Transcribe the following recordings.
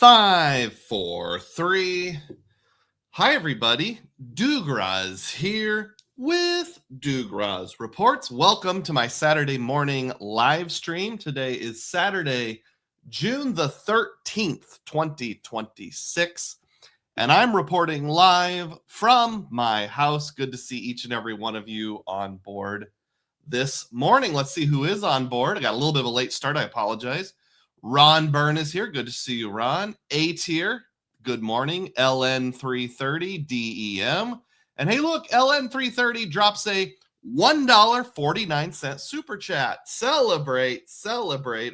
5, 4, 3. Hi, everybody. Dugroz here with Dugroz Reports. Welcome to my Saturday morning live stream. Today is Saturday, June the 13th, 2026. And I'm reporting live from my house. Good to see each and every one of you on board this morning. Let's see who is on board. I got a little bit of a late start. I apologize. Ron Byrne is here. Good to see you, Ron. A tier. Good morning. LN330 DEM. And hey, look, LN330 drops a $1.49 super chat. Celebrate,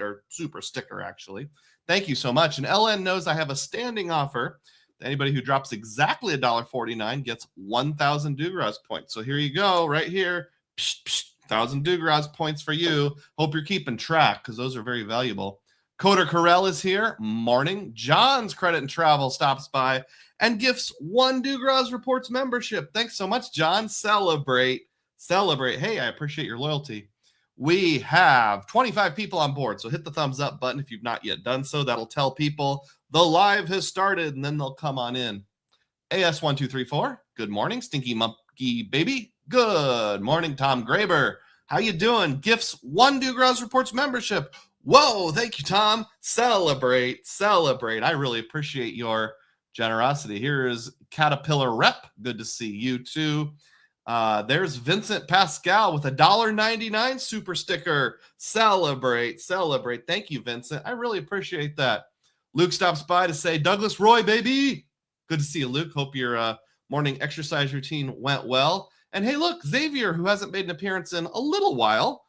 or super sticker, actually. Thank you so much. And LN knows I have a standing offer. Anybody who drops exactly $1.49 gets 1,000 Dugroz points. So here you go, right here. 1,000 Dugroz points for you. Hope you're keeping track because those are very valuable. Coder Carell is here. Morning. John's Credit and Travel stops by and gifts 1 Dugroz Reports membership. Thanks so much, John. Celebrate. Hey, I appreciate your loyalty. We have 25 people on board, so hit the thumbs up button if you've not yet done so. That'll tell people the live has started, and then they'll come on in. AS1234, good morning. Stinky Monkey Baby, good morning. Tom Graber, how you doing? Gifts 1 Dugroz Reports membership. Whoa, thank you, Tom. Celebrate. I really appreciate your generosity. Here is Caterpillar Rep. Good to see you, too. There's Vincent Pascal with a $1.99 super sticker. Celebrate. Thank you, Vincent. I really appreciate that. Luke stops by to say, Douglas Roy, baby. Good to see you, Luke. Hope your morning exercise routine went well. And hey, look, Xavier, who hasn't made an appearance in a little while,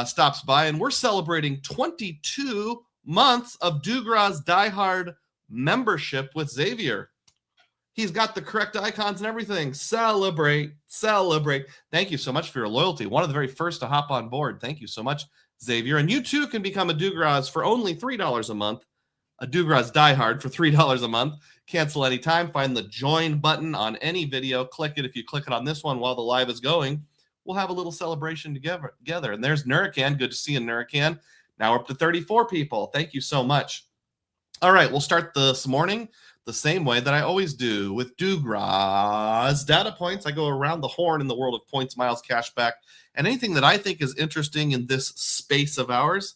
stops by, and we're celebrating 22 months of Dugroz diehard membership with Xavier. He's got the correct icons and everything. Celebrate. Thank you so much for your loyalty. One of the very first to hop on board. Thank you so much, Xavier. And you too can become a Dugroz for only $3 a month. A Dugroz diehard for $3 a month. Cancel anytime. Find the join button on any video. Click it. If you click it on this one while the live is going, we'll have a little celebration together. And there's Nuracan. Good to see you, Nuracan. Now we're up to 34 people. Thank you so much. All right, we'll start this morning the same way that I always do with Dugroz data points. I go around the horn in the world of points, miles, cashback, and anything that I think is interesting in this space of ours,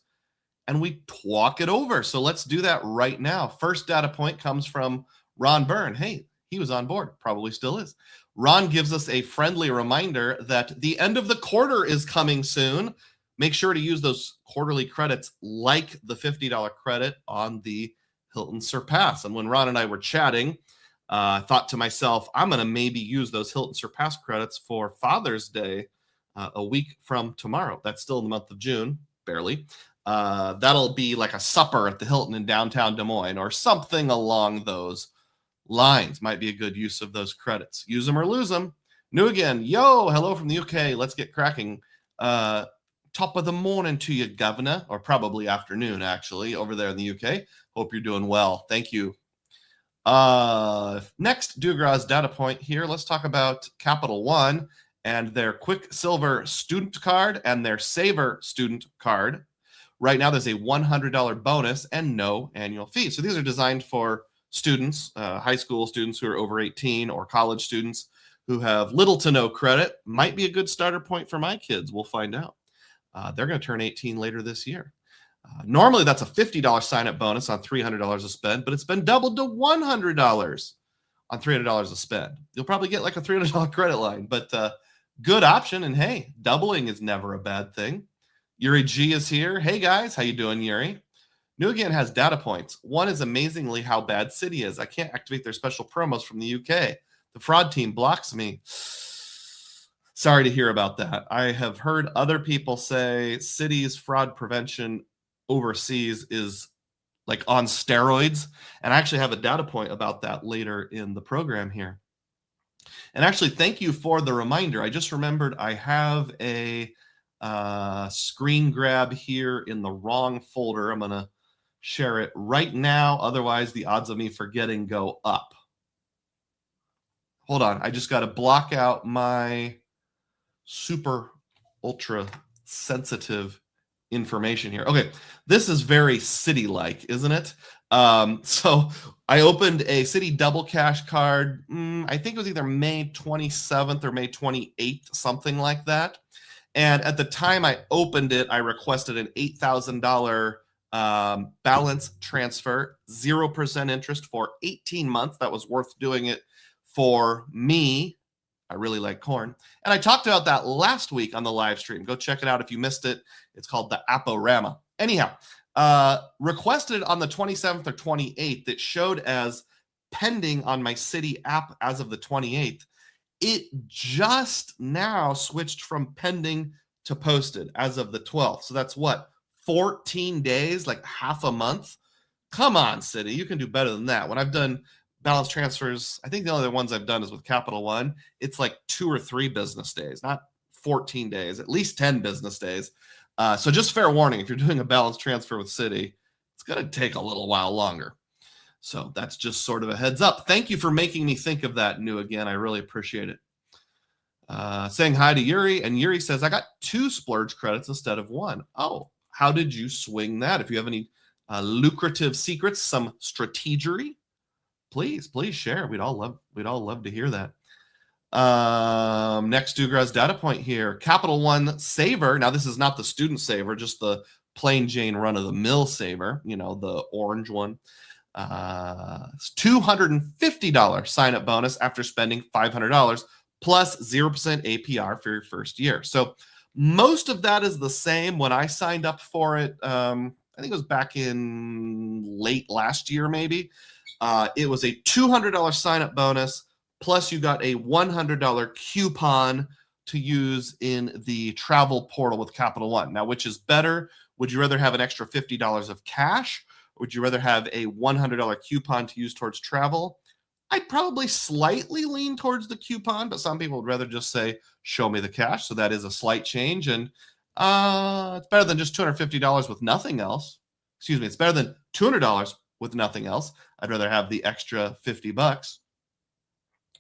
and we talk it over. So let's do that right now. First data point comes from Ron Byrne. Hey, he was on board, probably still is. Ron gives us a friendly reminder that the end of the quarter is coming soon. Make sure to use those quarterly credits like the $50 credit on the Hilton Surpass. And when Ron and I were chatting, I thought to myself, I'm going to maybe use those Hilton Surpass credits for Father's Day a week from tomorrow. That's still in the month of June, barely. That'll be like a supper at the Hilton in downtown Des Moines or something along those lines. Might be a good use of those credits. Use them or lose them. New again. Yo, hello from the UK. Let's get cracking. Top of the morning to you, Governor, or probably afternoon, actually, over there in the UK. Hope you're doing well. Thank you. Next Dugroz data point here. Let's talk about Capital One and their Quick Silver student card and their Saver student card. Right now, there's a $100 bonus and no annual fee. So these are designed for students, high school students who are over 18 or college students who have little to no credit. Might be a good starter point for my kids. We'll find out. They're going to turn 18 later this year. Normally, that's a $50 sign-up bonus on $300 a spend, but it's been doubled to $100 on $300 a spend. You'll probably get like a $300 credit line, but good option. And hey, doubling is never a bad thing. Yuri G is here. Hey, guys. How you doing, Yuri? New Again has data points. One is amazingly how bad Citi is. I can't activate their special promos from the UK. The fraud team blocks me. Sorry to hear about that. I have heard other people say Citi's fraud prevention overseas is like on steroids. And I actually have a data point about that later in the program here. And actually, thank you for the reminder. I just remembered I have a screen grab here in the wrong folder. I'm going to share it right now. Otherwise, the odds of me forgetting go up. Hold on. I just got to block out my super ultra sensitive information here. Okay, this is very Citi-like, isn't it? So I opened a City double cash card. I think it was either May 27th or May 28th, something like that. And at the time I opened it, I requested an $8,000 balance transfer, 0% interest for 18 months. That was worth doing it for me. I really like corn. And I talked about that last week on the live stream. Go check it out if you missed it. It's called the Aporama. Anyhow, requested on the 27th or 28th. It showed as pending on my City app as of the 28th. It just now switched from pending to posted as of the 12th. So that's what, 14 days, like half a month? Come on, City. You can do better than that. When I've done balance transfers, I think the only ones I've done is with Capital One. It's like 2 or 3 business days, not 14 days, at least 10 business days. So just fair warning, if you're doing a balance transfer with City, it's going to take a little while longer. So that's just sort of a heads up. Thank you for making me think of that, New again. I really appreciate it. Saying hi to Yuri, and Yuri says, I got 2 splurge credits instead of 1. Oh, how did you swing that? If you have any lucrative secrets, some strategery, please share. We'd all love to hear that. Next Dugroz data point here. Capital One Saver. Now this is not the student saver, just the plain Jane run-of-the-mill saver, the orange one. It's $250 sign-up bonus after spending $500 plus 0% APR for your first year. So most of that is the same. When I signed up for it, I think it was back in late last year, maybe. It was a $200 sign-up bonus, plus you got a $100 coupon to use in the travel portal with Capital One. Now, which is better? Would you rather have an extra $50 of cash? Or would you rather have a $100 coupon to use towards travel? I'd probably slightly lean towards the coupon, but some people would rather just say, show me the cash. So that is a slight change. And it's better than just $250 with nothing else. Excuse me. It's better than $200 with nothing else. I'd rather have the extra $50.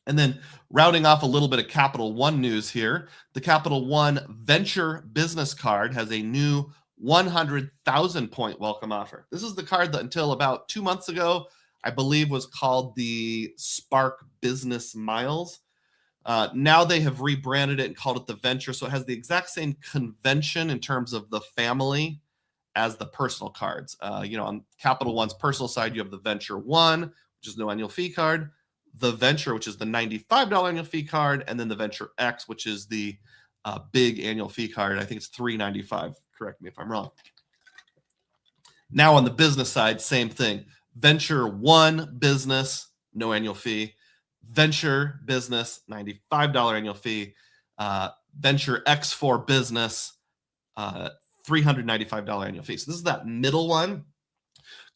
And then rounding off a little bit of Capital One news here, the Capital One Venture Business Card has a new 100,000 point welcome offer. This is the card that until about 2 months ago, I believe was called the Spark Business Miles. Now they have rebranded it and called it the Venture. So it has the exact same convention in terms of the family as the personal cards. On Capital One's personal side, you have the Venture One, which is no annual fee card, the Venture, which is the $95 annual fee card, and then the Venture X, which is the big annual fee card. I think it's $395. Correct me if I'm wrong. Now on the business side, same thing. Venture One Business, no annual fee. Venture Business, $95 annual fee. Venture X for Business, $395 annual fee. So this is that middle one.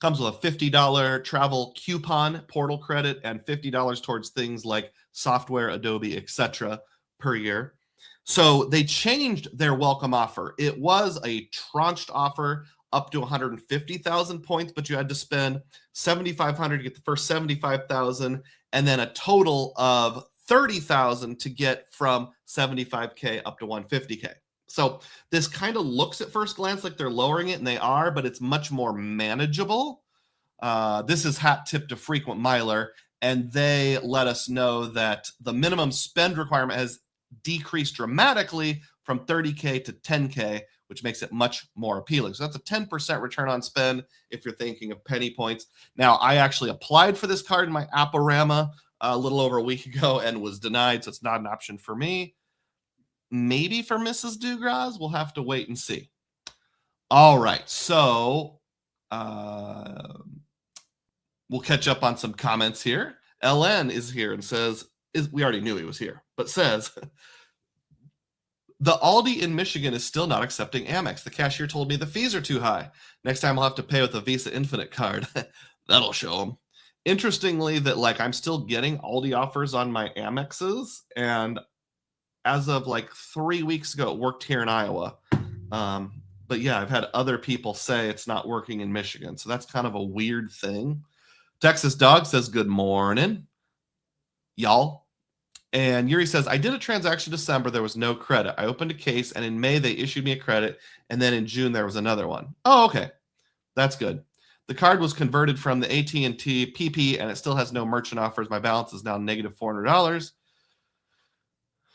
Comes with a $50 travel coupon, portal credit, and $50 towards things like software, Adobe, etc. per year. So they changed their welcome offer. It was a tranched offer up to 150,000 points, but you had to spend 7,500 to get the first 75,000, and then a total of 30,000 to get from 75K up to 150K. So this kind of looks at first glance like they're lowering it, and they are, but it's much more manageable. This is hat tip to Frequent Miler, and they let us know that the minimum spend requirement has decreased dramatically from 30K to 10K, which makes it much more appealing. So that's a 10% return on spend if you're thinking of penny points. Now, I actually applied for this card in my Aporama a little over a week ago and was denied, so it's not an option for me. Maybe for Mrs. Dugroz, we'll have to wait and see. All right, so we'll catch up on some comments here. LN is here and says, we already knew he was here, but says, the Aldi in Michigan is still not accepting Amex. The cashier told me the fees are too high. Next time I'll have to pay with a Visa Infinite card. That'll show them. Interestingly, that I'm still getting Aldi offers on my Amexes, and as of 3 weeks ago, it worked here in Iowa. But yeah, I've had other people say it's not working in Michigan. So that's kind of a weird thing. Texas Dog says, good morning, y'all. And Yuri says, I did a transaction in December. There was no credit. I opened a case, and in May, they issued me a credit. And then in June, there was another one. Oh, okay. That's good. The card was converted from the AT&T PP, and it still has no merchant offers. My balance is now negative $400.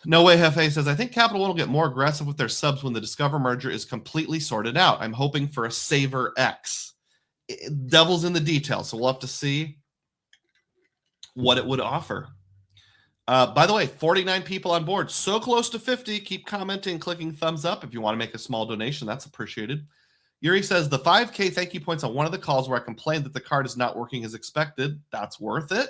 No Way Hefe says, I think Capital One will get more aggressive with their subs when the Discover merger is completely sorted out. I'm hoping for a Saver X. Devil's in the details, so we'll have to see what it would offer. By the way, 49 people on board. So close to 50. Keep commenting, clicking thumbs up. If you want to make a small donation, that's appreciated. Yuri says, the 5K thank you points on one of the calls where I complained that the card is not working as expected. That's worth it.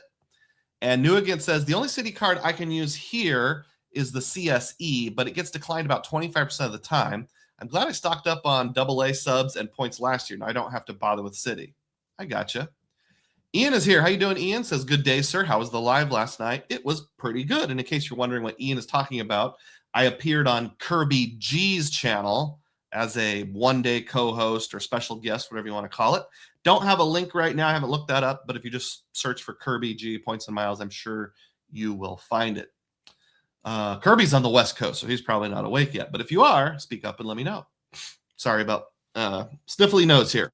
And New Again says, the only city card I can use here is the CSE, but it gets declined about 25% of the time. I'm glad I stocked up on AA subs and points last year. Now I don't have to bother with city. I gotcha. Ian is here. How you doing, Ian? Says, good day, sir. How was the live last night? It was pretty good. And in case you're wondering what Ian is talking about, I appeared on Kirby G's channel as a one-day co-host or special guest, whatever you want to call it. Don't have a link right now. I haven't looked that up, but if you just search for Kirby G Points and Miles, I'm sure you will find it. Kirby's on the West Coast, so he's probably not awake yet. But if you are, speak up and let me know. Sorry about sniffly nose here.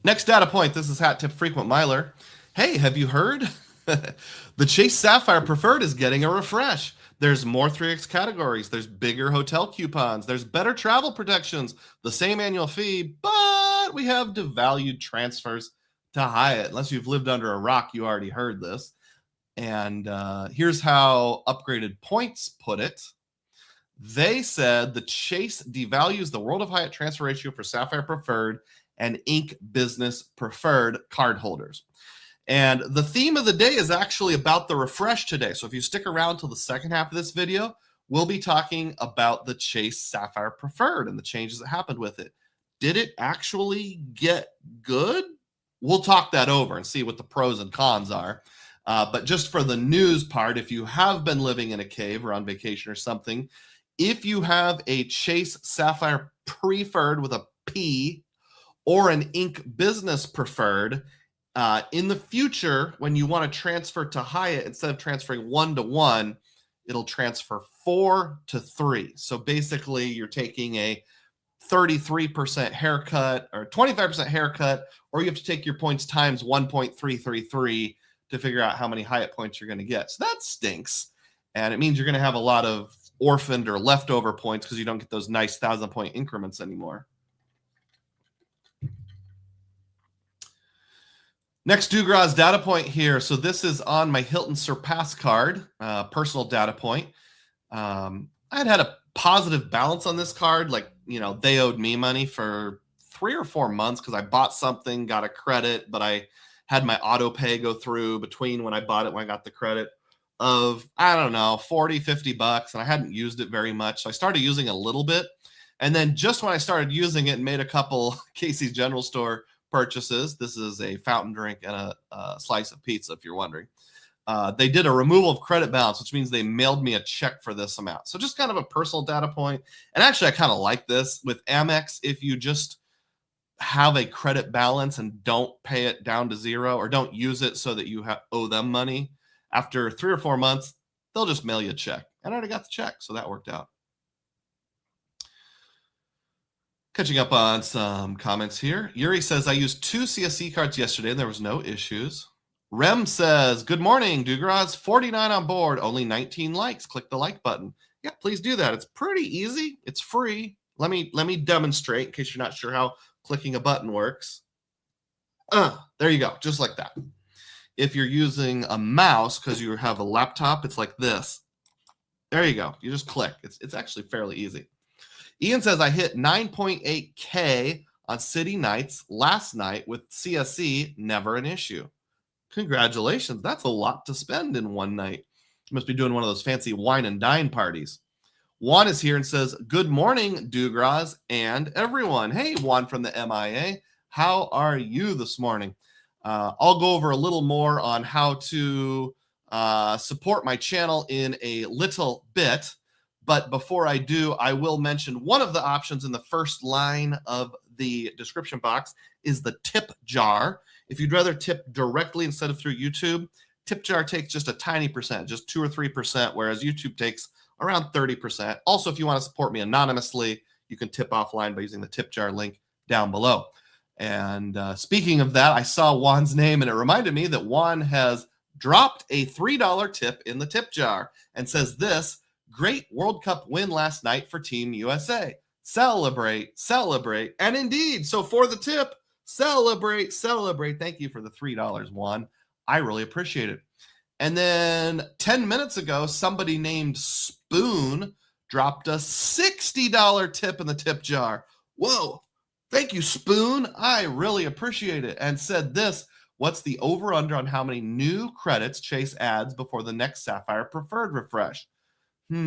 Next data point. This is Hat Tip Frequent Miler. Hey, have you heard? The Chase Sapphire Preferred is getting a refresh. There's more 3X categories. There's bigger hotel coupons. There's better travel protections. The same annual fee, but we have devalued transfers to Hyatt. Unless you've lived under a rock, you already heard this. And here's how Upgraded Points put it. They said the Chase devalues the World of Hyatt transfer ratio for Sapphire Preferred and Inc. Business Preferred cardholders. And the theme of the day is actually about the refresh today. So if you stick around till the second half of this video, we'll be talking about the Chase Sapphire Preferred and the changes that happened with it. Did it actually get good? We'll talk that over and see what the pros and cons are. But just for the news part, if you have been living in a cave or on vacation or something, if you have a Chase Sapphire Preferred with a P or an Inc. Business Preferred, in the future, when you want to transfer to Hyatt, instead of transferring 1-to-1, it'll transfer 4-to-3. So basically, you're taking a 33% haircut or 25% haircut, or you have to take your points times 1.333 to figure out how many Hyatt points you're going to get. So that stinks. And it means you're going to have a lot of orphaned or leftover points because you don't get those nice 1,000-point increments anymore. Next Dugroz data point here. So this is on my Hilton Surpass card, personal data point. I had a positive balance on this card. Like, they owed me money for 3 or 4 months because I bought something, got a credit, but I had my auto pay go through between when I bought it, when I got the credit of, I don't know, 40, 50 bucks. And I hadn't used it very much. So I started using a little bit. And then just when I started using it and made a couple Casey's General Store purchases, this is a fountain drink and a slice of pizza, if you're wondering, they did a removal of credit balance, which means they mailed me a check for this amount. So just kind of a personal data point. And actually, I kind of like this with Amex. If you just have a credit balance and don't pay it down to zero or don't use it so that you owe them money, after 3 or 4 months, they'll just mail you a check. And I already got the check, so that worked out. Catching up on some comments here. Yuri says, I used 2 CSC cards yesterday and there was no issues. Rem says, good morning, Dugroz. 49 on board, only 19 likes. Click the like button. Yeah, please do that. It's pretty easy. It's free. Let me demonstrate in case you're not sure how clicking a button works. There you go, just like that. If you're using a mouse because you have a laptop, it's like this. There you go. You just click. It's actually fairly easy. Ian says, I hit 9.8K on City Nights last night with CSE, never an issue. Congratulations. That's a lot to spend in one night. You must be doing one of those fancy wine and dine parties. Juan is here and says, good morning, Dugroz and everyone. Hey, Juan from the MIA. How are you this morning? I'll go over a little more on how to support my channel in a little bit. But before I do, I will mention one of the options in the first line of the description box is the tip jar. If you'd rather tip directly instead of through YouTube, Tip jar takes just a tiny percent, just 2 or 3%, whereas YouTube takes around 30%. Also, if you want to support me anonymously, you can tip offline by using the tip jar link down below. And speaking of that, I saw Juan's name, and it reminded me that Juan has dropped a $3 tip in the tip jar and says this: great World Cup win last night for Team USA. Celebrate, celebrate. And indeed, so for the tip, celebrate, celebrate. Thank you for the $3, Juan. I really appreciate it. And then 10 minutes ago, somebody named Spoon dropped a $60 tip in the tip jar. Whoa, thank you, Spoon. I really appreciate it. And said this: what's the over-under on how many new credits Chase adds before the next Sapphire Preferred refresh? There'll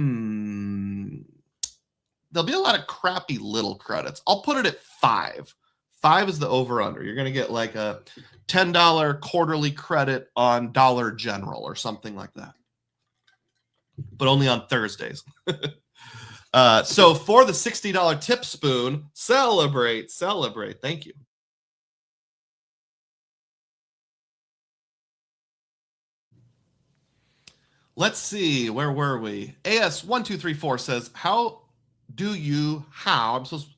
be a lot of crappy little credits. I'll put it at 5. 5 is the over-under. You're going to get like a $10 quarterly credit on Dollar General or something like that, but only on Thursdays. So for the $60 tip, Spoon, celebrate, celebrate. Thank you. Let's see, where were we? AS1234 says, I'm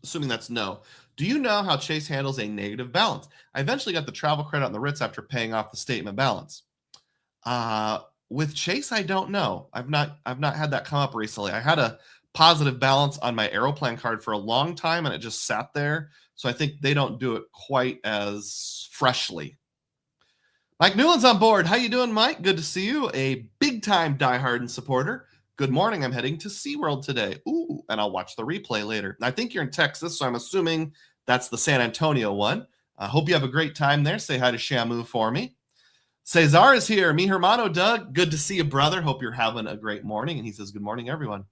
assuming that's no. Do you know how Chase handles a negative balance? I eventually got the travel credit on the Ritz after paying off the statement balance. With Chase, I don't know. I've not had that come up recently. I had a positive balance on my Aeroplan card for a long time, and it just sat there. So I think they don't do it quite as freshly. Mike Newland's on board. How you doing, Mike? Good to see you. A big-time diehard supporter. Good morning. I'm heading to SeaWorld today. Ooh, and I'll watch the replay later. I think you're in Texas, so I'm assuming that's the San Antonio one. I hope you have a great time there. Say hi to Shamu for me. Cesar is here. Mi hermano, Doug. Good to see you, brother. Hope you're having a great morning. And he says, good morning, everyone.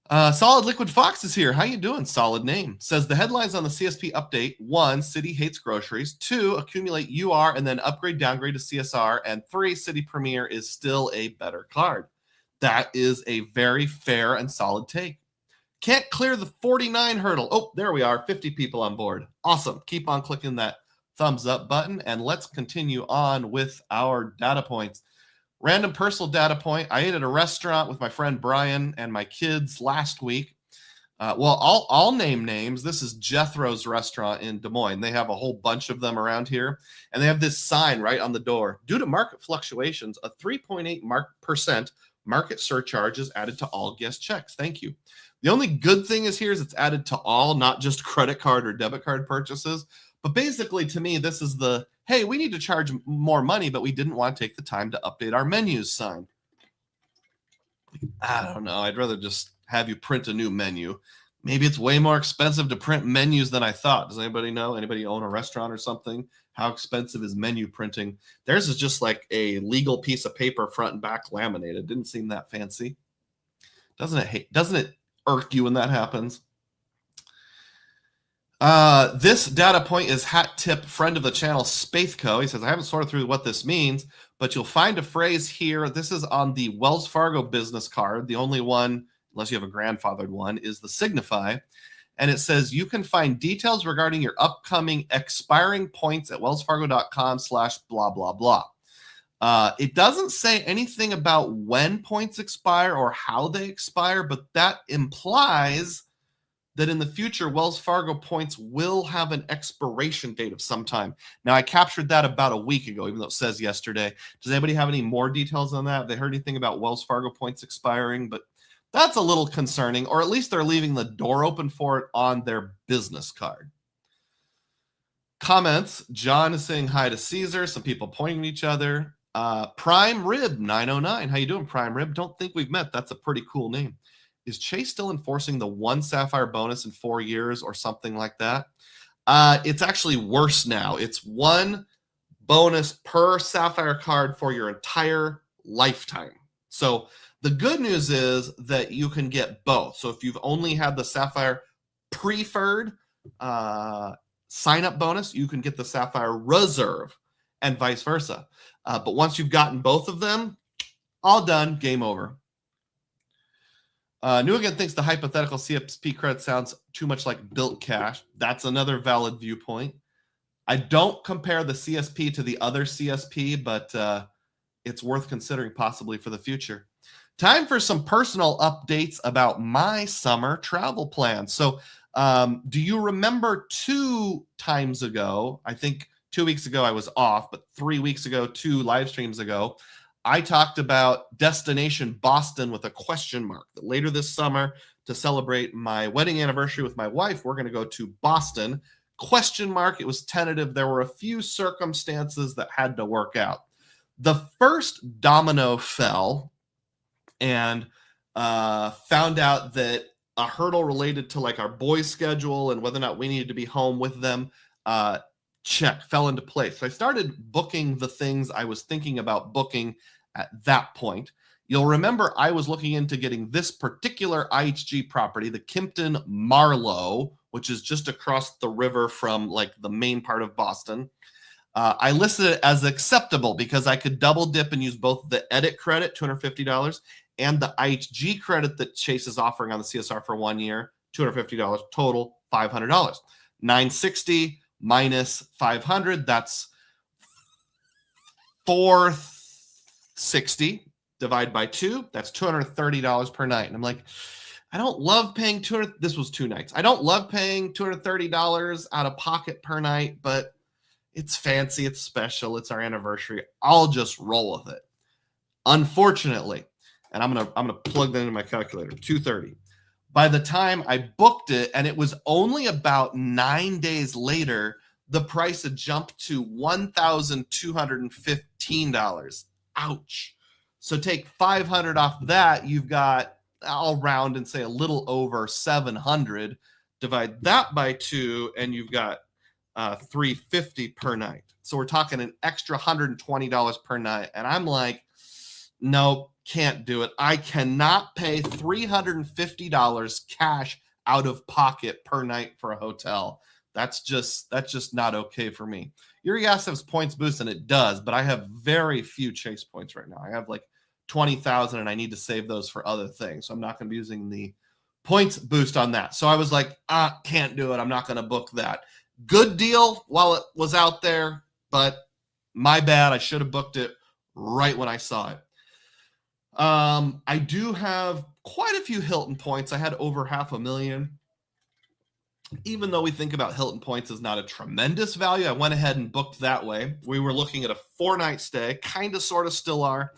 Solid Liquid Fox is here. How you doing? Solid name. Says the headlines on the CSP update: 1, City hates groceries. 2, accumulate UR and then upgrade, downgrade to CSR. And 3, City Premier is still a better card. That is a very fair and solid take. Can't clear the 49 hurdle. Oh, there we are. 50 people on board. Awesome. Keep on clicking that thumbs up button, and let's continue on with our data points. Random personal data point. I ate at a restaurant with my friend Brian and my kids last week. I'll name names. This is Jethro's restaurant in Des Moines. They have a whole bunch of them around here, and they have this sign right on the door. Due to market fluctuations, a 3.8% market surcharge is added to all guest checks. Thank you. The only good thing is it's added to all, not just credit card or debit card purchases. But basically, to me, this is the, hey, we need to charge more money, but we didn't want to take the time to update our menus sign. I don't know. I'd rather just have you print a new menu. Maybe it's way more expensive to print menus than I thought. Does anybody know? Anybody own a restaurant or something? How expensive is menu printing? Theirs is just like a legal piece of paper, front and back laminated. Didn't seem that fancy. Doesn't it irk you when that happens? This data point is hat tip friend of the channel, Spathco. He says, I haven't sorted through what this means, but you'll find a phrase here. This is on the Wells Fargo business card. The only one, unless you have a grandfathered one, is the Signify. And it says you can find details regarding your upcoming expiring points at wellsfargo.com/blah, blah, blah. It doesn't say anything about when points expire or how they expire, but that implies that in the future, Wells Fargo points will have an expiration date of some time. Now, I captured that about a week ago, even though it says yesterday. Does anybody have any more details on that? Have they heard anything about Wells Fargo points expiring? But that's a little concerning, or at least they're leaving the door open for it on their business card. Comments. John is saying hi to Caesar. Some people pointing at each other. Prime Rib 909. How you doing, Prime Rib? Don't think we've met. That's a pretty cool name. Is Chase still enforcing the 1 Sapphire bonus in 4 years or something like that? It's actually worse now. It's 1 bonus per Sapphire card for your entire lifetime. So the good news is that you can get both. So if you've only had the Sapphire Preferred sign-up bonus, you can get the Sapphire Reserve and vice versa. But once you've gotten both of them, all done, game over. New Again thinks the hypothetical CSP credit sounds too much like built cash. That's another valid viewpoint. I don't compare the CSP to the other CSP, but it's worth considering possibly for the future. Time for some personal updates about my summer travel plans. So, do you remember 2 times ago? I think 2 weeks ago I was off, but 3 weeks ago, 2 live streams ago, I talked about destination Boston with a question mark. That later this summer, to celebrate my wedding anniversary with my wife, we're going to go to Boston. Question mark. It was tentative. There were a few circumstances that had to work out. The first domino fell, and found out that a hurdle related to like our boys' schedule and whether or not we needed to be home with them fell into place. So I started booking the things I was thinking about booking at that point. You'll remember I was looking into getting this particular IHG property, the Kimpton Marlowe, which is just across the river from like the main part of Boston. I listed it as acceptable because I could double dip and use both the edit credit, $250, and the IHG credit that Chase is offering on the CSR for 1 year, $250, total $500. 960 minus 500, that's 460. Divide by 2, that's $230 per night. And I'm like, I don't love paying this was 2 nights. I don't love paying $230 out of pocket per night, but it's fancy, it's special, it's our anniversary. I'll just roll with it. Unfortunately, and I'm gonna plug that into my calculator, 230. By the time I booked it, and it was only about 9 days later, the price had jumped to $1,215. Ouch. So take 500 off that, you've got, I'll round and say a little over 700. Divide that by 2, and you've got $350 per night. So we're talking an extra $120 per night. And I'm like, nope, can't do it. I cannot pay $350 cash out of pocket per night for a hotel. That's just not okay for me. Your gas has points boost, and it does, but I have very few Chase points right now. I have like 20,000, and I need to save those for other things. So I'm not going to be using the points boost on that. So I was like, can't do it. I'm not going to book that. Good deal while it was out there, but my bad. I should have booked it right when I saw it. I do have quite a few Hilton points. I had over 500,000. Even though we think about Hilton points as not a tremendous value, I went ahead and booked that way. We were looking at a 4-night stay, kind of, sort of, still are.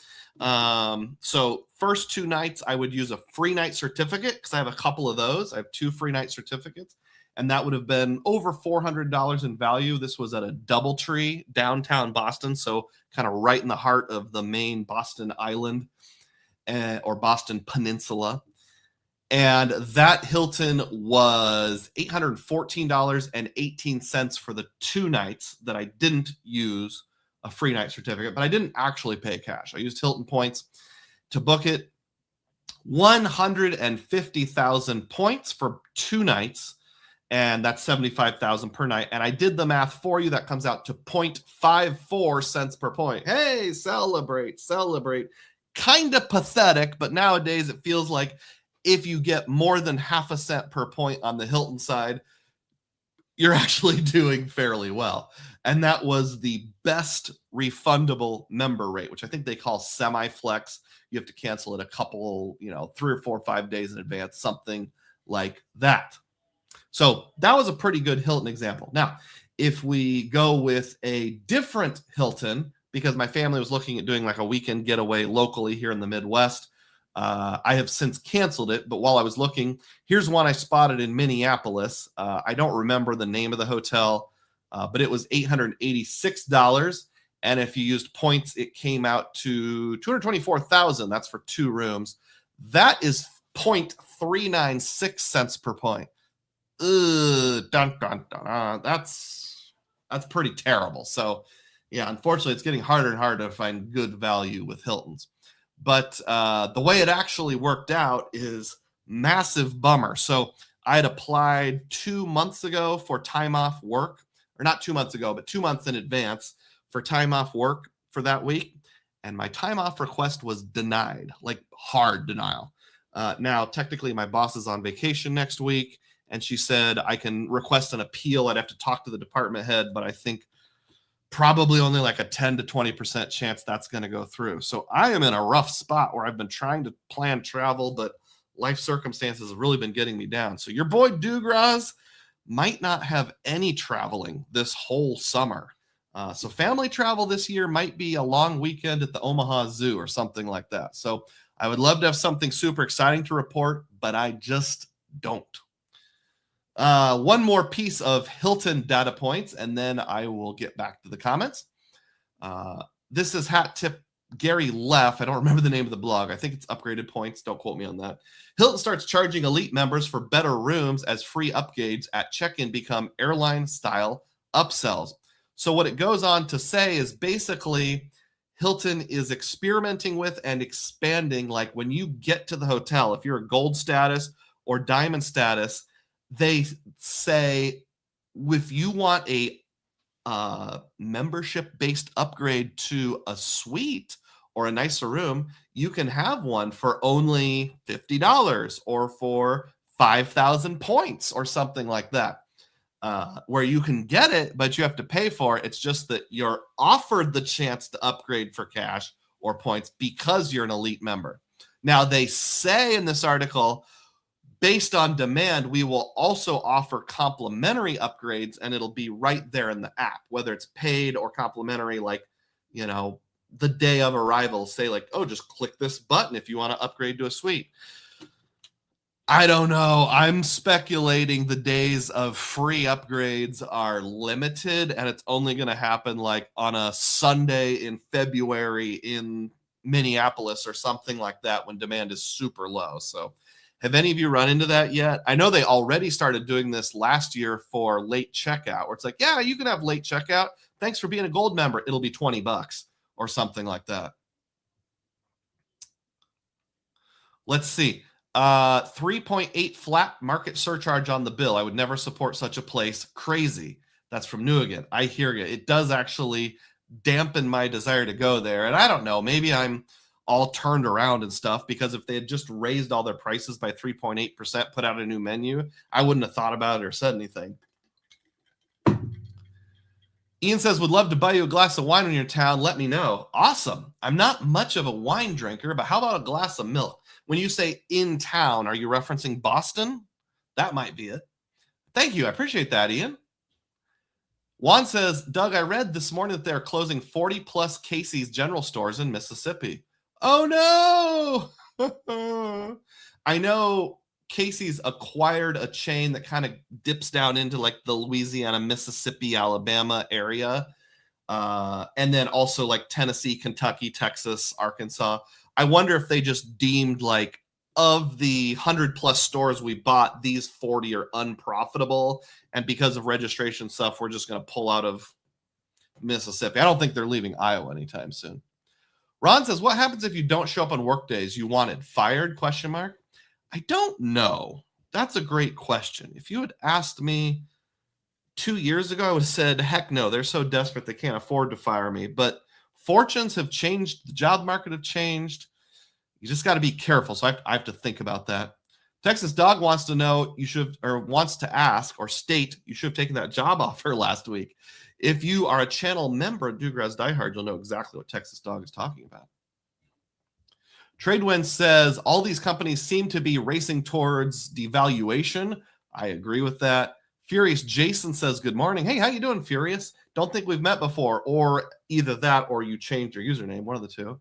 So first 2 nights, I would use a free night certificate because I have a couple of those. I have 2 free night certificates, and that would have been over $400 in value. This was at a DoubleTree, downtown Boston, so kind of right in the heart of the main Boston Island or Boston Peninsula. And that Hilton was $814.18 for the 2 nights that I didn't use a free night certificate, but I didn't actually pay cash. I used Hilton points to book it. 150,000 points for 2 nights, and that's 75,000 per night. And I did the math for you. That comes out to 0.54 cents per point. Hey, celebrate. Kind of pathetic, but nowadays it feels like if you get more than half a cent per point on the Hilton side, you're actually doing fairly well. And that was the best refundable member rate, which I think they call semi-flex. You have to cancel it a couple, 3 or 4 or 5 days in advance, something like that. So that was a pretty good Hilton example. Now, if we go with a different Hilton, because my family was looking at doing like a weekend getaway locally here in the Midwest, I have since canceled it, but while I was looking, here's one I spotted in Minneapolis. I don't remember the name of the hotel, but it was $886. And if you used points, it came out to $224,000. That's for 2 rooms. That is 0.396 cents per point. That's pretty terrible. So yeah, unfortunately, it's getting harder and harder to find good value with Hiltons. But the way it actually worked out is massive bummer. So I had applied 2 months ago for time off work, or not 2 months ago, but 2 months in advance for time off work for that week. And my time off request was denied, like hard denial. Now, technically, my boss is on vacation next week, and she said I can request an appeal. I'd have to talk to the department head, but I think probably only like a 10 to 20% chance that's going to go through. So I am in a rough spot where I've been trying to plan travel, but life circumstances have really been getting me down. So your boy Dugroz might not have any traveling this whole summer. So family travel this year might be a long weekend at the Omaha Zoo or something like that. So I would love to have something super exciting to report, but I just don't. One more piece of Hilton data points, and then I will get back to the comments. This is Hat Tip Gary Leff. I don't remember the name of the blog. I think it's Upgraded Points. Don't quote me on that. Hilton starts charging elite members for better rooms as free upgrades at check-in become airline-style upsells. So what it goes on to say is basically Hilton is experimenting with and expanding. Like when you get to the hotel, if you're a gold status or diamond status, they say if you want a membership-based upgrade to a suite or a nicer room, you can have one for only $50 or for 5,000 points or something like that, where you can get it, but you have to pay for it. It's just that you're offered the chance to upgrade for cash or points because you're an elite member. Now, they say in this article, based on demand, we will also offer complimentary upgrades, and it'll be right there in the app, whether it's paid or complimentary, like, you know, the day of arrival, say like, oh, just click this button if you want to upgrade to a suite. I don't know. I'm speculating the days of free upgrades are limited, and it's only going to happen like on a Sunday in February in Minneapolis or something like that when demand is super low. So have any of you run into that yet? I know they already started doing this last year for late checkout, where it's like, yeah, you can have late checkout. Thanks for being a gold member. It'll be $20 or something like that. Let's see. 3.8 flat market surcharge on the bill. I would never support such a place. Crazy. That's from Newigan. I hear you. It does actually dampen my desire to go there. And I don't know, maybe I'm all turned around and stuff, because if they had just raised all their prices by 3.8%, put out a new menu, I wouldn't have thought about it or said anything. Ian says, would love to buy you a glass of wine when you're in town. Let me know. Awesome. I'm not much of a wine drinker, but how about a glass of milk? When you say in town, are you referencing Boston? That might be it. Thank you. I appreciate that, Ian. Juan says, Doug, I read this morning that they're closing 40 plus Casey's general stores in Mississippi. Oh, no. I know Casey's acquired a chain that kind of dips down into like the Louisiana, Mississippi, Alabama area. And then also like Tennessee, Kentucky, Texas, Arkansas. I wonder if they just deemed like of the 100 plus stores we bought, these 40 are unprofitable. And because of registration stuff, we're just going to pull out of Mississippi. I don't think they're leaving Iowa anytime soon. Ron says, what happens if you don't show up on work days you wanted? Fired? ? I don't know. That's a great question. If you had asked me 2 years ago, I would have said, heck no, they're so desperate they can't afford to fire me. But fortunes have changed. The job market have changed. You just got to be careful. So I have to think about that. Texas Dog wants to know wants to ask or state you should have taken that job offer last week. If you are a channel member at Dugroz Diehard, you'll know exactly what Texas Dog is talking about. Tradewind says all these companies seem to be racing towards devaluation. I agree with that. Furious Jason says, good morning. Hey, how you doing, Furious? Don't think we've met before, or either that or you changed your username, one of the two.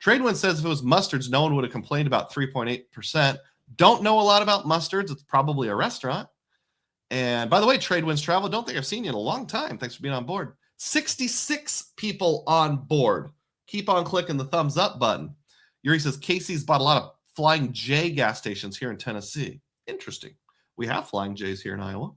Tradewind says if it was mustards, no one would have complained about 3.8%. Don't know a lot about mustards. It's probably a restaurant. And by the way, Tradewinds Travel, don't think I've seen you in a long time. Thanks for being on board. 66 people on board. Keep on clicking the thumbs up button. Yuri says, Casey's bought a lot of Flying J gas stations here in Tennessee. Interesting. We have Flying J's here in Iowa,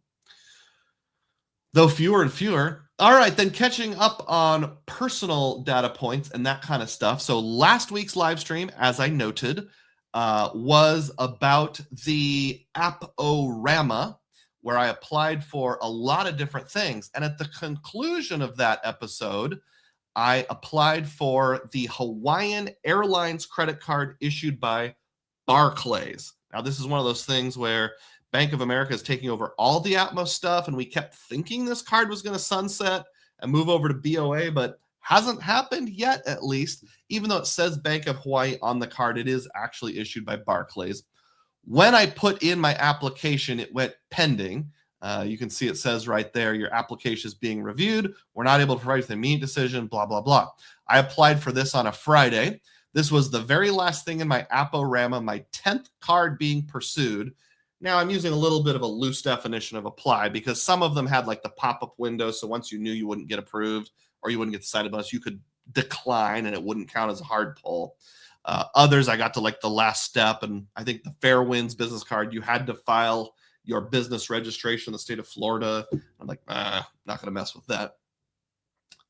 though fewer and fewer. All right, then catching up on personal data points and that kind of stuff. So last week's live stream, as I noted, was about the App-O-Rama, where I applied for a lot of different things. And at the conclusion of that episode, I applied for the Hawaiian Airlines credit card issued by Barclays. Now, this is one of those things where Bank of America is taking over all the Atmos stuff, and we kept thinking this card was going to sunset, I move over to BOA, but hasn't happened yet, at least. Even though it says Bank of Hawaii on the card, it is actually issued by Barclays. When I put in my application, it went pending. You can see it says right there, your application is being reviewed. We're not able to provide an immediate decision, blah, blah, blah. I applied for this on a Friday. This was the very last thing in my Apo-Rama, my 10th card being pursued. Now I'm using a little bit of a loose definition of apply because some of them had like the pop-up window. So once you knew you wouldn't get approved or you wouldn't get the sign-up bonus, you could decline and it wouldn't count as a hard pull. Others, I got to like the last step. And I think the Fairwinds business card, you had to file your business registration in the state of Florida. I'm like, not going to mess with that.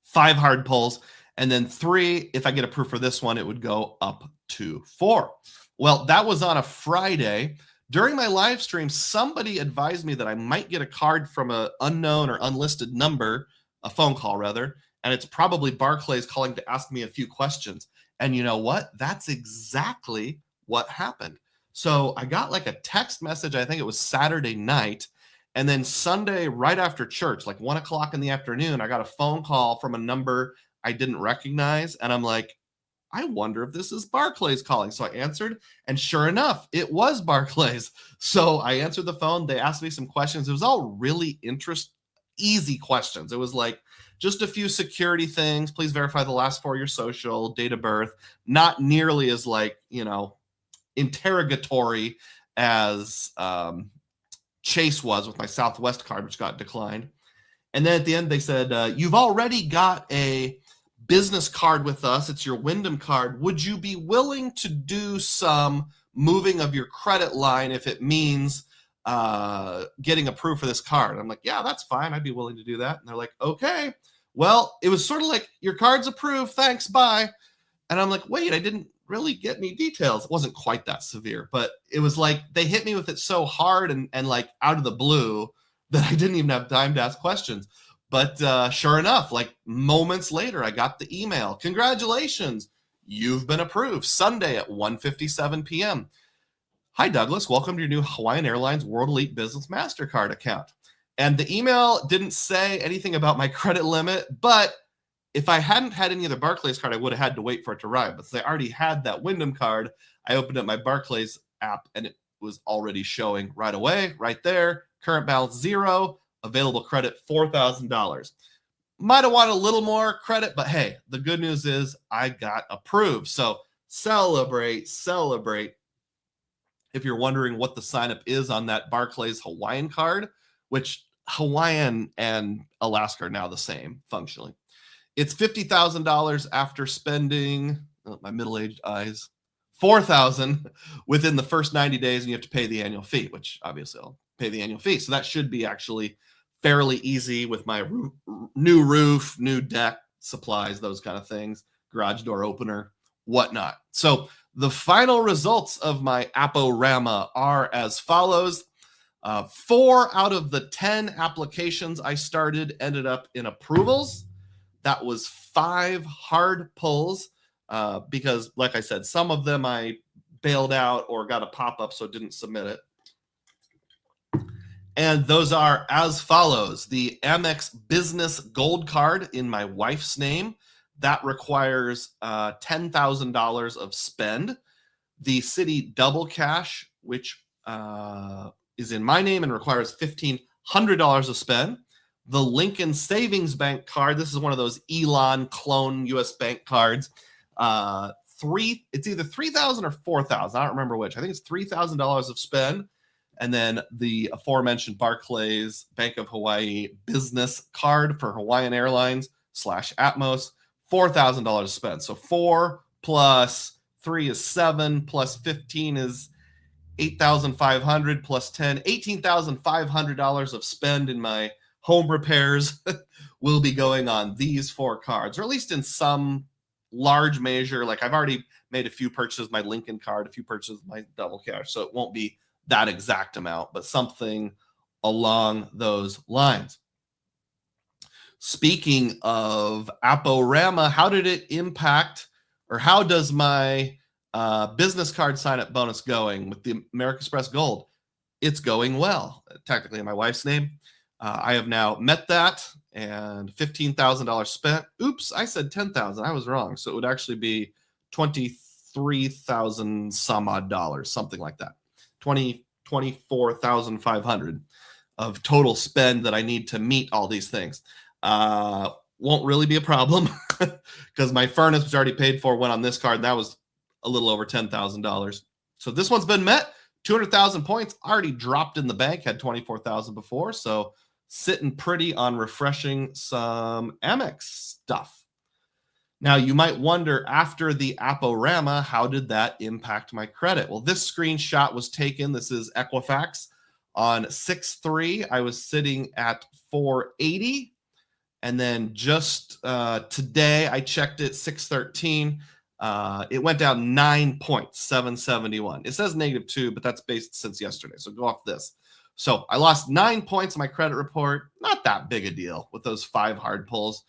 5 hard pulls. And then 3, if I get approved for this one, it would go up to 4. Well, that was on a Friday. During my live stream, somebody advised me that I might get a card from an unknown or unlisted number, a phone call rather, and it's probably Barclays calling to ask me a few questions. And you know what? That's exactly what happened. So I got like a text message, I think it was Saturday night, and then Sunday right after church, like 1 o'clock in the afternoon, I got a phone call from a number I didn't recognize, and I'm like, I wonder if this is Barclays calling. So I answered, and sure enough, it was Barclays. So I answered the phone. They asked me some questions. It was all really easy questions. It was like just a few security things. Please verify the last 4 of your social, date of birth. Not nearly as like, interrogatory as Chase was with my Southwest card, which got declined. And then at the end, they said, you've already got a business card with us. It's your Wyndham card. Would you be willing to do some moving of your credit line if it means getting approved for this card? I'm like, yeah, that's fine. I'd be willing to do that. And they're like, okay. Well, it was sort of like, your card's approved. Thanks. Bye. And I'm like, wait, I didn't really get any details. It wasn't quite that severe, but it was like they hit me with it so hard and like out of the blue that I didn't even have time to ask questions. But sure enough, like moments later, I got the email. Congratulations, you've been approved. Sunday at 1:57 p.m. Hi, Douglas. Welcome to your new Hawaiian Airlines World Elite Business MasterCard account. And the email didn't say anything about my credit limit, but if I hadn't had any other Barclays card, I would have had to wait for it to arrive. But since I already had that Wyndham card, I opened up my Barclays app and it was already showing right away, right there. Current balance 0. Available credit $4,000. Might have wanted a little more credit, but hey, the good news is I got approved. So celebrate. If you're wondering what the sign up is on that Barclays Hawaiian card, which Hawaiian and Alaska are now the same functionally. It's $50,000 after spending, my middle-aged eyes, $4,000 within the first 90 days, and you have to pay the annual fee, which obviously I'll pay the annual fee. So that should be actually fairly easy with my new roof, new deck, supplies, those kind of things, garage door opener, whatnot. So the final results of my Apo-Rama are as follows. 4 out of the 10 applications I started ended up in approvals. That was 5 hard pulls because, like I said, some of them I bailed out or got a pop-up, so didn't submit it. And those are as follows. The Amex Business Gold Card in my wife's name. That requires $10,000 of spend. The Citi Double Cash, which is in my name and requires $1,500 of spend. The Lincoln Savings Bank card. This is one of those Elon clone U.S. bank cards. It's either $3,000 or $4,000. I don't remember which. I think it's $3,000 of spend. And then the aforementioned Barclays Bank of Hawaii business card for Hawaiian Airlines /Atmos, $4,000 spent. So 4 plus 3 is 7 plus 15 is 8,500 plus 10, $18,500 of spend in my home repairs will be going on these 4 cards, or at least in some large measure. Like I've already made a few purchases, my Lincoln card, a few purchases, my Double Cash. So it won't be that exact amount, but something along those lines. Speaking of Apo-Rama, how did it impact, or how does my business card sign-up bonus going with the American Express Gold? It's going well. Technically in my wife's name. I have now met that, and $15,000 spent. Oops, I said 10,000. I was wrong. So it would actually be 23,000 some odd dollars, something like that. 24,500 of total spend that I need to meet all these things. Won't really be a problem because my furnace was already paid for, went on this card, and that was a little over $10,000. So this one's been met. 200,000 points already dropped in the bank, had 24,000 before. So sitting pretty on refreshing some Amex stuff. Now, you might wonder, after the Aporama, how did that impact my credit? Well, this screenshot was taken. This is Equifax. On 6/3, I was sitting at 480. And then just today, I checked it, 6/13. It went down 9 points, 771. It says -2, but that's based since yesterday. So go off this. So I lost 9 points on my credit report. Not that big a deal with those 5 hard pulls.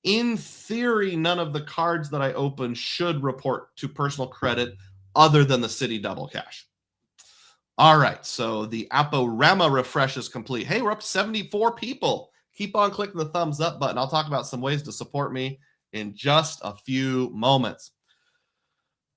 In theory, none of the cards that I open should report to personal credit other than the City Double Cash. All right, so the Aporama refresh is complete. Hey, we're up to 74 people. Keep on clicking the thumbs up button. I'll talk about some ways to support me in just a few moments.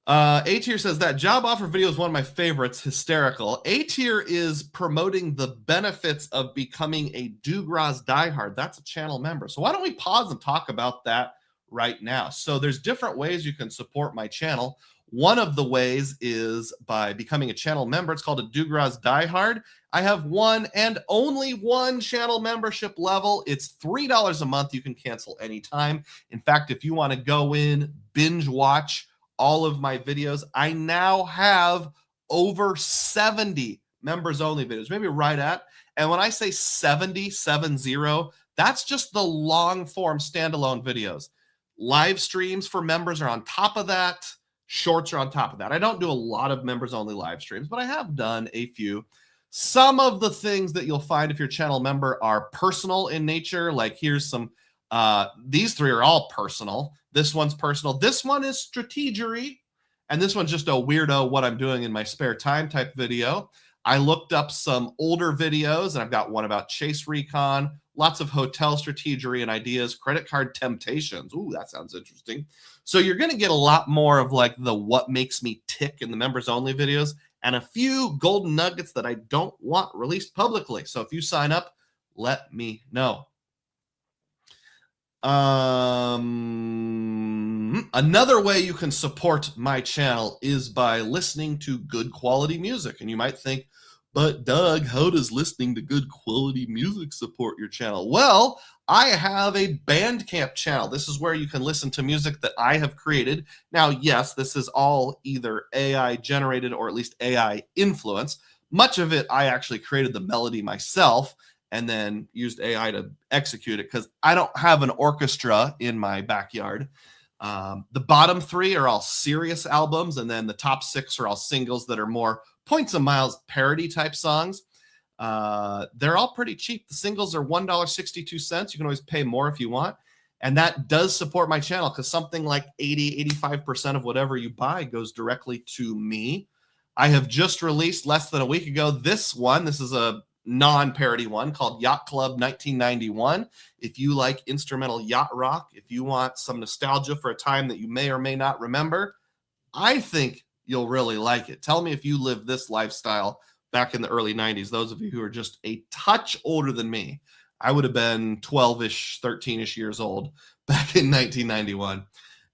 A-Tier says that job offer video is one of my favorites. Hysterical. A-Tier is promoting the benefits of becoming a Dugroz diehard. That's a channel member. So why don't we pause and talk about that right now? So there's different ways you can support my channel. One of the ways is by becoming a channel member. It's called a Dugroz diehard. I have one and only one channel membership level. It's $3 a month. You can cancel anytime. In fact, if you want to go in, binge watch all of my videos, I now have over 70 members only videos, maybe right at. And when I say 70, that's just the long form standalone videos. Live streams for members are on top of that. Shorts are on top of that. I don't do a lot of members only live streams, but I have done a few. Some of the things that you'll find if you're a channel member are personal in nature. Like here's some, these 3 are all personal. This one's personal. This one is strategery. And this one's just a weirdo what I'm doing in my spare time type video. I looked up some older videos, and I've got one about Chase Recon, lots of hotel strategery and ideas, credit card temptations. Ooh, that sounds interesting. So you're going to get a lot more of like the what makes me tick in the members only videos, and a few golden nuggets that I don't want released publicly. So if you sign up, let me know. Another way you can support my channel is by listening to good quality music. And you might think, but Doug, how does listening to good quality music support your channel? Well, I have a Bandcamp channel. This is where you can listen to music that I have created. Now, yes, this is all either AI generated or at least AI influenced. Much of it, I actually created the melody myself and then used AI to execute it because I don't have an orchestra in my backyard. The bottom 3 are all serious albums, and then the top 6 are all singles that are more Points of Miles parody type songs. They're all pretty cheap. The singles are $1.62. You can always pay more if you want. And that does support my channel because something like 85% of whatever you buy goes directly to me. I have just released less than a week ago this one. This is a non-parody one called Yacht Club 1991. If you like instrumental yacht rock, if you want some nostalgia for a time that you may or may not remember, I think you'll really like it. Tell me if you lived this lifestyle back in the early 90s. Those of you who are just a touch older than me, I would have been 12-ish, 13-ish years old back in 1991.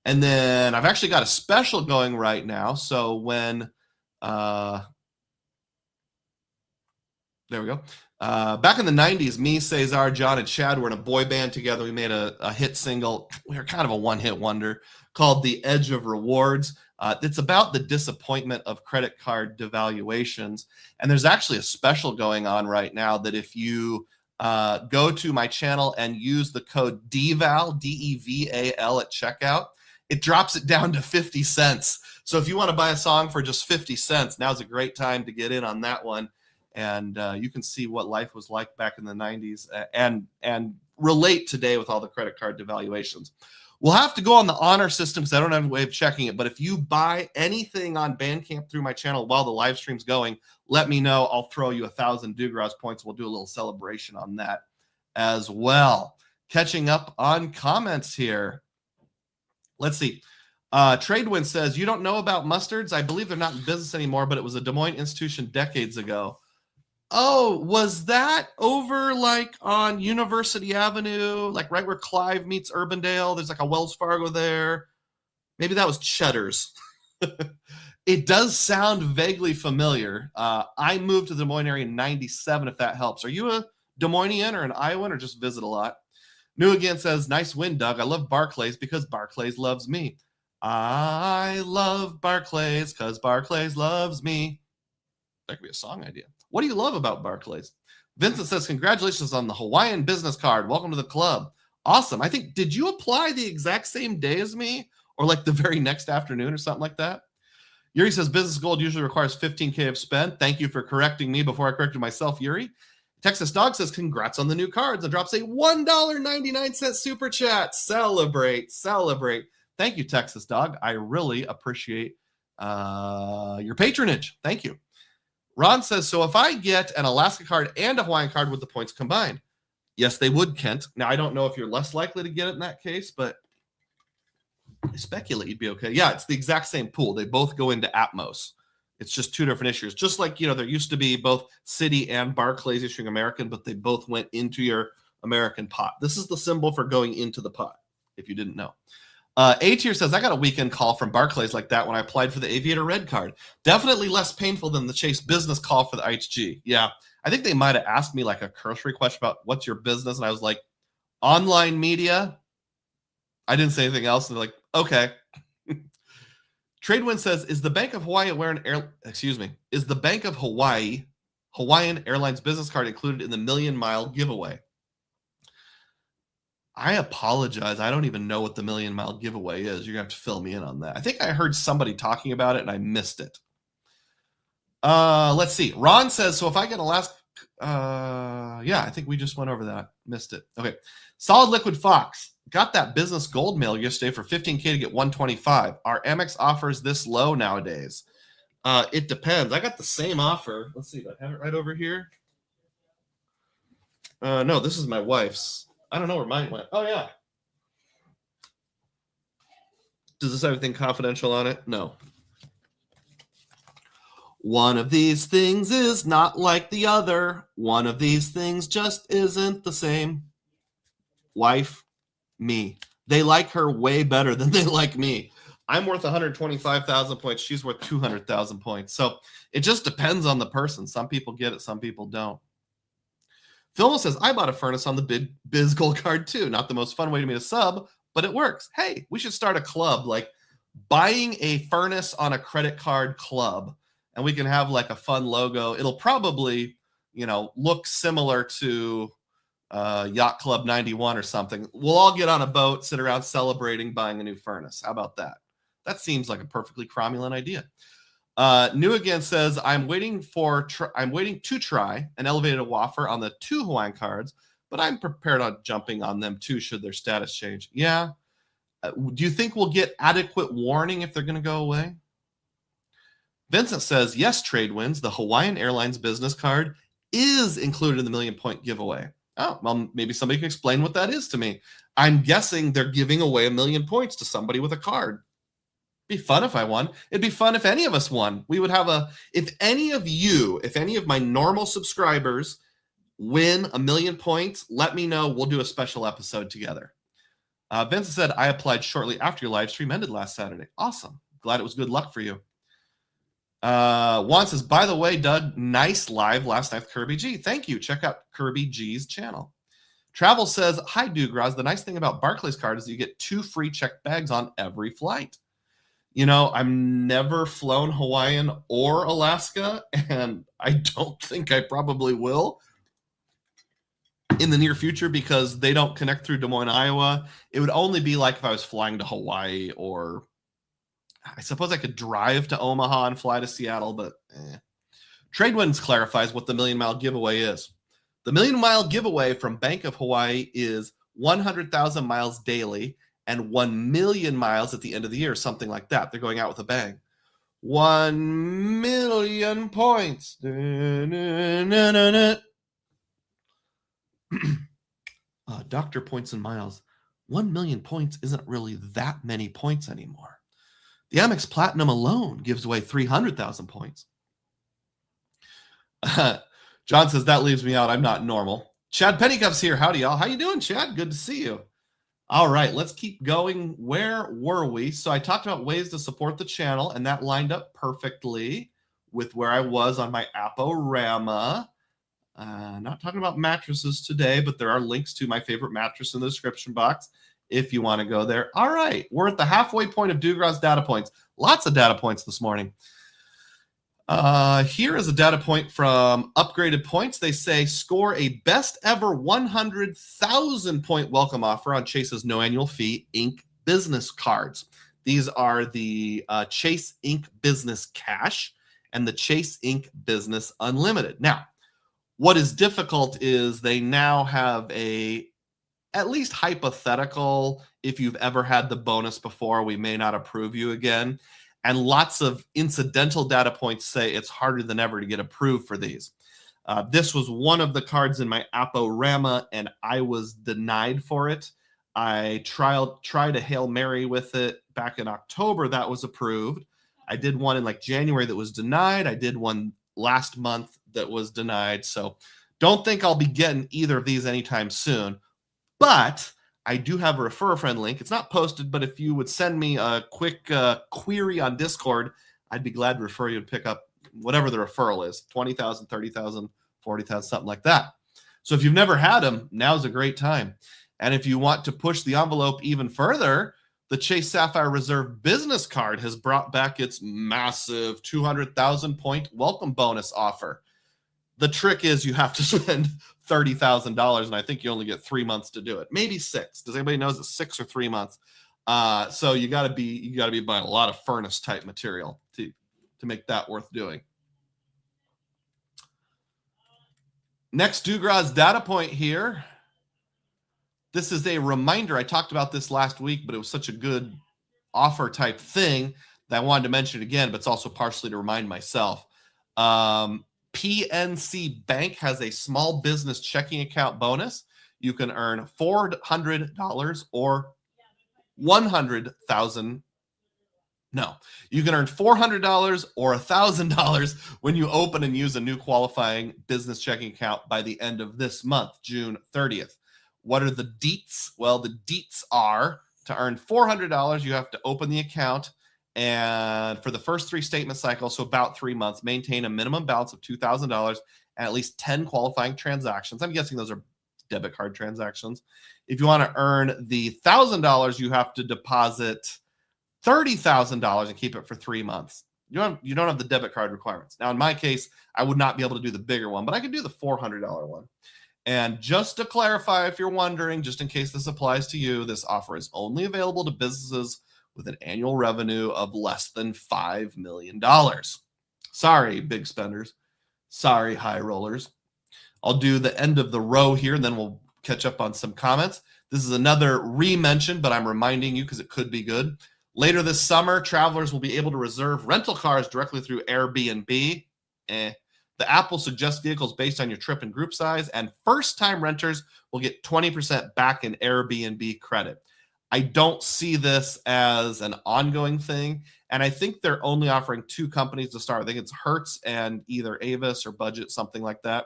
And then I've actually got a special going right now. So when there we go. Back in the 90s, me, Cesar, John, and Chad were in a boy band together. We made a hit single. We were kind of a one-hit wonder called The Edge of Rewards. It's about the disappointment of credit card devaluations. And there's actually a special going on right now that if you go to my channel and use the code DEVAL, DEVAL at checkout, it drops it down to 50 cents. So if you want to buy a song for just 50 cents, now's a great time to get in on that one. And you can see what life was like back in the 90s and relate today with all the credit card devaluations. We'll have to go on the honor system because I don't have a way of checking it. But if you buy anything on Bandcamp through my channel while the live stream's going, let me know. I'll throw you 1,000 Dugroz points. We'll do a little celebration on that as well. Catching up on comments here. Let's see. Tradewind says, you don't know about mustards? I believe they're not in business anymore, but it was a Des Moines institution decades ago. Oh, was that over like on University Avenue, like right where Clive meets Urbandale? There's like a Wells Fargo there. Maybe that was Cheddar's. It does sound vaguely familiar. I moved to the Des Moines area in 97, if that helps. Are you a Des Moinesian or an Iowan or just visit a lot? New Again says, nice win, Doug. I love Barclays because Barclays loves me. I love Barclays because Barclays loves me. That could be a song idea. What do you love about Barclays? Vincent says, congratulations on the Hawaiian business card. Welcome to the club. Awesome. I think, did you apply the exact same day as me or like the very next afternoon or something like that? Yuri says, business gold usually requires 15K of spend. Thank you for correcting me before I corrected myself, Yuri. Texas Dog says, congrats on the new cards and drops a $1.99 super chat. Celebrate, celebrate. Thank you, Texas Dog. I really appreciate your patronage. Thank you. Ron says, so if I get an Alaska card and a Hawaiian card with the points combined? Yes, they would, Kent. Now, I don't know if you're less likely to get it in that case, but I speculate you'd be okay. Yeah, it's the exact same pool. They both go into Atmos. It's just two different issues. Just like, there used to be both Citi and Barclays issuing American, but they both went into your American pot. This is the symbol for going into the pot, if you didn't know. A-Tier says, I got a weekend call from Barclays like that when I applied for the Aviator Red card. Definitely less painful than the Chase business call for the IHG. Yeah, I think they might have asked me like a cursory question about what's your business, and I was like, online media. I didn't say anything else, and they're like, okay. Tradewind says, is the Bank of Hawaii is the Bank of Hawaii Hawaiian Airlines business card included in the $1 million giveaway? I apologize. I don't even know what the $1 million giveaway is. You're going to have to fill me in on that. I think I heard somebody talking about it and I missed it. Let's see. Ron says, so if I get a last, yeah, I think we just went over that. Missed it. Okay. Solid Liquid Fox. Got that business gold mail yesterday for $15K to get 125. Are Amex offers this low nowadays? It depends. I got the same offer. Let's see. Do I have it right over here? No, this is my wife's. I don't know where mine went. Oh, yeah. Does this have anything confidential on it? No. One of these things is not like the other. One of these things just isn't the same. Wife, me. They like her way better than they like me. I'm worth 125,000 points. She's worth 200,000 points. So it just depends on the person. Some people get it. Some people don't. Philmo says, I bought a furnace on the Biz Gold card too. Not the most fun way to meet a sub, but it works. Hey, we should start a club, like buying a furnace on a credit card club, and we can have like a fun logo. It'll probably, look similar to Yacht Club 91 or something. We'll all get on a boat, sit around celebrating buying a new furnace. How about that? That seems like a perfectly cromulent idea. New Again says, I'm waiting to try an elevated offer on the 2 Hawaiian cards, but I'm prepared on jumping on them too should their status change. Yeah. Do you think we'll get adequate warning if they're going to go away? Vincent says, yes, trade wins. The Hawaiian Airlines business card is included in the 1 million point giveaway. Oh, well, maybe somebody can explain what that is to me. I'm guessing they're giving away 1 million points to somebody with a card. Be fun if I won. It'd be fun if any of us won. We would have if any of my normal subscribers win 1 million points, let me know. We'll do a special episode together. Vincent said, I applied shortly after your live stream ended last Saturday. Awesome. Glad it was good luck for you. Juan says, by the way, Doug, nice live last night with Kirby G. Thank you. Check out Kirby G's channel. Travel says, hi, Dugroz. The nice thing about Barclays card is you get 2 free checked bags on every flight. I've never flown Hawaiian or Alaska, and I don't think I probably will in the near future because they don't connect through Des Moines, Iowa. It would only be like if I was flying to Hawaii, or I suppose I could drive to Omaha and fly to Seattle, but Tradewinds clarifies what the 1 million mile giveaway is. The 1 million mile giveaway from Bank of Hawaii is 100,000 miles daily and 1 million miles at the end of the year, something like that. They're going out with a bang. 1 million points. Doctor Points and Miles. 1 million points isn't really that many points anymore. The Amex Platinum alone gives away 300,000 points. John says, that leaves me out. I'm not normal. Chad Pennycuff's here. Howdy, y'all. How you doing, Chad? Good to see you. All right, let's keep going. Where were we? So I talked about ways to support the channel, and that lined up perfectly with where I was on my Aporama. Not talking about mattresses today, but there are links to my favorite mattress in the description box if you want to go there. All right, we're at the halfway point of Dugroz data points. Lots of data points this morning. Here is a data point from Upgraded Points. They say score a best ever 100,000 point welcome offer on Chase's no annual fee Inc. business cards. These are the Chase Inc. Business Cash and the Chase Inc. Business Unlimited. Now, what is difficult is they now have at least hypothetical, if you've ever had the bonus before, we may not approve you again. And lots of incidental data points say it's harder than ever to get approved for these. This was one of the cards in my Aporama, and I was denied for it. I tried a Hail Mary with it back in October. That was approved. I did one in like January that was denied. I did one last month that was denied. So don't think I'll be getting either of these anytime soon. But I do have a refer a friend link. It's not posted, but if you would send me a quick query on Discord, I'd be glad to refer you and pick up whatever the referral is, 20,000, 30,000, 40,000, something like that. So if you've never had them, now's a great time. And if you want to push the envelope even further, the Chase Sapphire Reserve business card has brought back its massive 200,000 point welcome bonus offer. The trick is you have to spend $30,000, and I think you only get 3 months to do it, maybe 6. Does anybody know it's 6 or 3 months? So you got to be buying a lot of furnace type material to make that worth doing. Next Dugroz data point here. This is a reminder. I talked about this last week, but it was such a good offer type thing that I wanted to mention it again, but it's also partially to remind myself. PNC Bank has a small business checking account bonus. You can earn $400 or $100,000. No, you can earn $400 or $1,000 when you open and use a new qualifying business checking account by the end of this month, June 30th. What are the deets? Well, the deets are to earn $400, you have to open the account. And for the first 3 statement cycles, so about 3 months, maintain a minimum balance of $2,000 and at least 10 qualifying transactions. I'm guessing those are debit card transactions. If you want to earn the $1,000, you have to deposit $30,000 and keep it for 3 months. You don't have the debit card requirements. Now, in my case, I would not be able to do the bigger one, but I could do the $400 one. And just to clarify, if you're wondering, just in case this applies to you, this offer is only available to businesses with an annual revenue of less than $5 million. Sorry, big spenders. Sorry, high rollers. I'll do the end of the row here, and then we'll catch up on some comments. This is another re-mention, but I'm reminding you because it could be good. Later this summer, travelers will be able to reserve rental cars directly through Airbnb. The app will suggest vehicles based on your trip and group size, and first-time renters will get 20% back in Airbnb credit. I don't see this as an ongoing thing, and I think they're only offering 2 companies to start. I think it's Hertz and either Avis or Budget, something like that.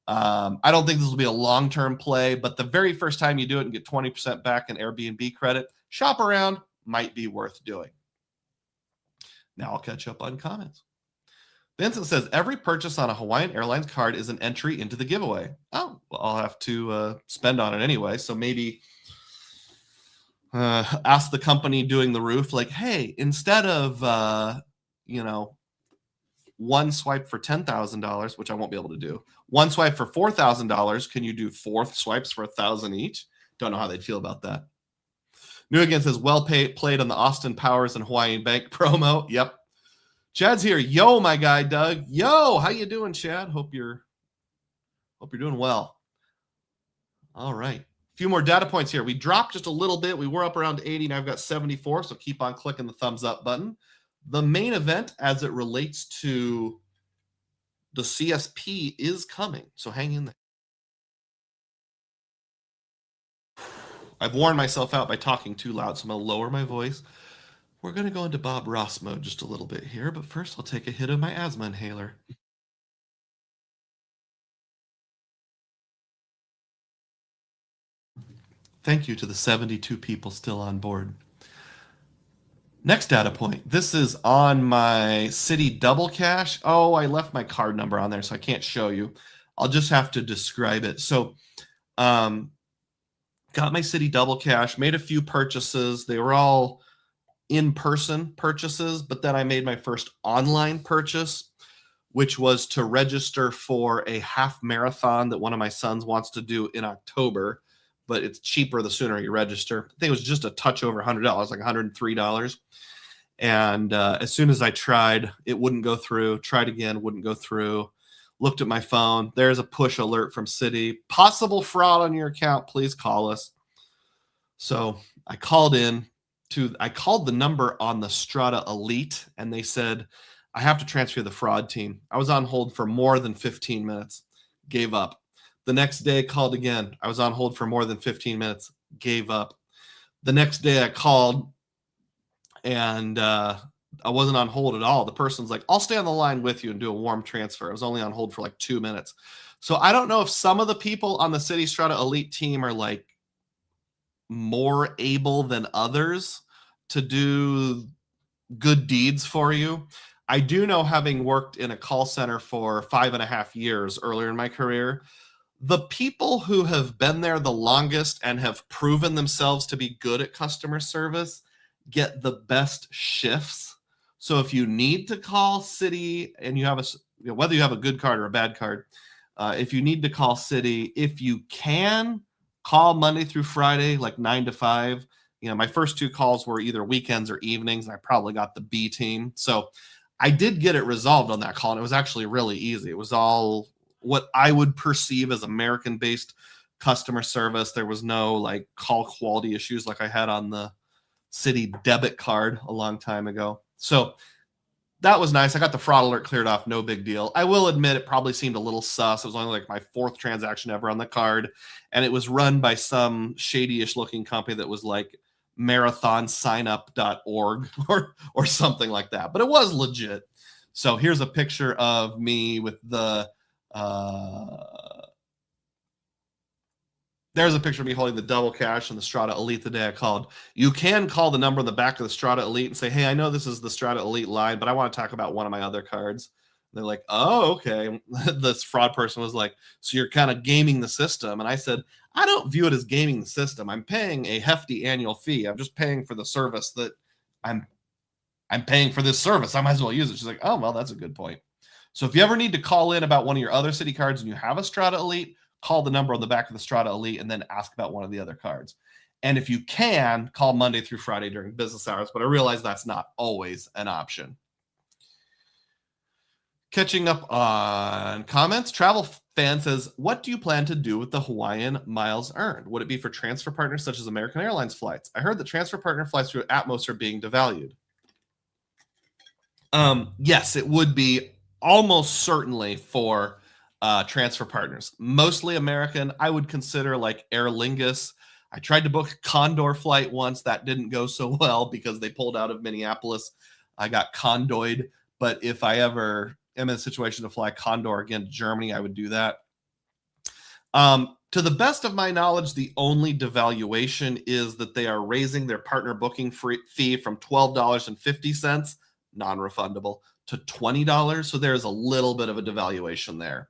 I don't think this will be a long-term play, but the very first time you do it and get 20% back in Airbnb credit, shop around, might be worth doing. Now I'll catch up on comments. Vincent says, every purchase on a Hawaiian Airlines card is an entry into the giveaway. Oh, well, I'll have to spend on it anyway. So maybe ask the company doing the roof, like, hey, instead of, one swipe for $10,000, which I won't be able to do, one swipe for $4,000, can you do 4 swipes for $1,000 each? Don't know how they'd feel about that. New Again says, well played on the Austin Powers and Hawaiian Bank promo. Yep. Chad's here. Yo, my guy, Doug. Yo, how you doing, Chad? Hope you're doing well. All right. few more data points here. We dropped just a little bit. We were up around 80. Now I've got 74. So keep on clicking the thumbs up button. The main event as it relates to the CSP is coming. So hang in there. I've worn myself out by talking too loud, so I'm going to lower my voice. We're going to go into Bob Ross mode just a little bit here, but first I'll take a hit of my asthma inhaler. Thank you to the 72 people still on board. Next data point. This is on my City Double Cash. Oh, I left my card number on there, so I can't show you. I'll just have to describe it. So, got my City Double Cash, made a few purchases. They were all in-person purchases, but then I made my first online purchase, which was to register for a half marathon that one of my sons wants to do in October, but it's cheaper the sooner you register. I think it was just a touch over $100, like $103. And as soon as I tried, it wouldn't go through. Tried again, wouldn't go through. Looked at my phone. There's a push alert from Citi. Possible fraud on your account. Please call us. So I called the number on the Strata Elite, and they said, I have to transfer the fraud team. I was on hold for more than 15 minutes. Gave up. The next day, called again. I was on hold for more than 15 minutes. Gave up. The next day, I called, and I wasn't on hold at all. The person's like, I'll stay on the line with you and do a warm transfer. I was only on hold for like 2 minutes. So I don't know if some of the people on the Citi Strata Elite team are like more able than others to do good deeds for you. I do know, having worked in a call center for 5.5 years earlier in my career, the people who have been there the longest and have proven themselves to be good at customer service get the best shifts. So if you need to call Citi and you have whether you have a good card or a bad card, if you need to call Citi, if you can, call Monday through Friday, like 9 to 5. My first 2 calls were either weekends or evenings, and I probably got the B team. So I did get it resolved on that call, and it was actually really easy. It was all what I would perceive as American-based customer service. There was no like call quality issues like I had on the Citi debit card a long time ago. So that was nice. I got the fraud alert cleared off. No big deal. I will admit it probably seemed a little sus. It was only like my 4th transaction ever on the card. And it was run by some shady-ish looking company that was like marathonsignup.org or something like that. But it was legit. So here's a picture of me with the there's a picture of me holding the double cash and the Strata Elite the day I called. You can call the number on the back of the Strata Elite and say, hey, I know this is the Strata Elite line, but I want to talk about one of my other cards. And they're like, oh, okay. This fraud person was like, so you're kind of gaming the system. And I said, I don't view it as gaming the system. I'm paying a hefty annual fee. I'm just paying for the service that I'm paying for this service. I might as well use it. She's like, oh, well, that's a good point. So if you ever need to call in about one of your other Citi cards and you have a Strata Elite, call the number on the back of the Strata Elite and then ask about one of the other cards. And if you can, call Monday through Friday during business hours, but I realize that's not always an option. Catching up on comments, Travel Fan says, what do you plan to do with the Hawaiian miles earned? Would it be for transfer partners such as American Airlines flights? I heard that transfer partner flights through Atmos are being devalued. Yes, it would be almost certainly for transfer partners, mostly American. I would consider like Aer Lingus. I tried to book a Condor flight once. That didn't go so well because they pulled out of Minneapolis. I got condoyed. But if I ever am in a situation to fly Condor again to Germany, I would do that. To the best of my knowledge, the only devaluation is that they are raising their partner booking fee from $12.50, non-refundable, to $20. So there's a little bit of a devaluation there.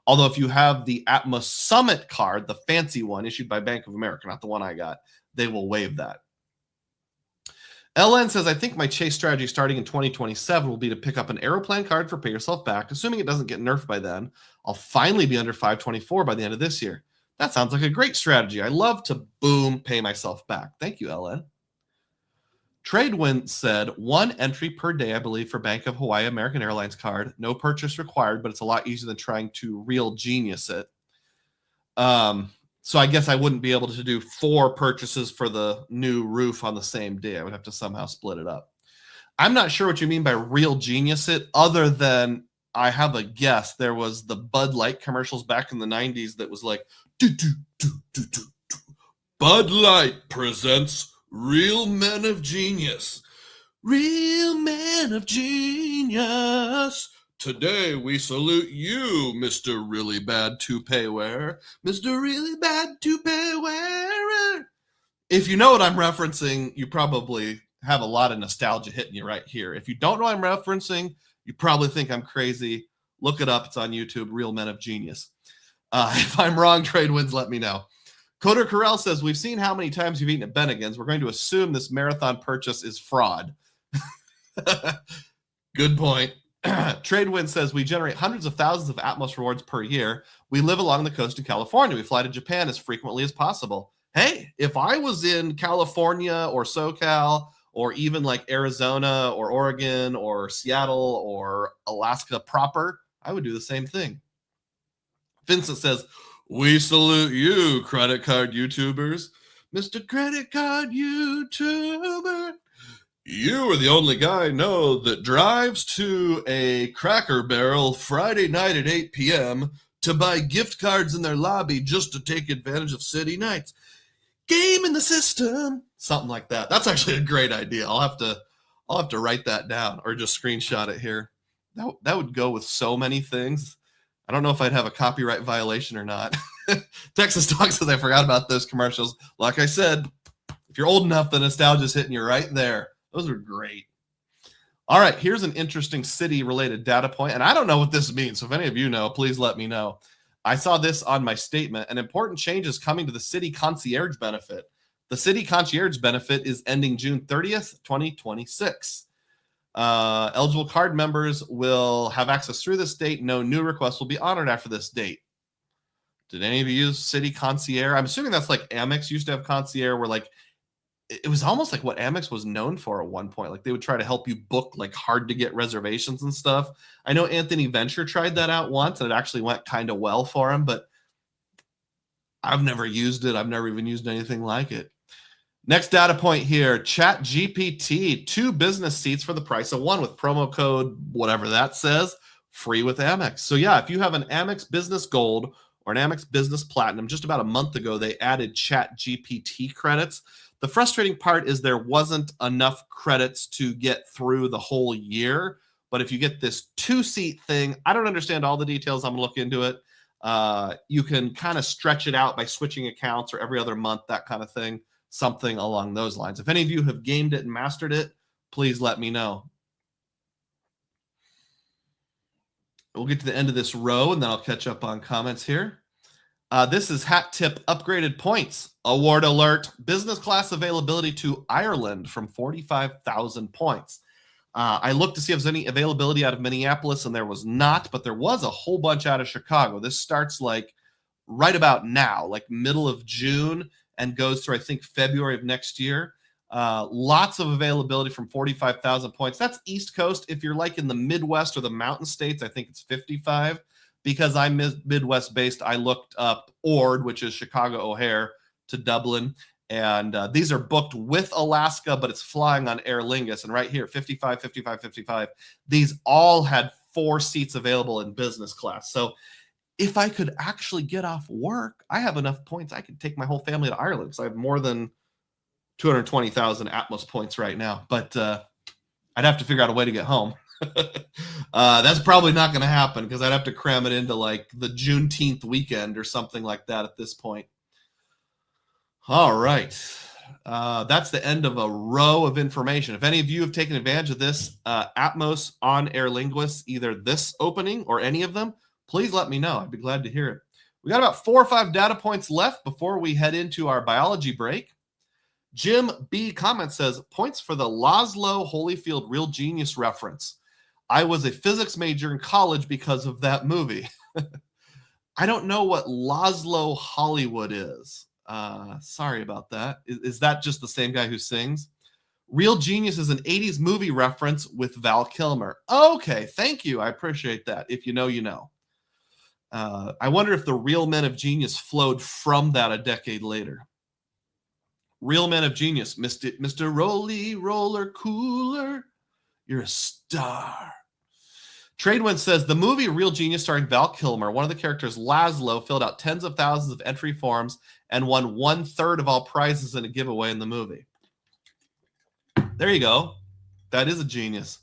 Although if you have the Atmos Summit card, the fancy one issued by Bank of America, not the one I got, they will waive that. LN says, I think my Chase strategy starting in 2027 will be to pick up an Aeroplan card for Pay Yourself Back. Assuming it doesn't get nerfed by then, I'll finally be under 524 by the end of this year. That sounds like a great strategy. I love to pay myself back. Thank you, LN. Tradewind said 1 entry per day, I believe, for Bank of Hawaii American Airlines card. No purchase required, but it's a lot easier than trying to real genius it. So I guess I wouldn't be able to do 4 purchases for the new roof on the same day. I would have to somehow split it up. I'm not sure what you mean by real genius it, other than I have a guess. There was the Bud Light commercials back in the 90s that was like, do, do, do, do, do, do. Bud Light presents Real Men of Genius. Real Men of Genius. Today we salute you, Mr. Really Bad Toupee Wearer. Mr. Really Bad Toupee Wearer. If you know what I'm referencing, you probably have a lot of nostalgia hitting you right here. If you don't know what I'm referencing, you probably think I'm crazy. Look it up. It's on YouTube, Real Men of Genius. If I'm wrong, Trade Winds, let me know. Coder Carell says, we've seen how many times you've eaten at Bennigan's. We're going to assume this marathon purchase is fraud. Good point. Tradewind says, we generate hundreds of thousands of Atmos rewards per year. We live along the coast in California. We fly to Japan as frequently as possible. Hey, if I was in California or SoCal or even like Arizona or Oregon or Seattle or Alaska proper, I would do the same thing. Vincent says, we salute you, credit card YouTubers. Mr. Credit Card YouTuber. You are the only guy I know that drives to a Cracker Barrel Friday night at 8 p.m. to buy gift cards in their lobby just to take advantage of city nights. Game in the system. Something like that. That's actually a great idea. I'll have to write that down or just screenshot it here. That would go with so many things. I don't know if I'd have a copyright violation or not. Texas Dog says, I forgot about those commercials. Like I said, if you're old enough, the nostalgia's hitting you right there. Those are great. All right, here's an interesting city-related data point, and I don't know what this means, so if any of you know, please let me know. I saw this on my statement. An important change is coming to the city concierge benefit. The city concierge benefit is ending June 30th, 2026. Eligible card members will have access through this date. No new requests will be honored after this date. Did any of you use city concierge? I'm assuming that's like Amex used to have concierge, where like it was almost like what Amex was known for at one point. Like they would try to help you book like hard to get reservations and stuff. I know Anthony Venture tried that out once and it actually went kind of well for him, but I've never used it. I've never even used anything like it. Next data point here, ChatGPT, 2 business seats for the price of 1 with promo code, whatever that says, free with Amex. So yeah, if you have an Amex Business Gold or an Amex Business Platinum, just about a month ago, they added ChatGPT credits. The frustrating part is there wasn't enough credits to get through the whole year. But if you get this 2-seat thing, I don't understand all the details. I'm going to look into it. You can kind of stretch it out by switching accounts or every other month, that kind of thing. Something along those lines. If any of you have gamed it and mastered it, please let me know. We'll get to the end of this row and then I'll catch up on comments here. This is Hat Tip upgraded points. Award alert. Business class availability to Ireland from 45,000 points. I looked to see if there's any availability out of Minneapolis, and there was not, but there was a whole bunch out of Chicago. This starts like right about now, like middle of June, and goes through, I think, February of next year. Lots of availability from 45,000 points. That's East Coast. If you're like in the Midwest or the Mountain States, I think it's 55. Because I'm Midwest based, I looked up Ord, which is Chicago O'Hare, to Dublin. And these are booked with Alaska, but it's flying on Aer Lingus. And right here, 55, 55, 55. These all had 4 seats available in business class. So if I could actually get off work, I have enough points. I could take my whole family to Ireland because I have more than 220,000 Atmos points right now. But I'd have to figure out a way to get home. That's probably not going to happen because I'd have to cram it into like the Juneteenth weekend or something like that at this point. All right. That's the end of a row of information. If any of you have taken advantage of this Atmos on Aer Lingus, either this opening or any of them, please let me know. I'd be glad to hear it. We got about 4 or 5 data points left before we head into our biology break. Jim B. comment says, points for the Laszlo Holyfield Real Genius reference. I was a physics major in college because of that movie. I don't know what Laszlo Hollywood is. Sorry about that. Is that just the same guy who sings? Real Genius is an 80s movie reference with Val Kilmer. Okay, thank you. I appreciate that. If you know, you know. I wonder if the real men of genius flowed from that a decade later. Real men of genius, Mr. Rolly Roller Cooler, you're a star. Tradewind says, the movie Real Genius starring Val Kilmer, one of the characters, Laszlo, filled out tens of thousands of entry forms and won 1/3 of all prizes in a giveaway in the movie. There you go. That is a genius.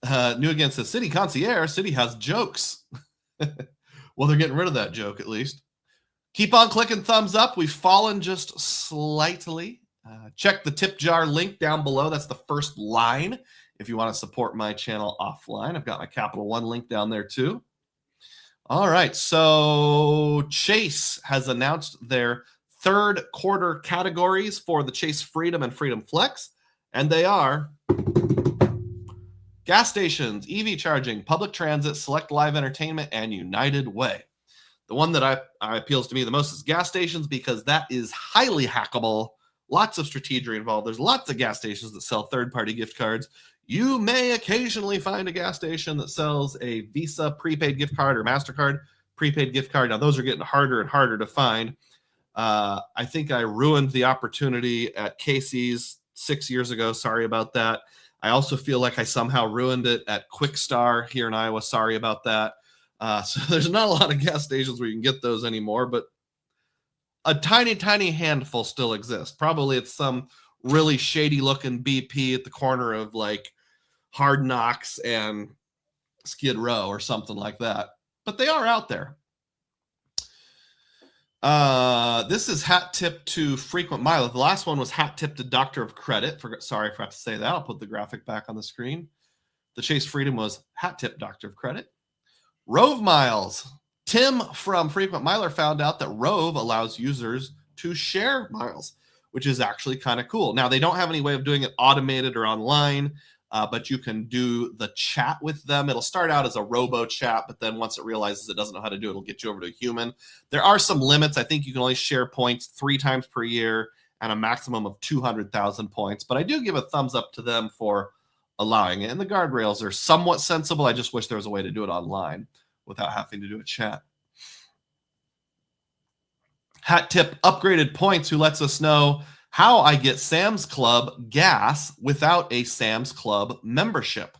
New Again says, City Concierge, City has jokes. Well, they're getting rid of that joke at least. Keep on clicking thumbs up. We've fallen just slightly. Check the tip jar link down below. That's the first line. If you want to support my channel offline, I've got my Capital One link down there too. All right, so Chase has announced their third quarter categories for the Chase Freedom and Freedom Flex, and they are gas stations, EV charging, public transit, select live entertainment, and United Way. The one that appeals to me the most is gas stations because that is highly hackable. Lots of strategy involved. There's lots of gas stations that sell third-party gift cards. You may occasionally find a gas station that sells a Visa prepaid gift card or MasterCard prepaid gift card. Now, those are getting harder and harder to find. I think I ruined the opportunity at Casey's 6 years ago. Sorry about that. I also feel like I somehow ruined it at Quick Star here in Iowa. Sorry about that. So there's not a lot of gas stations where you can get those anymore, but a tiny, tiny handful still exist. Probably it's some really shady looking BP at the corner of like Hard Knocks and Skid Row or something like that. But they are out there. This is hat tip to frequent miler. The last one was hat tip to Doctor of Credit. Sorry, I forgot to say that. I'll put the graphic back on the screen. The Chase Freedom was hat tip Doctor of Credit. Rove miles. Tim from Frequent Miler found out that Rove allows users to share miles, which is actually kind of cool. Now, they don't have any way of doing it automated or online, but you can do the chat with them. It'll start out as a robo chat, but then once it realizes it doesn't know how to do it, it'll get you over to a human. There are some limits. I think you can only share points 3 times per year and a maximum of 200,000 points. But I do give a thumbs up to them for allowing it. And the guardrails are somewhat sensible. I just wish there was a way to do it online without having to do a chat. Hat tip upgraded points who lets us know how I get Sam's Club gas without a Sam's Club membership.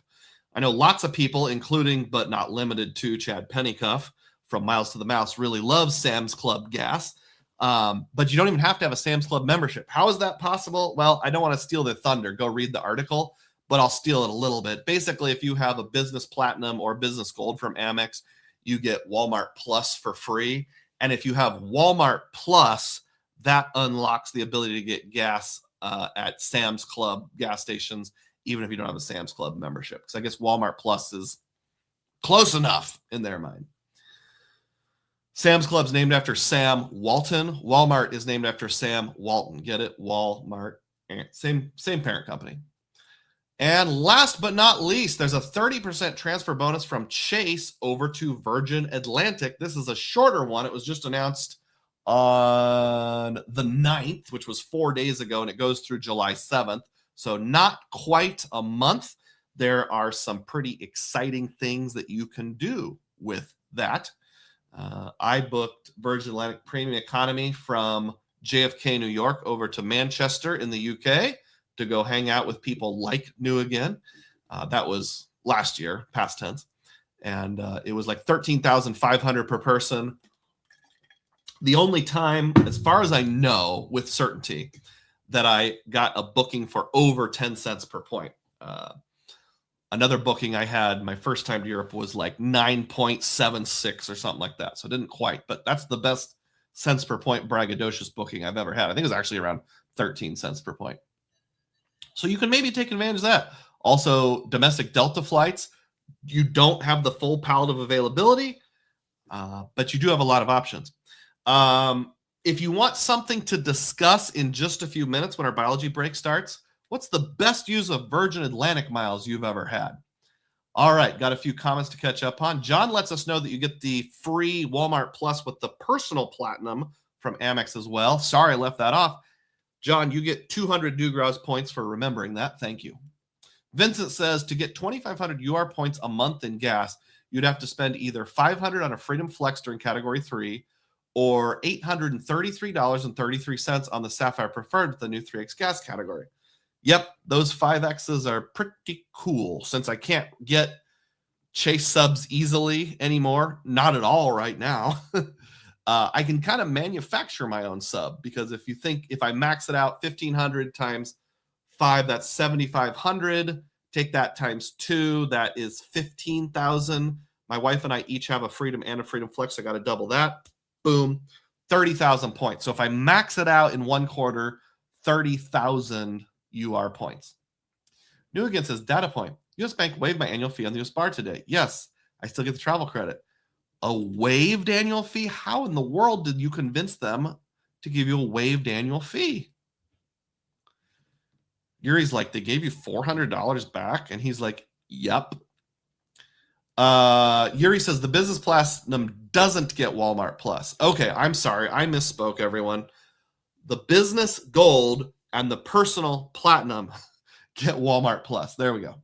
I know lots of people, including but not limited to Chad Pennycuff from Miles to the Mouse, really loves Sam's Club gas. But you don't even have to have a Sam's Club membership. How is that possible? Well, I don't want to steal their thunder. Go read the article, but I'll steal it a little bit. Basically, if you have a business platinum or business gold from Amex, you get Walmart Plus for free. And if you have Walmart Plus, that unlocks the ability to get gas at Sam's Club gas stations, even if you don't have a Sam's Club membership. Because I guess Walmart Plus is close enough in their mind. Sam's Club's named after Sam Walton. Walmart is named after Sam Walton. Get it? Walmart. Same parent company. And last but not least, there's a 30% transfer bonus from Chase over to Virgin Atlantic. This is a shorter one. It was just announced on the 9th, which was 4 days ago, and it goes through July 7th. So not quite a month. There are some pretty exciting things that you can do with that. I booked Virgin Atlantic Premium Economy from JFK, New York, over to Manchester in the UK to go hang out with people like New Again. That was last year, past tense. And it was like $13,500 per person. The only time, as far as I know, with certainty, that I got a booking for over 10 cents per point. Another booking I had my first time to Europe was like 9.76 or something like that. So it didn't quite, but that's the best cents per point braggadocious booking I've ever had. I think it was actually around 13 cents per point. So you can maybe take advantage of that. Also, domestic Delta flights, you don't have the full palette of availability, but you do have a lot of options. If you want something to discuss in just a few minutes when our biology break starts, what's the best use of Virgin Atlantic miles you've ever had? All right, got a few comments to catch up on. John lets us know that you get the free Walmart Plus with the personal platinum from Amex as well. Sorry, I left that off. John, you get 200 Dugroz points for remembering that. Thank you. Vincent says to get 2,500 UR points a month in gas, you'd have to spend either $500 on a Freedom Flex during Category 3 or $833.33 on the Sapphire Preferred with the new 3X gas category. Yep, those 5Xs are pretty cool since I can't get Chase subs easily anymore. Not at all right now. I can kind of manufacture my own sub because if you think if I max it out 1,500 times 5, that's 7,500. Take that times 2, that is 15,000. My wife and I each have a Freedom and a Freedom Flex. I got to double that. Boom, 30,000 points. So if I max it out in 1 quarter, 30,000 UR points. New again says data point. US Bank waived my annual fee on the US bar today. Yes, I still get the travel credit. A waived annual fee? How in the world did you convince them to give you a waived annual fee? Yuri's like, they gave you $400 back? And he's like, yep. Yuri says the business platinum doesn't get Walmart Plus. Okay, I'm sorry. I misspoke, everyone. The business gold and the personal platinum get Walmart Plus. There we go.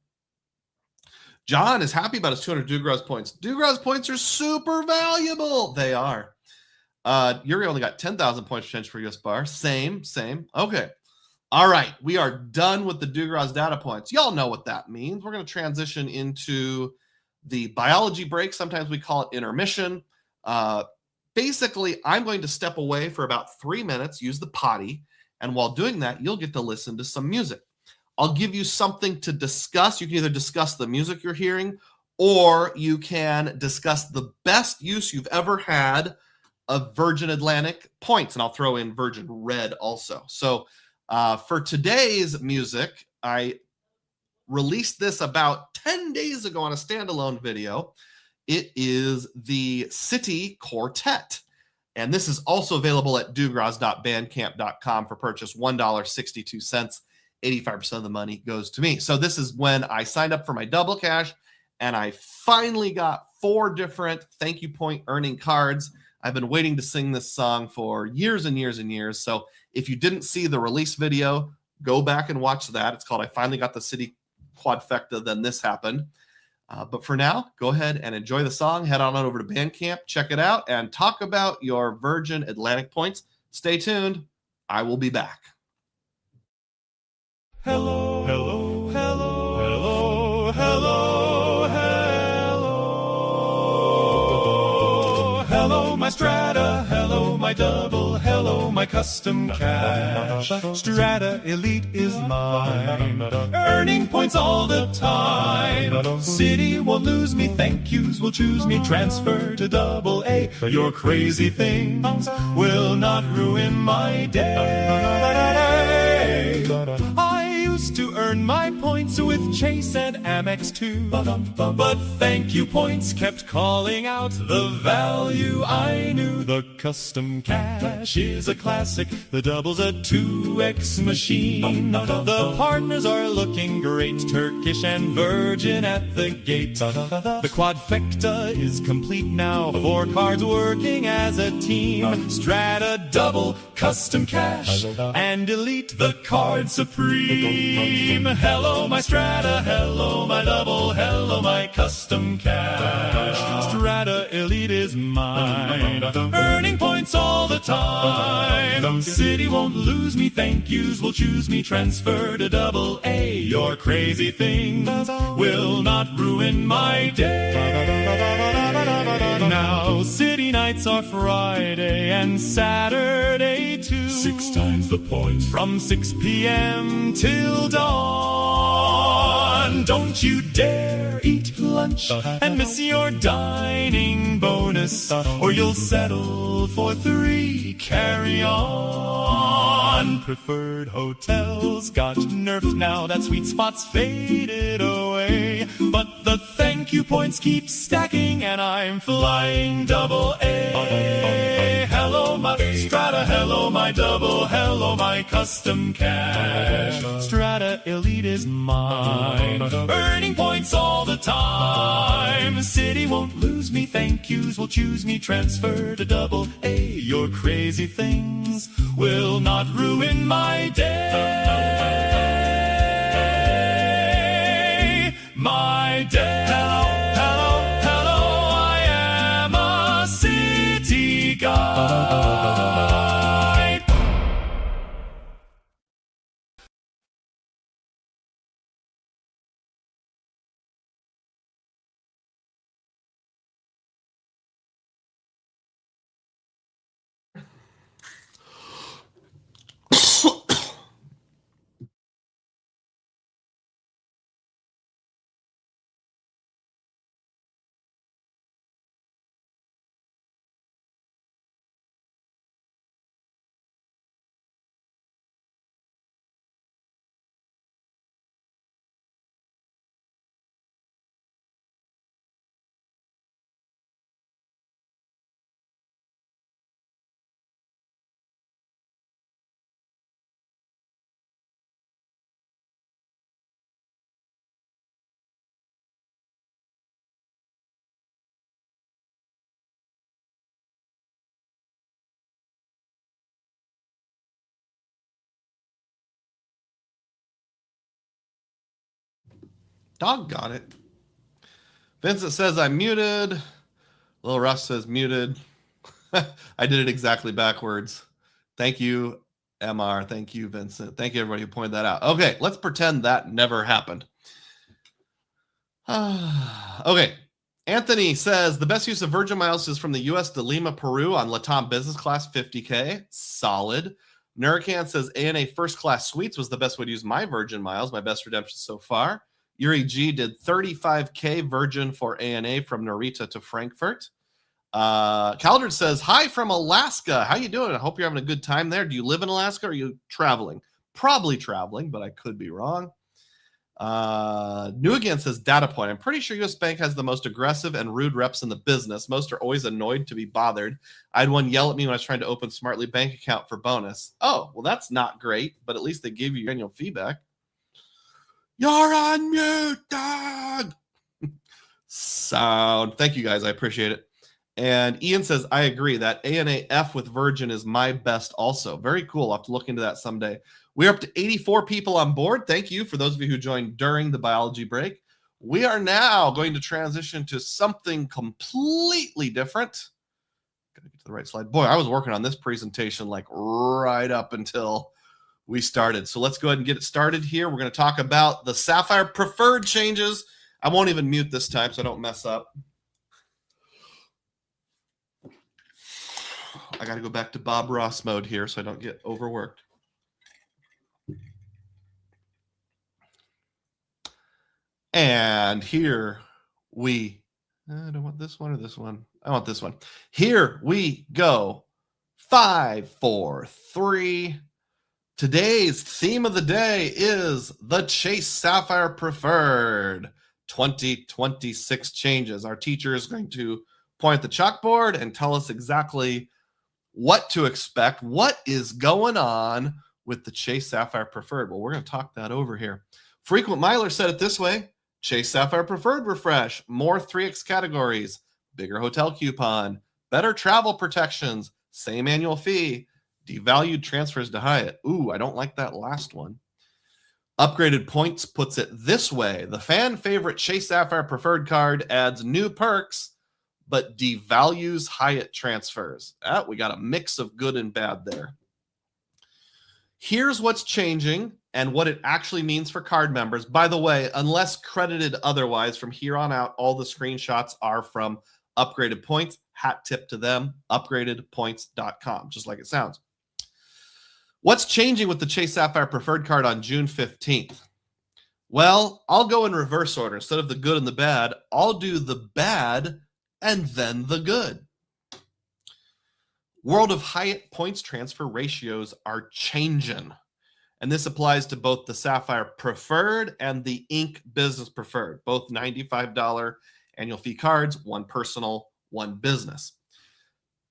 John is happy about his 200 Dugroz points. Dugroz points are super valuable. They are. Yuri only got 10,000 points change for US bar. Same. Okay. All right. We are done with the Dugroz data points. Y'all know what that means. We're going to transition into the biology break. Sometimes we call it intermission. Basically, I'm going to step away for about 3 minutes, use the potty. And while doing that, you'll get to listen to some music. I'll give you something to discuss. You can either discuss the music you're hearing, or you can discuss the best use you've ever had of Virgin Atlantic points. And I'll throw in Virgin Red also. So for today's music, I released this about 10 days ago on a standalone video. It is the City Quartet. And this is also available at dugroz.bandcamp.com for purchase, $1.62. 85% of the money goes to me. So this is when I signed up for my double cash and I finally got 4 different thank you point earning cards. I've been waiting to sing this song for years and years and years. So if you didn't see the release video, go back and watch that. It's called I Finally Got the City Quadfecta, Then This Happened. But for now, go ahead and enjoy the song. Head on over to Bandcamp, check it out, and talk about your Virgin Atlantic points. Stay tuned. I will be back. Hello, hello, hello, hello, hello, hello. Hello, my Strata, hello, my double, hello, my custom cash. Strata Elite is mine, earning points all the time. City won't lose me, thank yous will choose me, transfer to double A. Your crazy things will not ruin my day. To earn my points with Chase and Amex too. But thank you points kept calling out the value I knew. The custom cash is a classic, the double's a 2X machine. The partners are looking great, Turkish and Virgin at the gate. The quadfecta is complete now, 4 cards working as a team. Strata double, custom cash, and Elite the card supreme. Hello, my Strata, hello, my double, hello, my custom cash. Strata Elite is mine, earning points all the time. City won't lose me, thank yous will choose me, transfer to double A. Your crazy things will not ruin my day. Now, city nights are Friday and Saturday too. 6 times the points from 6 p.m. till dawn. Don't you dare eat lunch and miss your dining bonus, or you'll settle for 3. Carry on. Preferred hotels got nerfed now, that sweet spot's faded away. But the thank you points keep stacking and I'm flying double A. Hello, my Strata, hello, my double, hello, my custom cash. Strata Elite is mine, earning points all the time. City won't lose me, thank yous will choose me, transfer to double A. Your crazy things will not ruin my day. My day. Hello, hello, hello. Doggone it. Vincent says I'm muted. Little Russ says muted. I did it exactly backwards. Thank you, MR. Thank you, Vincent. Thank you, everybody who pointed that out. Okay, let's pretend that never happened. Okay. Anthony says the best use of Virgin miles is from the U.S. to Lima, Peru on Latam business class, 50K. Solid. Nuracan says ANA first class suites was the best way to use my Virgin miles. My best redemption so far. Yuri G did 35K Virgin for ANA from Narita to Frankfurt. Caldred says, hi from Alaska. How you doing? I hope you're having a good time there. Do you live in Alaska or are you traveling? Probably traveling, but I could be wrong. New Again says data point. I'm pretty sure US Bank has the most aggressive and rude reps in the business. Most are always annoyed to be bothered. I had one yell at me when I was trying to open Smartly bank account for bonus. Oh, well, that's not great, but at least they give you annual feedback. You're on mute, dog. Sound. Thank you guys. I appreciate it. And Ian says, I agree that ANAF with Virgin is my best also. Very cool. I'll have to look into that someday. We're up to 84 people on board. Thank you for those of you who joined during the biology break. We are now going to transition to something completely different. Gotta get to the right slide. Boy, I was working on this presentation like right up until we started. So let's go ahead and get it started here. We're going to talk about the Sapphire Preferred changes. I won't even mute this time so I don't mess up. I got to go back to Bob Ross mode here so I don't get overworked. And here we, I don't want this one or this one. I want this one. Here we go. 5, 4, 3. Today's theme of the day is the Chase Sapphire Preferred 2026 changes. Our teacher is going to point at the chalkboard and tell us exactly what to expect, what is going on with the Chase Sapphire Preferred. Well, we're going to talk that over here. Frequent Miler said it this way. Chase Sapphire Preferred refresh, more 3X categories, bigger hotel coupon, better travel protections, same annual fee, devalued transfers to Hyatt. Ooh, I don't like that last one. Upgraded Points puts it this way. The fan favorite Chase Sapphire Preferred card adds new perks, but devalues Hyatt transfers. We got a mix of good and bad there. Here's what's changing and what it actually means for card members. By the way, unless credited otherwise, from here on out, all the screenshots are from Upgraded Points. Hat tip to them, upgradedpoints.com, just like it sounds. What's changing with the Chase Sapphire Preferred card on June 15th? Well, I'll go in reverse order. Instead of the good and the bad, I'll do the bad and then the good. World of Hyatt points transfer ratios are changing. And this applies to both the Sapphire Preferred and the Ink Business Preferred, both $95 annual fee cards, one personal, one business.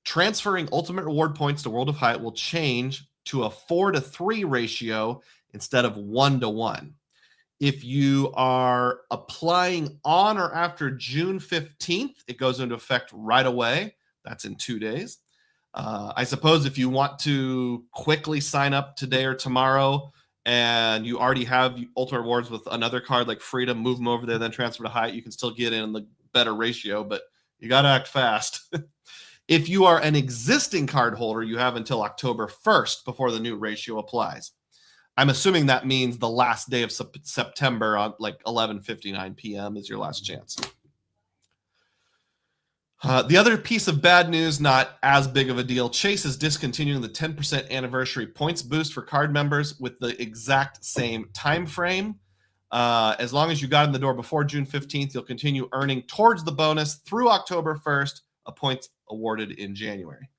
Transferring Ultimate Reward points to World of Hyatt will change to a 4-to-3 ratio instead of 1-to-1. If you are applying on or after June 15th, it goes into effect right away. That's in 2 days. I suppose if you want to quickly sign up today or tomorrow and you already have Ultimate Rewards with another card like Freedom, move them over there, then transfer to Hyatt, you can still get in the better ratio, but you got to act fast. If you are an existing card holder, you have until October 1st before the new ratio applies. I'm assuming that means the last day of September on like 11:59 p.m. is your last chance. The other piece of bad news, not as big of a deal, Chase is discontinuing the 10% anniversary points boost for card members with the exact same time frame. As long as you got in the door before June 15th, you'll continue earning towards the bonus through October 1st, a points awarded in January.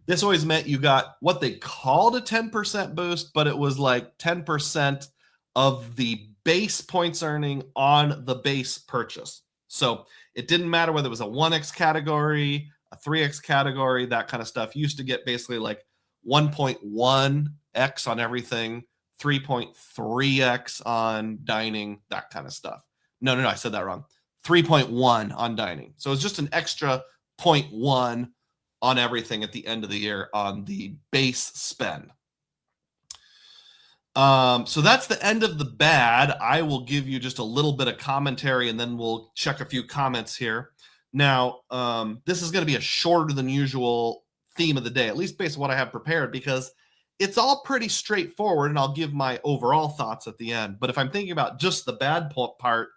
This always meant you got what they called a 10% boost, but it was like 10% of the base points earning on the base purchase. So it didn't matter whether it was a 1X category, a 3X category, that kind of stuff. You used to get basically like 1.1X on everything, 3.3X on dining, that kind of stuff. No, I said that wrong. 3.1 on dining. So it's just an extra 0.1 on everything at the end of the year on the base spend. So that's the end of the bad. I will give you just a little bit of commentary and then we'll check a few comments here. Now, this is going to be a shorter than usual theme of the day, at least based on what I have prepared, because it's all pretty straightforward and I'll give my overall thoughts at the end. But if I'm thinking about just the bad part,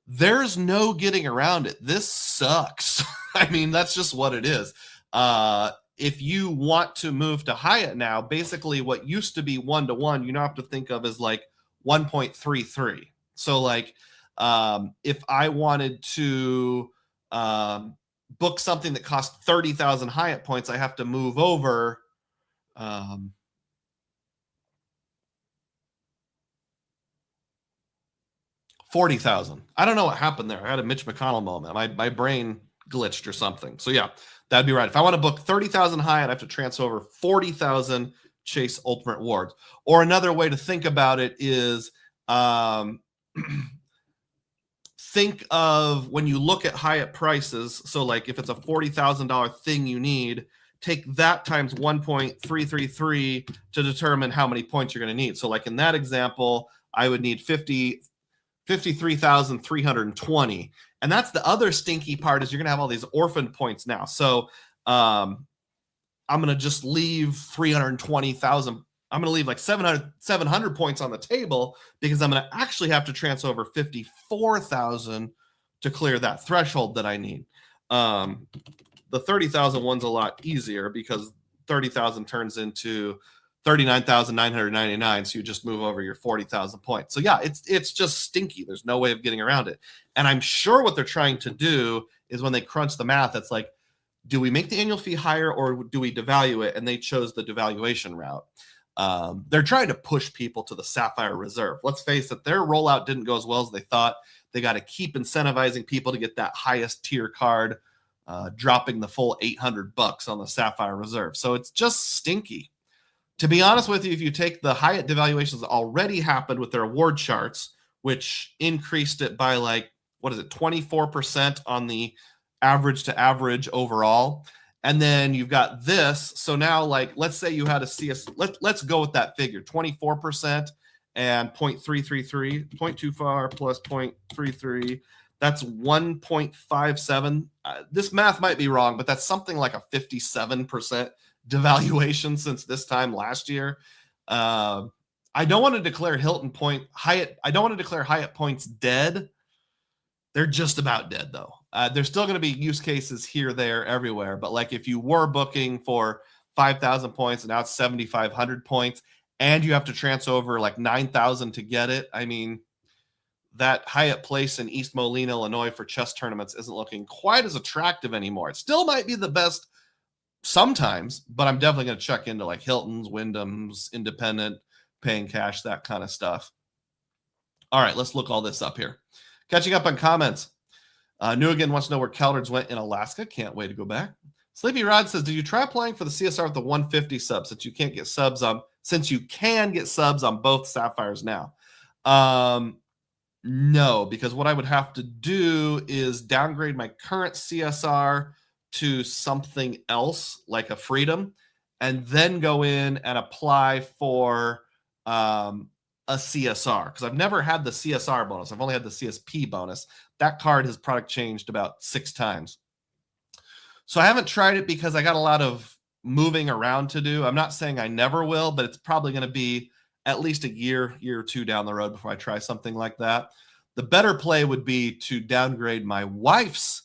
there's no getting around it. This sucks. I mean, that's just what it is. If you want to move to Hyatt now, basically what used to be 1-to-1, you now have to think of as like 1.33. So like, if I wanted to book something that cost 30,000 Hyatt points, I have to move over 40,000. I don't know what happened there. I had a Mitch McConnell moment. My brain glitched or something. So yeah, that'd be right. If I want to book 30,000 Hyatt, I have to transfer over 40,000 Chase Ultimate Rewards. Or another way to think about it is think of when you look at Hyatt prices. So like if it's a $40,000 thing you need, take that times 1.333 to determine how many points you're going to need. So like in that example, I would need 53,320. And that's the other stinky part, is you're going to have all these orphaned points now. So I'm going to just leave 320,000. I'm going to leave like 700 points on the table because I'm going to actually have to transfer over 54,000 to clear that threshold that I need. The 30,000 one's a lot easier because 30,000 turns into 39,999. So you just move over your 40,000 points. So yeah, it's just stinky. There's no way of getting around it. And I'm sure what they're trying to do is when they crunch the math, it's like, do we make the annual fee higher or do we devalue it? And they chose the devaluation route. They're trying to push people to the Sapphire Reserve. Let's face it, their rollout didn't go as well as they thought. They got to keep incentivizing people to get that highest tier card, dropping the full $800 on the Sapphire Reserve. So it's just stinky. To be honest with you, if you take the Hyatt devaluations that already happened with their award charts, which increased it by like, 24% on the average to average overall. And then you've got this. So now, like, let's say you had a CS. Let's go with that figure, 24% and 0.333, 0.24 plus 0.33. That's 1.57. This math might be wrong, but that's something like a 57% devaluation since this time last year. I don't want to declare Hyatt. I don't want to declare Hyatt points dead. They're just about dead though. There's still going to be use cases here, there, everywhere. But like if you were booking for 5,000 points and now it's 7,500 points, and you have to transfer over like 9,000 to get it. I mean, that Hyatt place in East Moline, Illinois for chess tournaments isn't looking quite as attractive anymore. It still might be the best sometimes, but I'm definitely going to check into like Hilton's, Wyndham's, Independent, paying cash, that kind of stuff. All right, let's look all this up here. Catching up on comments. New again wants to know where Calders went in Alaska. Can't wait to go back. Sleepy Rod says, did you try applying for the CSR with the 150 subs since you can get subs on both Sapphires now? No, because what I would have to do is downgrade my current CSR to something else like a Freedom, and then go in and apply for a CSR, because I've never had the CSR bonus. I've only had the CSP bonus. That card has product changed about 6 times. So I haven't tried it because I got a lot of moving around to do. I'm not saying I never will, but it's probably going to be at least a year or two down the road before I try something like that. The better play would be to downgrade my wife's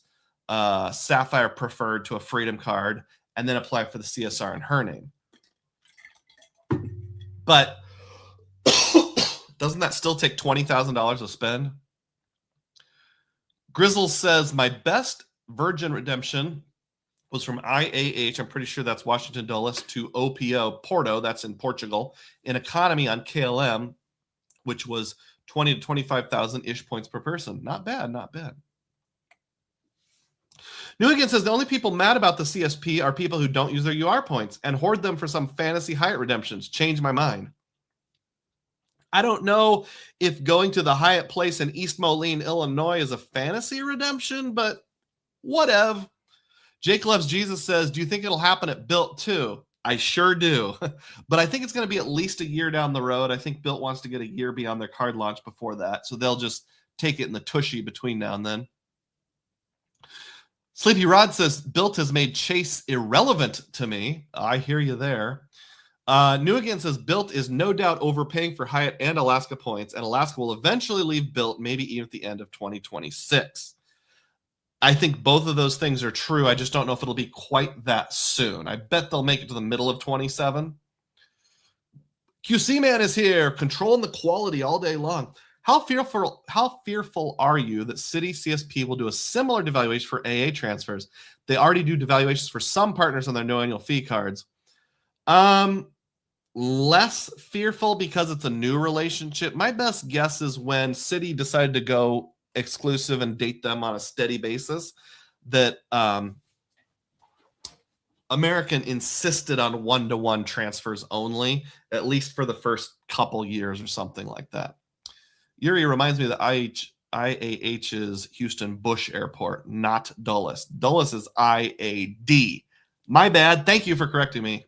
Sapphire Preferred to a Freedom card and then apply for the CSR in her name. But doesn't that still take $20,000 to spend? Grizzle says, my best Virgin redemption was from IAH, I'm pretty sure that's Washington Dulles, to OPO, Porto, that's in Portugal, in economy on KLM, which was 20 to 25,000-ish points per person. Not bad, not bad. Newigan says, the only people mad about the CSP are people who don't use their UR points and hoard them for some fantasy Hyatt redemptions. Change my mind. I don't know if going to the Hyatt place in East Moline, Illinois is a fantasy redemption, but whatever. Jake Loves Jesus says, do you think it'll happen at Built too? I sure do. But I think it's going to be at least a year down the road. I think Bilt wants to get a year beyond their card launch before that. So they'll just take it in the tushy between now and then. Sleepy Rod says, Bilt has made Chase irrelevant to me. I hear you there. New Again says, Bilt is no doubt overpaying for Hyatt and Alaska points, and Alaska will eventually leave Bilt, maybe even at the end of 2026. I think both of those things are true. I just don't know if it'll be quite that soon. I bet they'll make it to the middle of 27. QC Man is here, controlling the quality all day long. How fearful are you that Citi CSP will do a similar devaluation for AA transfers? They already do devaluations for some partners on their no annual fee cards. Less fearful because it's a new relationship. My best guess is when Citi decided to go exclusive and date them on a steady basis, that American insisted on one-to-one transfers only, at least for the first couple years or something like that. Yuri reminds me that IAH is Houston Bush Airport, not Dulles. Dulles is IAD. My bad. Thank you for correcting me.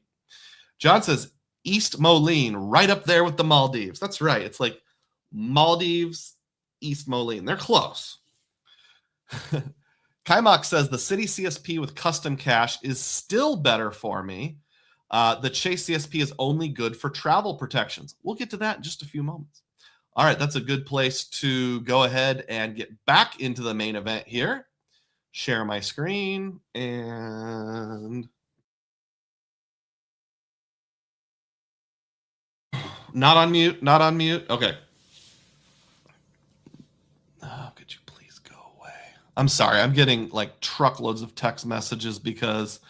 John says, East Moline, right up there with the Maldives. That's right. It's like Maldives, East Moline. They're close. Kaimok says, the Citi CSP with custom cash is still better for me. The Chase CSP is only good for travel protections. We'll get to that in just a few moments. All right, that's a good place to go ahead and get back into the main event here. Share my screen and not on mute, not on mute. Okay. Oh, could you please go away? I'm sorry. I'm getting like truckloads of text messages because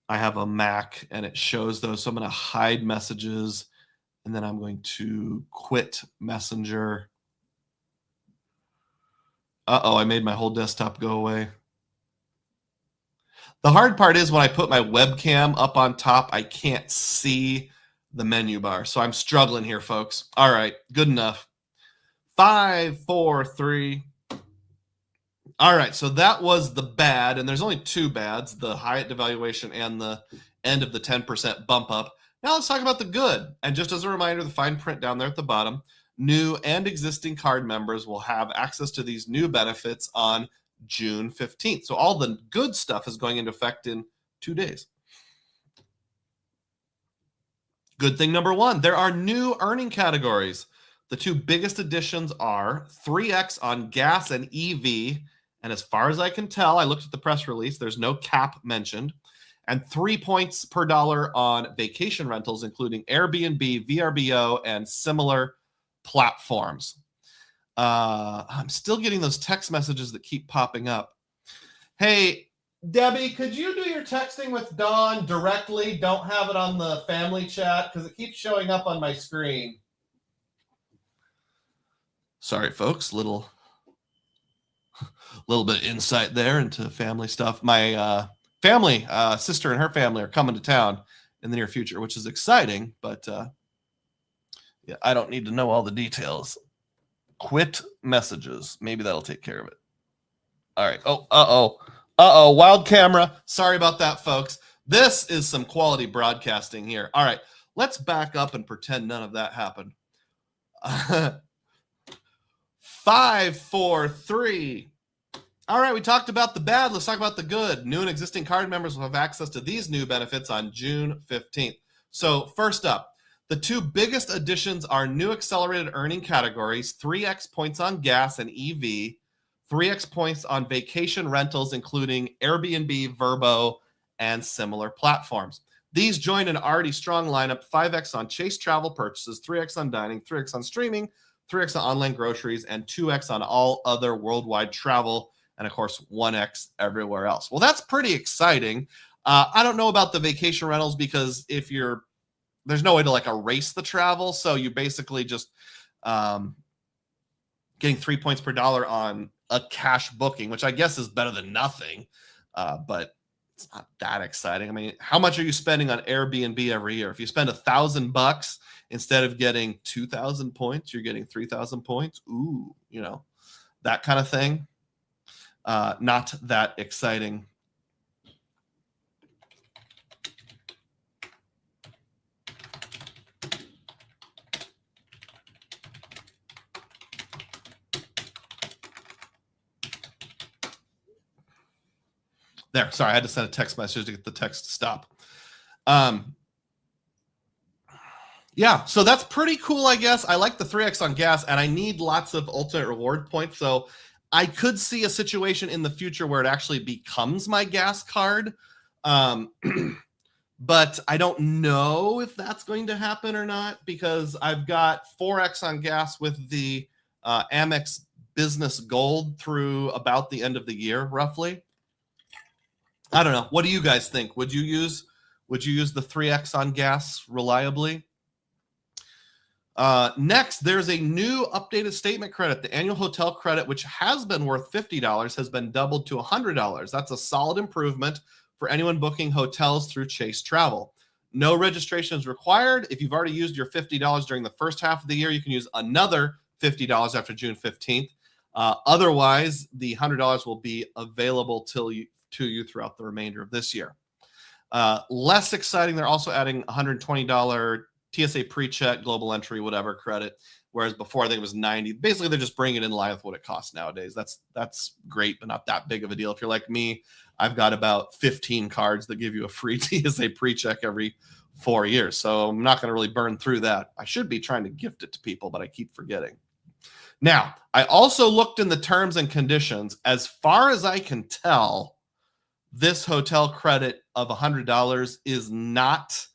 I have a Mac and it shows those. So I'm going to hide messages. And then I'm going to quit Messenger. Uh-oh, I made my whole desktop go away. The hard part is when I put my webcam up on top, I can't see the menu bar. So I'm struggling here, folks. All right, good enough. 5, 4, 3. All right, so that was the bad, and there's only two bads, the Hyatt devaluation and the end of the 10% bump up. Now let's talk about the good. And just as a reminder, the fine print down there at the bottom, new and existing card members will have access to these new benefits on June 15th. So all the good stuff is going into effect in 2 days. Good thing number one, there are new earning categories. The two biggest additions are 3x on gas and EV. And as far as I can tell, I looked at the press release, there's no cap mentioned. And 3 points per dollar on vacation rentals, including Airbnb, VRBO, and similar platforms. I'm still getting those text messages that keep popping up. Hey, Debbie, could you do your texting with Dawn directly? Don't have it on the family chat because it keeps showing up on my screen. Sorry, folks. Little bit of insight there into family stuff. My family, sister and her family are coming to town in the near future, which is exciting, but yeah, I don't need to know all the details. Quit messages. Maybe that'll take care of it. All right. Oh, wild camera. Sorry about that, folks. This is some quality broadcasting here. All right, let's back up and pretend none of that happened. 5, 4, 3. All right, we talked about the bad. Let's talk about the good. New and existing card members will have access to these new benefits on June 15th. So first up, the two biggest additions are new accelerated earning categories, 3x points on gas and EV, 3x points on vacation rentals, including Airbnb, Vrbo, and similar platforms. These join an already strong lineup, 5x on Chase travel purchases, 3x on dining, 3x on streaming, 3x on online groceries, and 2x on all other worldwide travel, and of course, 1x everywhere else. Well, that's pretty exciting. I don't know about the vacation rentals because there's no way to like erase the travel. So you basically just getting 3 points per dollar on a cash booking, which I guess is better than nothing. But it's not that exciting. I mean, how much are you spending on Airbnb every year? If you spend $1,000 instead of getting 2,000 points, you're getting 3,000 points. Ooh, that kind of thing. Not that exciting. There. Sorry, I had to send a text message to get the text to stop. Yeah, so that's pretty cool, I guess. I like the 3x on gas, and I need lots of ultimate reward points. So I could see a situation in the future where it actually becomes my gas card. But I don't know if that's going to happen or not, because I've got 4x on gas with the Amex Business Gold through about the end of the year, roughly. I don't know. What do you guys think? Would you use the 3x on gas reliably? Next, there's a new updated statement credit. The annual hotel credit, which has been worth $50, has been doubled to $100. That's a solid improvement for anyone booking hotels through Chase Travel. No registration is required. If you've already used your $50 during the first half of the year, you can use another $50 after June 15th. Otherwise, the $100 will be available to you throughout the remainder of this year. Less exciting, they're also adding $120 TSA pre-check, global entry, whatever credit, whereas before I think it was $90. Basically, they're just bringing it in line with what it costs nowadays. That's great, but not that big of a deal. If you're like me, I've got about 15 cards that give you a free TSA pre-check every 4 years, so I'm not going to really burn through that. I should be trying to gift it to people, but I keep forgetting. Now, I also looked in the terms and conditions. As far as I can tell, this hotel credit of $100 is not...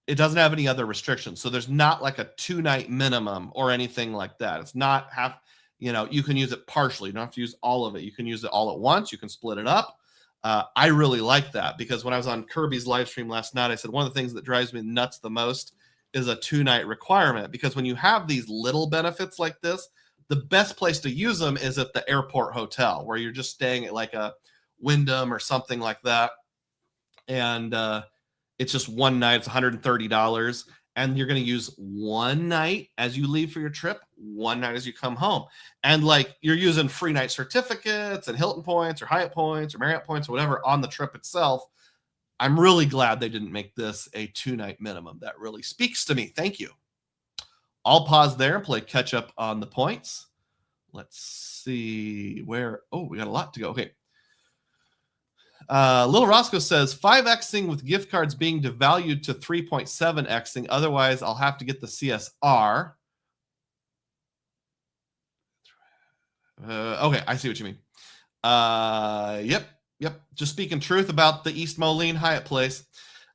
It doesn't have any other restrictions. So there's not like a 2-night minimum or anything like that. It's not you can use it partially. You don't have to use all of it. You can use it all at once. You can split it up. I really like that, because when I was on Kirby's live stream last night, I said one of the things that drives me nuts the most is a 2-night requirement, because when you have these little benefits like this, the best place to use them is at the airport hotel, where you're just staying at like a Wyndham or something like that. And, it's just one night. It's $130, and you're going to use one night as you leave for your trip, one night as you come home. And like you're using free night certificates and Hilton points or Hyatt points or Marriott points or whatever on the trip itself. I'm really glad they didn't make this a 2-night minimum. That really speaks to me. Thank you. I'll pause there and play catch up on the points. Let's see where. Oh, we got a lot to go. Okay. Little Roscoe says 5xing with gift cards being devalued to 3.7xing. Otherwise, I'll have to get the CSR. Okay, I see what you mean. Yep. Just speaking truth about the East Moline Hyatt place.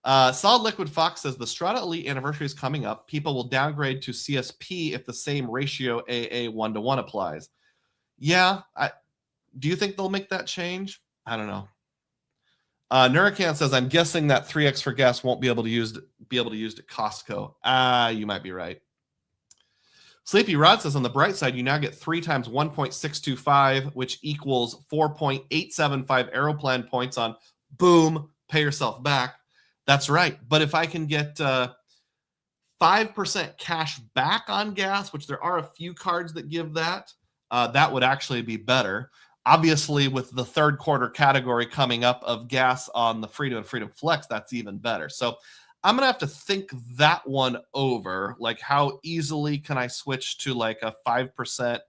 Solid Liquid Fox says the Strata Elite anniversary is coming up. People will downgrade to CSP if the same ratio AA 1-to-1 applies. Yeah, do you think they'll make that change? I don't know. Nuracan says, I'm guessing that 3x for gas won't be able to use at Costco. You might be right. Sleepy Rod says, on the bright side, you now get 3 times 1.625, which equals 4.875 Aeroplan points on boom, pay yourself back. That's right. But if I can get 5% cash back on gas, which there are a few cards that give that, that would actually be better. Obviously, with the third quarter category coming up of gas on the Freedom and Freedom Flex, that's even better. So I'm going to have to think that one over. Like, how easily can I switch to like a 5%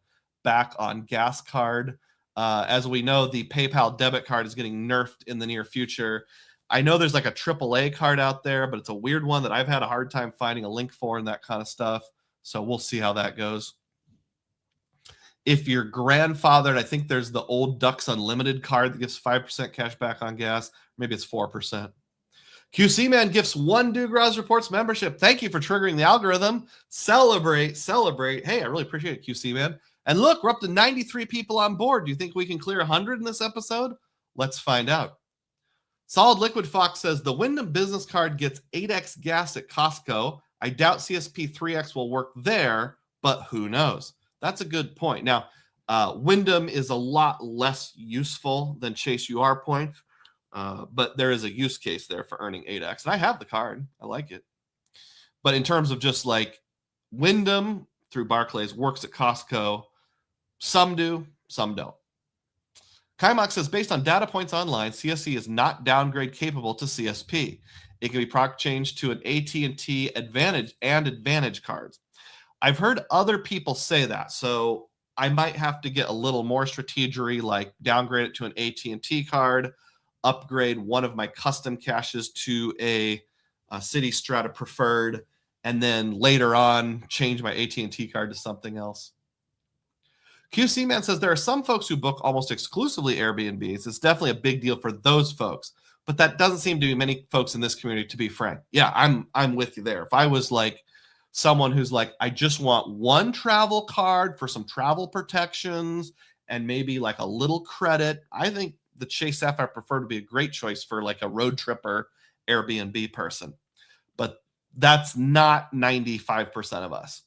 back on gas card? As we know, the PayPal debit card is getting nerfed in the near future. I know there's like a AAA card out there, but it's a weird one that I've had a hard time finding a link for and that kind of stuff. So we'll see how that goes. If you're grandfathered, I think there's the old Ducks Unlimited card that gives 5% cash back on gas. Maybe it's 4%. QC Man gifts 1 Dugroz Reports membership. Thank you for triggering the algorithm. Celebrate. Hey, I really appreciate it, QC Man. And look, we're up to 93 people on board. Do you think we can clear 100 in this episode? Let's find out. Solid Liquid Fox says the Wyndham business card gets 8x gas at Costco. I doubt CSP 3x will work there, but who knows? That's a good point. Now, Wyndham is a lot less useful than Chase UR points, but there is a use case there for earning 8x. And I have the card. I like it. But in terms of just like Wyndham through Barclays works at Costco, some do, some don't. Kaimok says, based on data points online, CSE is not downgrade capable to CSP. It can be product changed to an AT&T Advantage and Advantage cards. I've heard other people say that. So I might have to get a little more strategery, like downgrade it to an AT&T card, upgrade one of my custom caches to a City Strata Preferred, and then later on change my AT&T card to something else. QC Man says there are some folks who book almost exclusively Airbnbs. It's definitely a big deal for those folks, but that doesn't seem to be many folks in this community, to be frank. Yeah, I'm with you there. If I was like someone who's like, I just want one travel card for some travel protections and maybe like a little credit, I think the Chase Sapphire Preferred would be a great choice for like a road tripper Airbnb person. But that's not 95% of us.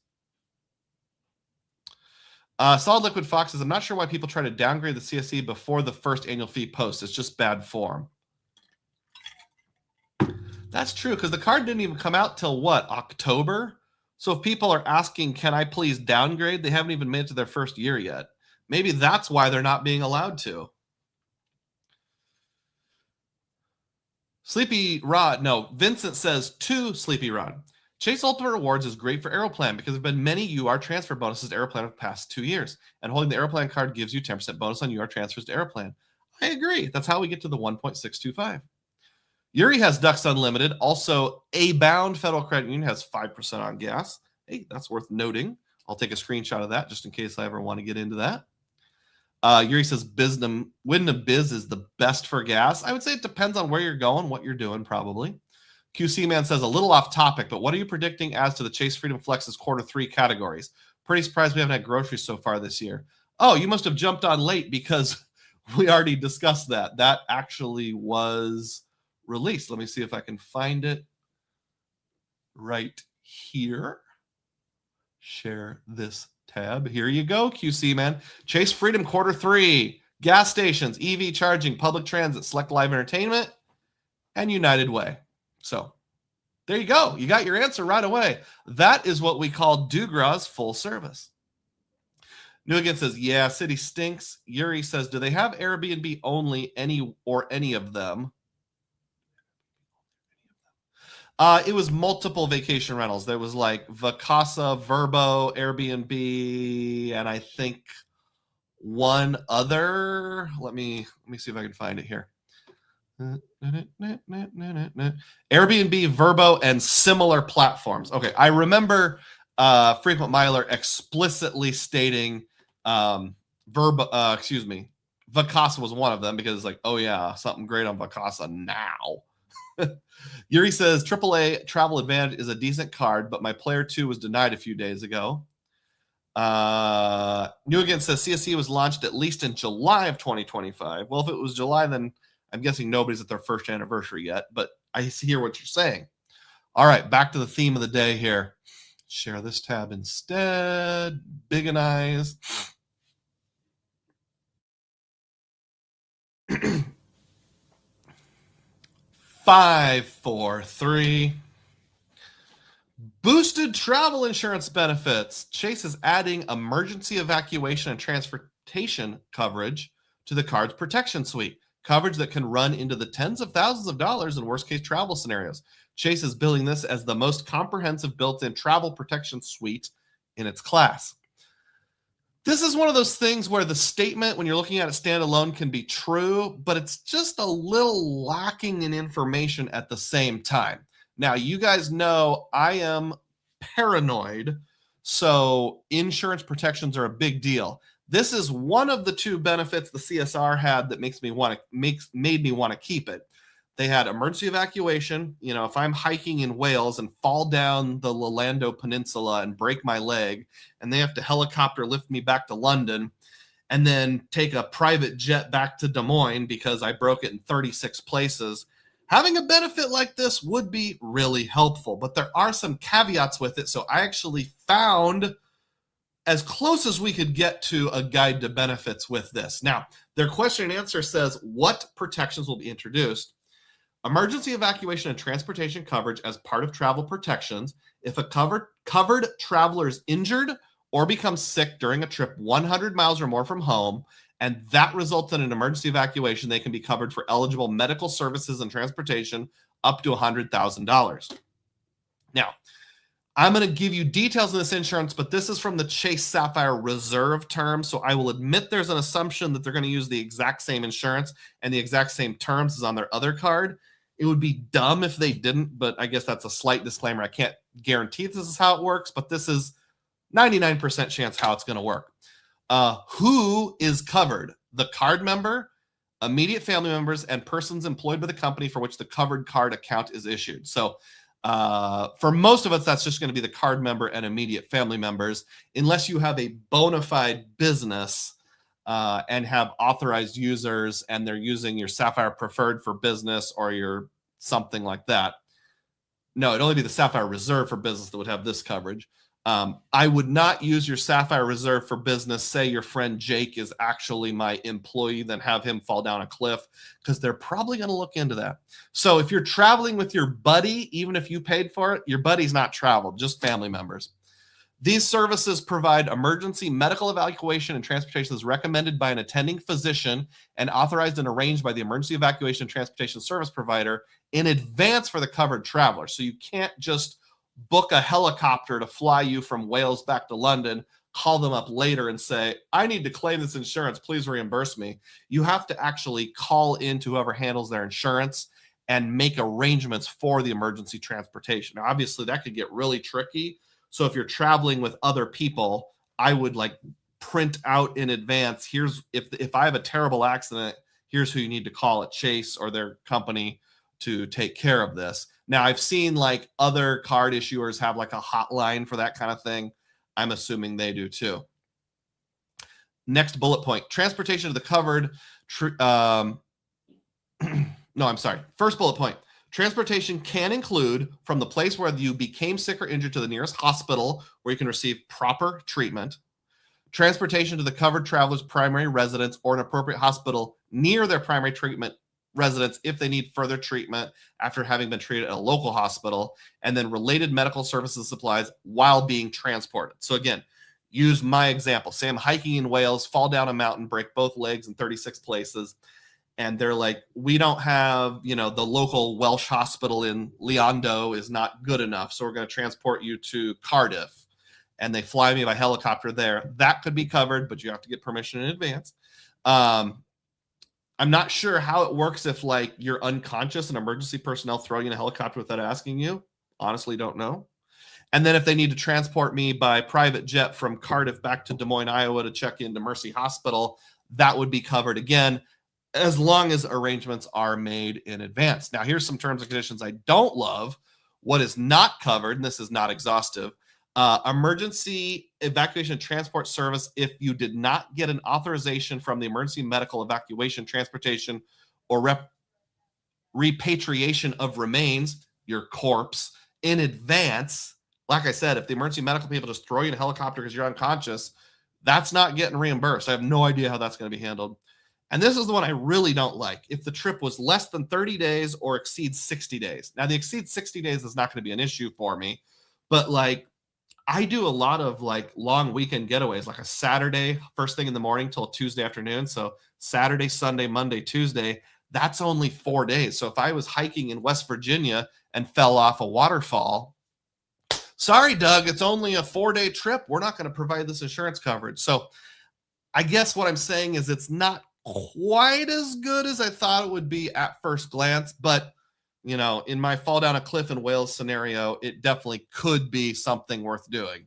Solid Liquid Fox says, I'm not sure why people try to downgrade the CSE before the first annual fee post. It's just bad form. That's true, because the card didn't even come out till what, October? So if people are asking, can I please downgrade, they haven't even made it to their first year yet. Maybe that's why they're not being allowed to. Sleepy Rod, no, Vincent says to Sleepy Rod, Chase Ultimate Rewards is great for Aeroplan because there have been many UR transfer bonuses to Aeroplan over the past 2 years, and holding the Aeroplan card gives you 10% bonus on UR transfers to Aeroplan. I agree. That's how we get to the 1.625. Yuri has Ducks Unlimited. Also, A-Bound Federal Credit Union has 5% on gas. Hey, that's worth noting. I'll take a screenshot of that just in case I ever want to get into that. Yuri says Wyndham Biz is the best for gas. I would say it depends on where you're going, what you're doing, probably. QC Man says a little off topic, but what are you predicting as to the Chase Freedom Flex's Q3 categories? Pretty surprised we haven't had groceries so far this year. Oh, you must have jumped on late because we already discussed that. That actually was released. Let me see if I can find it right here. Share this tab. Here you go, QC Man. Chase Freedom Q3. Gas stations, EV charging, public transit, select live entertainment, and United Way. So there you go. You got your answer right away. That is what we call Dugroz full service. Newgan says, yeah, city stinks. Yuri says, do they have Airbnb only, any of them? It was multiple vacation rentals. There was like Vacasa, Verbo, Airbnb, and I think one other. Let me see if I can find it here. Airbnb, Verbo, and similar platforms. Okay, I remember Frequent Miler explicitly stating Vacasa was one of them because it's like, oh yeah, something great on Vacasa now. Yuri says AAA Travel Advantage is a decent card, but my Player 2 was denied a few days ago. New Again says CSE was launched at least in July of 2025. Well, if it was July, then I'm guessing nobody's at their first anniversary yet, but I hear what you're saying. All right, back to the theme of the day here. Share this tab instead. Big and eyes. 5, 4, 3. Boosted travel insurance benefits. Chase is adding emergency evacuation and transportation coverage to the card's protection suite. Coverage that can run into the tens of thousands of dollars in worst-case travel scenarios. Chase is billing this as the most comprehensive built-in travel protection suite in its class. This is one of those things where the statement, when you're looking at it standalone, can be true, but it's just a little lacking in information at the same time. Now, you guys know I am paranoid, so insurance protections are a big deal. This is one of the two benefits the CSR had that made me want to keep it. They had emergency evacuation. You know, if I'm hiking in Wales and fall down the Lalando Peninsula and break my leg, and they have to helicopter lift me back to London and then take a private jet back to Des Moines because I broke it in 36 places, having a benefit like this would be really helpful. But there are some caveats with it. So I actually found as close as we could get to a guide to benefits with this. Now, their question and answer says, what protections will be introduced? Emergency evacuation and transportation coverage as part of travel protections. If a covered traveler is injured or becomes sick during a trip 100 miles or more from home, and that results in an emergency evacuation, they can be covered for eligible medical services and transportation up to $100,000. Now, I'm going to give you details of this insurance, but this is from the Chase Sapphire Reserve term. So I will admit there's an assumption that they're going to use the exact same insurance and the exact same terms as on their other card. It would be dumb if they didn't, but I guess that's a slight disclaimer. I can't guarantee this is how it works, but this is 99% chance how it's going to work. Who is covered? The card member, immediate family members, and persons employed by the company for which the covered card account is issued. So for most of us, that's just going to be the card member and immediate family members, unless you have a bona fide business and have authorized users and they're using your Sapphire Preferred for business or your something like that. No, it'd only be the Sapphire Reserve for business that would have this coverage. I would not use your Sapphire Reserve for business. Say your friend Jake is actually my employee, then have him fall down a cliff, because they're probably going to look into that. So if you're traveling with your buddy, even if you paid for it, your buddy's not traveled, just family members. These services provide emergency medical evacuation and transportation as recommended by an attending physician and authorized and arranged by the emergency evacuation and transportation service provider in advance for the covered traveler. So you can't just book a helicopter to fly you from Wales back to London, call them up later and say, I need to claim this insurance, please reimburse me. You have to actually call in to whoever handles their insurance and make arrangements for the emergency transportation. Now, obviously, that could get really tricky. So if you're traveling with other people, I would like print out in advance, here's if I have a terrible accident, here's who you need to call at Chase or their company to take care of this. Now, I've seen like other card issuers have like a hotline for that kind of thing. I'm assuming they do too. Next bullet point, transportation to the covered. First bullet point, transportation can include from the place where you became sick or injured to the nearest hospital where you can receive proper treatment, transportation to the covered traveler's primary residence or an appropriate hospital near their primary treatment residents if they need further treatment after having been treated at a local hospital, and then related medical services and supplies while being transported. So again, use my example. Say I'm hiking in Wales, fall down a mountain, break both legs in 36 places, and they're like, we don't have, the local Welsh hospital in Leondo is not good enough, so we're going to transport you to Cardiff, and they fly me by helicopter there. That could be covered, but you have to get permission in advance. I'm not sure how it works if like you're unconscious and emergency personnel throw you in a helicopter without asking you. Honestly, don't know. And then if they need to transport me by private jet from Cardiff back to Des Moines, Iowa to check into Mercy Hospital, that would be covered again, as long as arrangements are made in advance. Now, here's some terms and conditions I don't love. What is not covered, and this is not exhaustive, emergency evacuation and transport service if you did not get an authorization from the emergency medical evacuation, transportation, or repatriation of remains, your corpse, in advance. Like I said, if the emergency medical people just throw you in a helicopter because you're unconscious, that's not getting reimbursed. I have no idea how that's going to be handled. And this is the one I really don't like. If the trip was less than 30 days or exceeds 60 days. Now, the exceed 60 days is not going to be an issue for me, but like, I do a lot of like long weekend getaways, like a Saturday, first thing in the morning till Tuesday afternoon. So Saturday, Sunday, Monday, Tuesday, that's only 4 days. So if I was hiking in West Virginia and fell off a waterfall, sorry, Doug, it's only a 4-day trip. We're not going to provide this insurance coverage. So I guess what I'm saying is it's not quite as good as I thought it would be at first glance, but in my fall down a cliff in Wales scenario, it definitely could be something worth doing.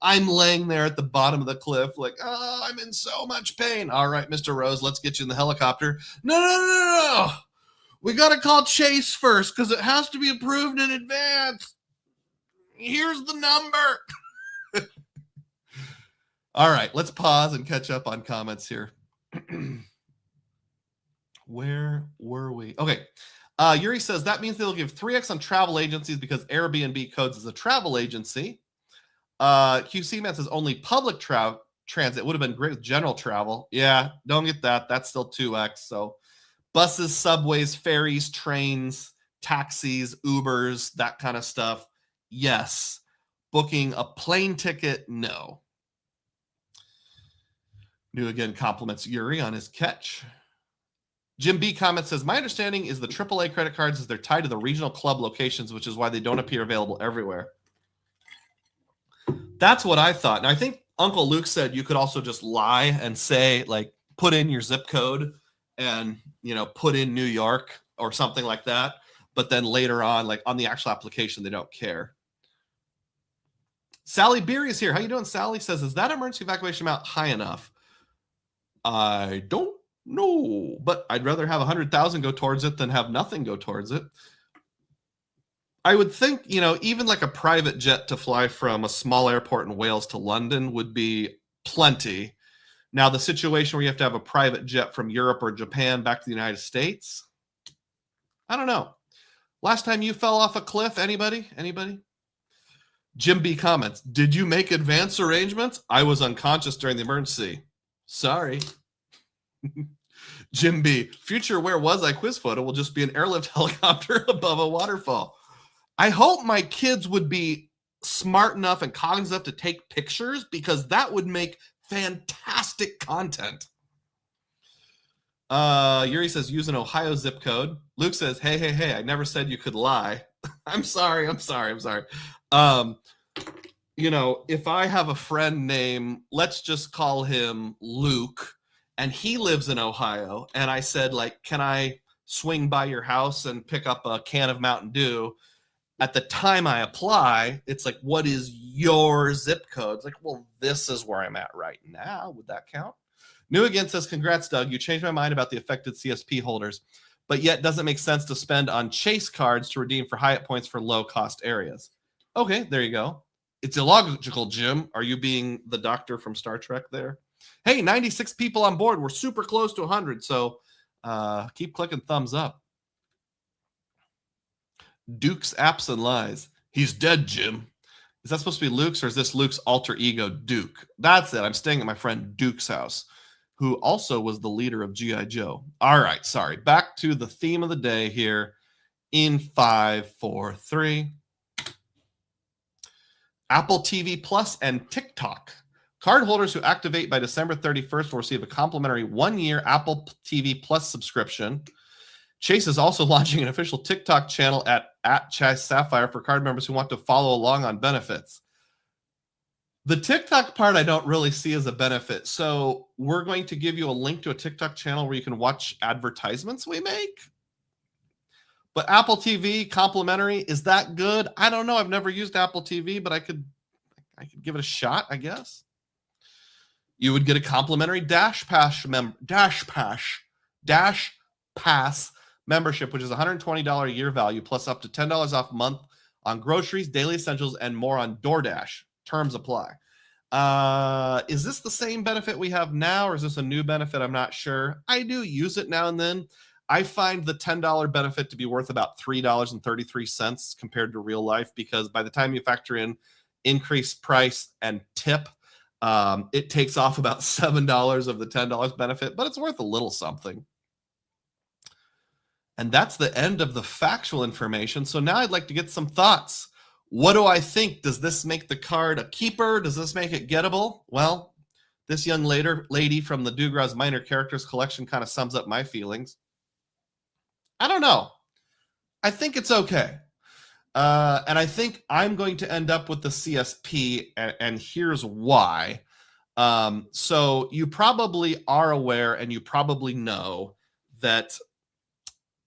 I'm laying there at the bottom of the cliff like, oh, I'm in so much pain. All right, Mr. Rose, let's get you in the helicopter. No. We got to call Chase first because it has to be approved in advance. Here's the number. All right, let's pause and catch up on comments here. Where were we? Okay. Yuri says that means they'll give 3x on travel agencies because Airbnb codes is a travel agency. QC Man says only public transit would have been great with general travel. Yeah, don't get that. That's still 2x. So buses, subways, ferries, trains, taxis, Ubers, that kind of stuff. Yes. Booking a plane ticket, no. New again compliments Yuri on his catch. Jim B comment says, my understanding is the AAA credit cards is they're tied to the regional club locations, which is why they don't appear available everywhere. That's what I thought. And I think Uncle Luke said you could also just lie and say, like, put in your zip code and, put in New York or something like that. But then later on, like on the actual application, they don't care. Sally Beery is here. How you doing, Sally? Says, is that emergency evacuation amount high enough? I don't know, but I'd rather have 100,000 go towards it than have nothing go towards it. I would think, even like a private jet to fly from a small airport in Wales to London would be plenty. Now, the situation where you have to have a private jet from Europe or Japan back to the United States, I don't know. Last time you fell off a cliff, anybody? Jim B comments, did you make advance arrangements? I was unconscious during the emergency. Sorry. Jim B, future where was I quiz photo will just be an airlift helicopter above a waterfall. I hope my kids would be smart enough and cognizant enough to take pictures, because that would make fantastic content. Yuri says, use an Ohio zip code. Luke says, hey, I never said you could lie. I'm sorry. If I have a friend named, let's just call him Luke, and he lives in Ohio, and I said, like, can I swing by your house and pick up a can of Mountain Dew? At the time I apply, it's like, what is your zip code? It's like, well, this is where I'm at right now. Would that count? New Again says, congrats, Doug. You changed my mind about the affected CSP holders, but yet doesn't make sense to spend on Chase cards to redeem for Hyatt points for low-cost areas. Okay, there you go. It's illogical, Jim. Are you being the doctor from Star Trek there? Hey, 96 people on board. We're super close to 100, so keep clicking thumbs up. Duke's Apps and Lies. He's dead, Jim. Is that supposed to be Luke's, or is this Luke's alter ego, Duke? That's it. I'm staying at my friend Duke's house, who also was the leader of G.I. Joe. All right, sorry. Back to the theme of the day here in 5, 4, 3. Apple TV Plus and TikTok. Cardholders who activate by December 31st will receive a complimentary 1-year Apple TV Plus subscription. Chase is also launching an official TikTok channel at Chase Sapphire for card members who want to follow along on benefits. The TikTok part I don't really see as a benefit. So we're going to give you a link to a TikTok channel where you can watch advertisements we make. But Apple TV complimentary, is that good? I don't know. I've never used Apple TV, but I could give it a shot, I guess. You would get a complimentary Dash Pass membership, which is $120 a year value, plus up to $10 off a month on groceries, daily essentials, and more on DoorDash. Terms apply. Is this the same benefit we have now, or is this a new benefit? I'm not sure. I do use it now and then. I find the $10 benefit to be worth about $3.33 compared to real life, because by the time you factor in increased price and tip, it takes off about $7 of the $10 benefit, but it's worth a little something. And that's the end of the factual information. So now I'd like to get some thoughts. What do I think? Does this make the card a keeper? Does this make it gettable? Well, this young lady from the Dugroz Minor Characters collection kind of sums up my feelings. I don't know. I think it's okay. And I think I'm going to end up with the CSP, and here's why. So you probably are aware, and you probably know that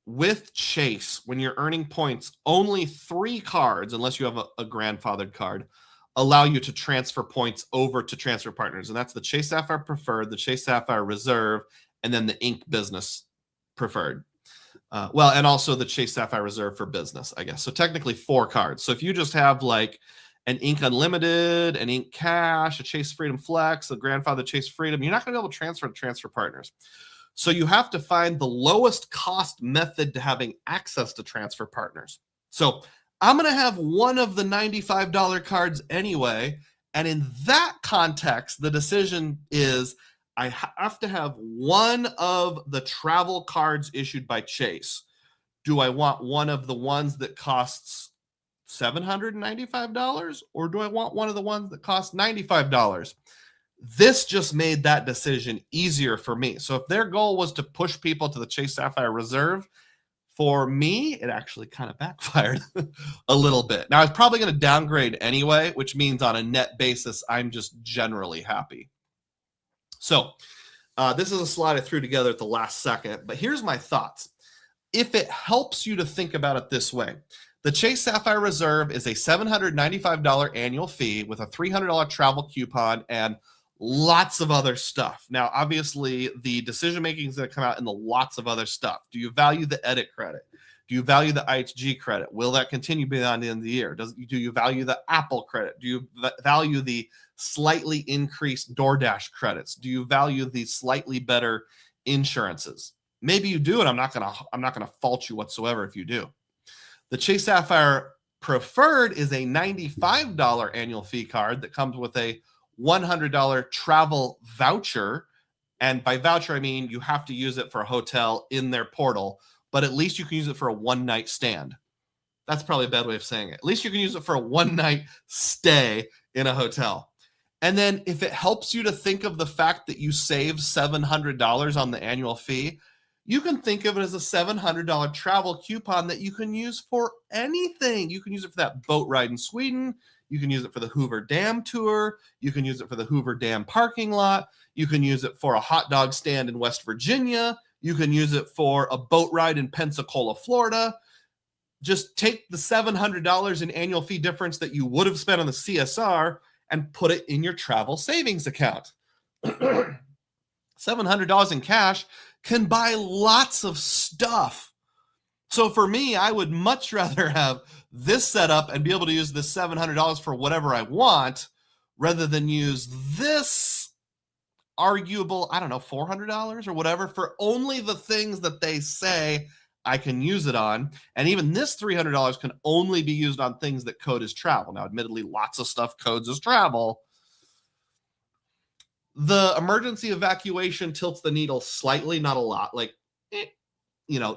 with Chase, when you're earning points, only 3 cards, unless you have a grandfathered card, allow you to transfer points over to transfer partners. And that's the Chase Sapphire Preferred, the Chase Sapphire Reserve, and then the Ink Business Preferred. And also the Chase Sapphire Reserve for business, I guess. So technically 4 cards. So if you just have like an Ink Unlimited, an Ink Cash, a Chase Freedom Flex, a grandfather Chase Freedom, you're not going to be able to transfer to transfer partners. So you have to find the lowest cost method to having access to transfer partners. So I'm going to have one of the $95 cards anyway. And in that context, the decision is I have to have one of the travel cards issued by Chase. Do I want one of the ones that costs $795, or do I want one of the ones that costs $95? This just made that decision easier for me. So if their goal was to push people to the Chase Sapphire Reserve, For me, it actually kind of backfired a little bit. Now, I was probably going to downgrade anyway, which means on a net basis, I'm just generally happy. So this is a slide I threw together at the last second, but here's my thoughts. If it helps you to think about it this way, the Chase Sapphire Reserve is a $795 annual fee with a $300 travel coupon and lots of other stuff. Now, obviously, the decision-making is going to come out in the lots of other stuff. Do you value the edit credit? Do you value the IHG credit? Will that continue beyond the end of the year? Do you value the Apple credit? Do you value the slightly increased DoorDash credits? Do you value the slightly better insurances? Maybe you do, and I'm not gonna fault you whatsoever if you do. The Chase Sapphire Preferred is a $95 annual fee card that comes with a $100 travel voucher. And by voucher, I mean you have to use it for a hotel in their portal, but at least you can use it for a one-night stand. That's probably a bad way of saying it. At least you can use it for a one-night stay in a hotel. And then if it helps you to think of the fact that you save $700 on the annual fee, you can think of it as a $700 travel coupon that you can use for anything. You can use it for that boat ride in Sweden. You can use it for the Hoover Dam tour. You can use it for the Hoover Dam parking lot. You can use it for a hot dog stand in West Virginia. You can use it for a boat ride in Pensacola, Florida. Just take the $700 in annual fee difference that you would have spent on the CSR and put it in your travel savings account. $700 in cash can buy lots of stuff. So for me, I would much rather have this set up and be able to use this $700 for whatever I want rather than use this arguable, I don't know, $400 or whatever for only the things that they say I can use it on. And even this $300 can only be used on things that code as travel. Now, admittedly, lots of stuff codes as travel. The emergency evacuation tilts the needle slightly, not a lot, like,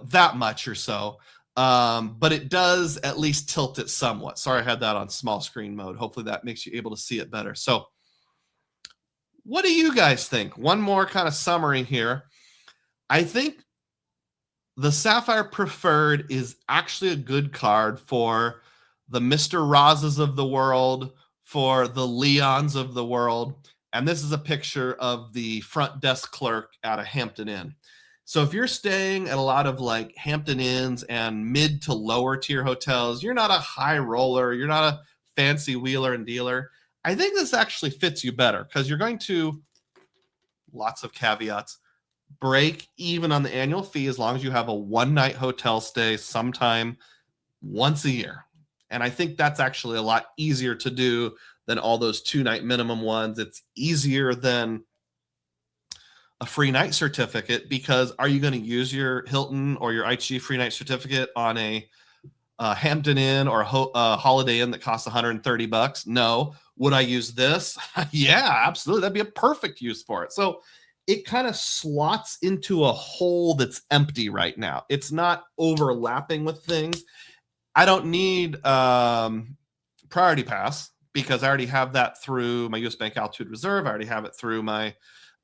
that much or so. But it does at least tilt it somewhat. Sorry, I had that on small screen mode. Hopefully that makes you able to see it better. So what do you guys think? One more kind of summary here. I think the Sapphire Preferred is actually a good card for the Mr. Rozes of the world, for the Leons of the world. And this is a picture of the front desk clerk at a Hampton Inn. So if you're staying at a lot of like Hampton Inns and mid to lower tier hotels, you're not a high roller, you're not a fancy wheeler and dealer, I think this actually fits you better because you're going to, lots of caveats, break even on the annual fee as long as you have a one-night hotel stay sometime once a year. And I think that's actually a lot easier to do than all those two-night minimum ones. It's easier than a free night certificate because are you going to use your Hilton or your IHG free night certificate on a Hampton Inn or a Holiday Inn that costs $130? No. Would I use this? Yeah, absolutely. That'd be a perfect use for it. So it kind of slots into a hole that's empty right now. It's not overlapping with things. I don't need Priority Pass because I already have that through my US Bank Altitude Reserve. I already have it through my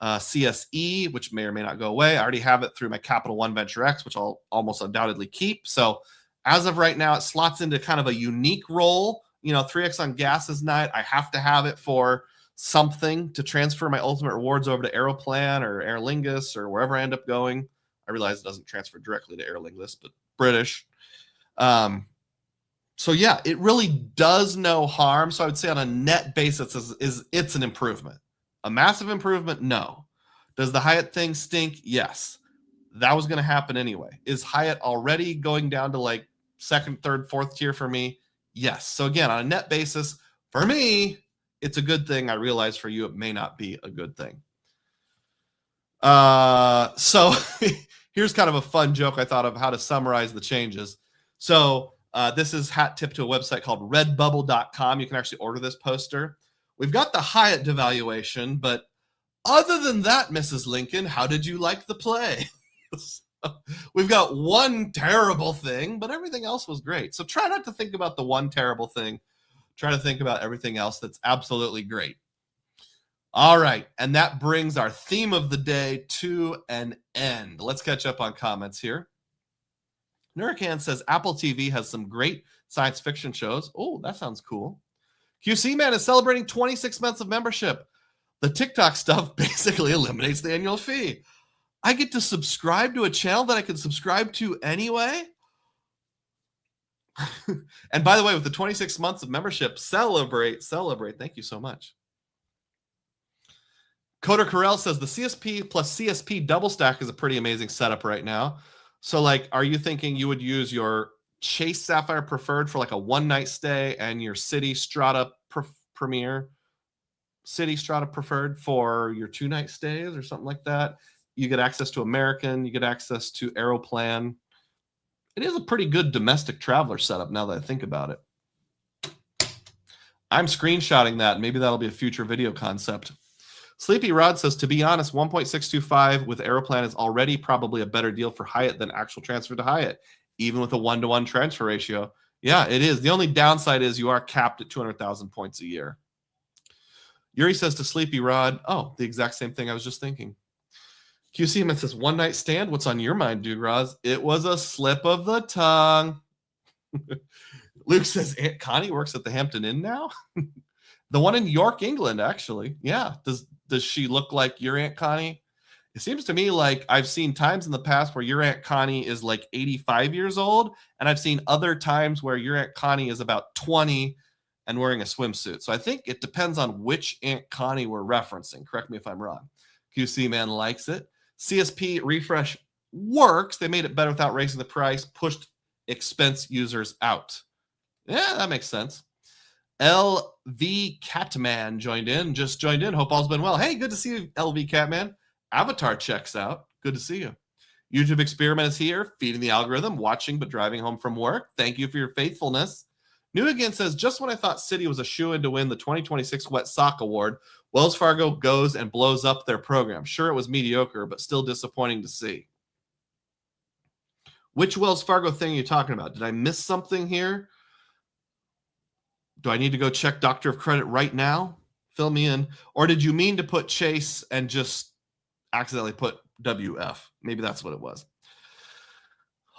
CSE, which may or may not go away. I already have it through my Capital One Venture X, which I'll almost undoubtedly keep. So as of right now, it slots into kind of a unique role. 3X on gas is night. I have to have it for something to transfer my Ultimate Rewards over to Aeroplan or Aer Lingus or wherever I end up going. I realize it doesn't transfer directly to Aer Lingus, but British. So yeah, it really does no harm. So I would say on a net basis, it's an improvement. A massive improvement? No. Does the Hyatt thing stink? Yes. That was going to happen anyway. Is Hyatt already going down to like second, third, fourth tier for me? Yes. So again, on a net basis, for me, it's a good thing. I realize for you, it may not be a good thing. So here's kind of a fun joke I thought of how to summarize the changes. So this is hat tip to a website called redbubble.com. You can actually order this poster. We've got the Hyatt devaluation, but other than that, Mrs. Lincoln, how did you like the play? So we've got one terrible thing, but everything else was great. So try not to think about the one terrible thing. Try to think about everything else that's absolutely great. All right, and that brings our theme of the day to an end. Let's catch up on comments here. Nurkan says Apple TV has some great science fiction shows. Oh, that sounds cool. QC Man is celebrating 26 months of membership. The TikTok stuff basically eliminates the annual fee. I get to subscribe to a channel that I can subscribe to anyway. And by the way, with the 26 months of membership, celebrate. Thank you so much. Coder Carell says the CSP plus CSP double stack is a pretty amazing setup right now. So, like, are you thinking you would use your Chase Sapphire Preferred for like a one-night stay and your City Strata Premier City Strata Preferred for your two-night stays or something like that? You get access to American, you get access to Aeroplan. It is a pretty good domestic traveler setup now that I think about it. I'm screenshotting that. Maybe that'll be a future video concept. Sleepy Rod says, to be honest, 1.625 with Aeroplan is already probably a better deal for Hyatt than actual transfer to Hyatt, even with a 1-to-1 transfer ratio. Yeah, it is. The only downside is you are capped at 200,000 points a year. Yuri says to Sleepy Rod, oh, the exact same thing I was just thinking. QC Man says, one night stand. What's on your mind, Dugroz? It was a slip of the tongue. Luke says, Aunt Connie works at the Hampton Inn now? The one in York, England, actually. Yeah. Does she look like your Aunt Connie? It seems to me like I've seen times in the past where your Aunt Connie is like 85 years old, and I've seen other times where your Aunt Connie is about 20 and wearing a swimsuit. So I think it depends on which Aunt Connie we're referencing. Correct me if I'm wrong. QC Man likes it. CSP refresh works. They made it better without raising the price, pushed expense users out. Yeah, that makes sense. LV Catman just joined in. Hope all's been well. Hey, good to see you, LV Catman. Avatar checks out. Good to see you. YouTube Experiment is here, feeding the algorithm, watching but driving home from work. Thank you for your faithfulness. New Again says, just when I thought Citi was a shoo-in to win the 2026 Wet Sock Award, Wells Fargo goes and blows up their program. Sure, it was mediocre, but still disappointing to see. Which Wells Fargo thing are you talking about? Did I miss something here? Do I need to go check Doctor of Credit right now? Fill me in. Or did you mean to put Chase and just accidentally put WF? Maybe that's what it was.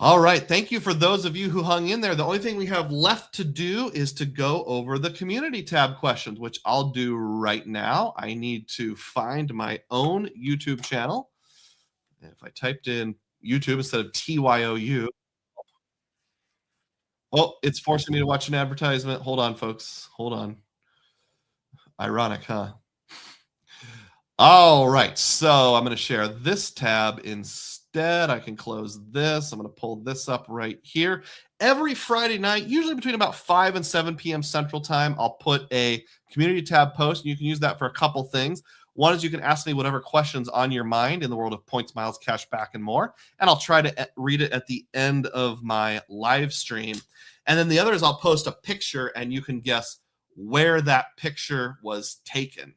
All right. Thank you for those of you who hung in there. The only thing we have left to do is to go over the community tab questions, which I'll do right now. I need to find my own YouTube channel. And if I typed in YouTube instead of TYOU. Oh, it's forcing me to watch an advertisement. Hold on, folks. Hold on. Ironic, huh? All right. So I'm going to share this tab instead. I can close this. I'm going to pull this up right here. Every Friday night, usually between about 5 and 7 p.m. Central Time, I'll put a community tab post, and you can use that for a couple things. One is you can ask me whatever questions on your mind in the world of points, miles, cash back, and more, and I'll try to read it at the end of my live stream. And then the other is I'll post a picture, and you can guess where that picture was taken.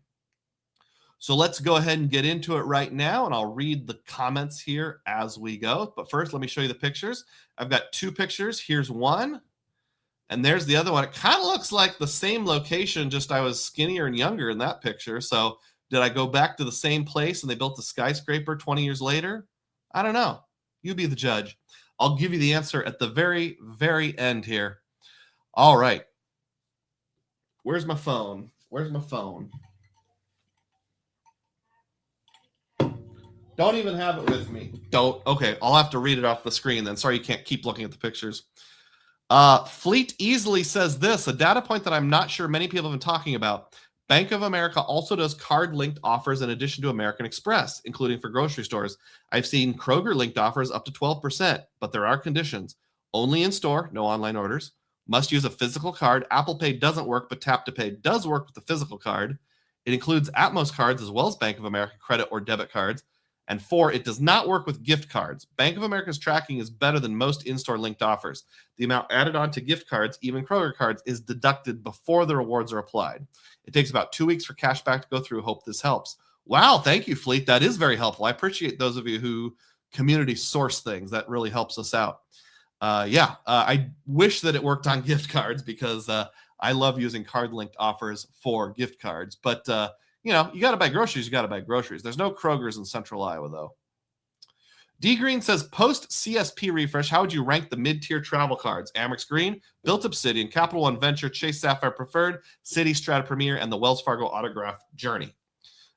So let's go ahead and get into it right now, and I'll read the comments here as we go. But first, let me show you the pictures. I've got 2 pictures. Here's one, and there's the other one. It kind of looks like the same location, just I was skinnier and younger in that picture. So did I go back to the same place and they built a skyscraper 20 years later? I don't know. You be the judge. I'll give you the answer at the very, very end here. All right. Where's my phone? Where's my phone? Don't even have it with me. Don't. Okay, I'll have to read it off the screen then. Sorry, you can't keep looking at the pictures. Fleet Easily says this, a data point that I'm not sure many people have been talking about. Bank of America also does card-linked offers in addition to American Express, including for grocery stores. I've seen Kroger-linked offers up to 12%, but there are conditions. Only in store, no online orders. Must use a physical card. Apple Pay doesn't work, but Tap to Pay does work with the physical card. It includes Atmos cards as well as Bank of America credit or debit cards. And 4, it does not work with gift cards. Bank of America's tracking is better than most in-store linked offers. The amount added on to gift cards, even Kroger cards, is deducted before the rewards are applied. It takes about 2 weeks for cashback to go through. Hope this helps. Wow, thank you, Fleet. That is very helpful. I appreciate those of you who community source things. That really helps us out. I wish that it worked on gift cards because I love using card-linked offers for gift cards. But you got to buy groceries. You got to buy groceries. There's no Kroger's in Central Iowa, though. D Green says, post CSP refresh, how would you rank the mid-tier travel cards? Amex Green, Built Obsidian, Capital One Venture, Chase Sapphire Preferred, Citi Strata Premier, and the Wells Fargo Autograph Journey.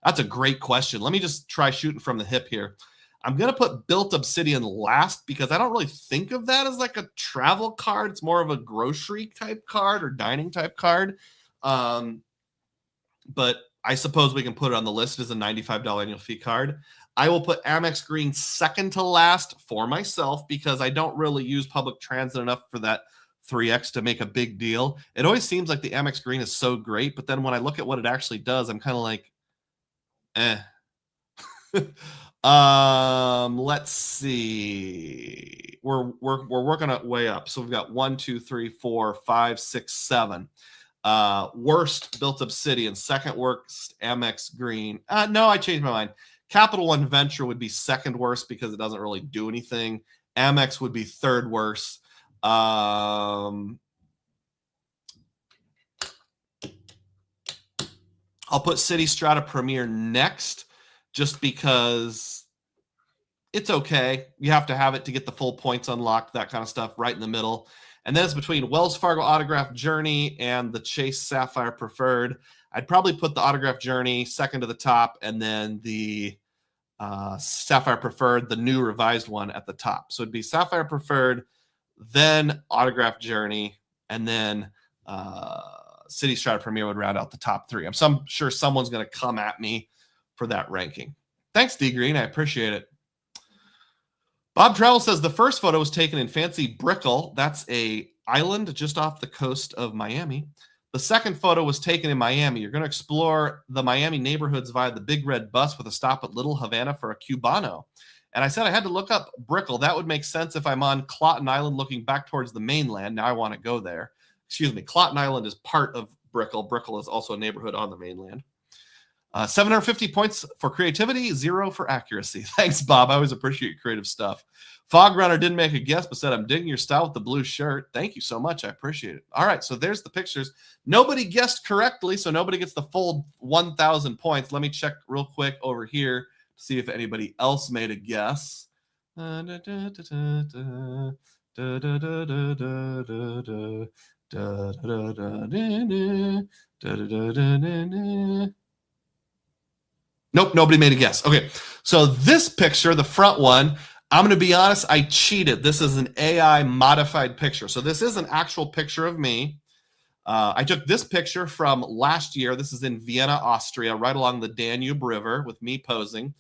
That's a great question. Let me just try shooting from the hip here. I'm going to put Built Obsidian last because I don't really think of that as like a travel card. It's more of a grocery type card or dining type card. But I suppose we can put it on the list as a $95 annual fee card. I will put Amex Green second to last for myself because I don't really use public transit enough for that 3X to make a big deal. It always seems like the Amex Green is so great, but then when I look at what it actually does, I'm kind of like, eh. Let's see. We're working our way up. So we've got 1, 2, 3, 4, 5, 6, 7. Worst Built Obsidian, second worst Amex Green. No, I changed my mind. Capital One Venture would be second worst because it doesn't really do anything. Amex would be third worst. I'll put Citi Strata Premier next just because it's okay. You have to have it to get the full points unlocked, that kind of stuff, right in the middle. And then it's between Wells Fargo Autograph Journey and the Chase Sapphire Preferred. I'd probably put the Autograph Journey second to the top and then the Sapphire Preferred, the new revised one, at the top. So it'd be Sapphire Preferred, then Autograph Journey, and then Citi Strata Premier would round out the top three. I'm sure someone's going to come at me for that ranking. Thanks, D Green. I appreciate it. Bob Travel says the first photo was taken in fancy Brickell. That's a island just off the coast of Miami. The second photo was taken in Miami. You're going to explore the Miami neighborhoods via the Big Red Bus with a stop at Little Havana for a Cubano. And I said I had to look up Brickell. That would make sense if I'm on Clotten Island looking back towards the mainland. Now I want to go there. Excuse me. Clotten Island is part of Brickell. Brickell is also a neighborhood on the mainland. 750 points for creativity, 0 for accuracy. Thanks, Bob. I always appreciate creative stuff. Fog Runner didn't make a guess, but said, I'm digging your style with the blue shirt. Thank you so much. I appreciate it. All right, so there's the pictures. Nobody guessed correctly, so nobody gets the full 1,000 points. Let me check real quick over here to see if anybody else made a guess. Nope, nobody made a guess. Okay, so this picture, the front one, I'm going to be honest, I cheated. This is an AI modified picture. So this is an actual picture of me. I took this picture from last year. This is in Vienna, Austria, right along the Danube River with me posing,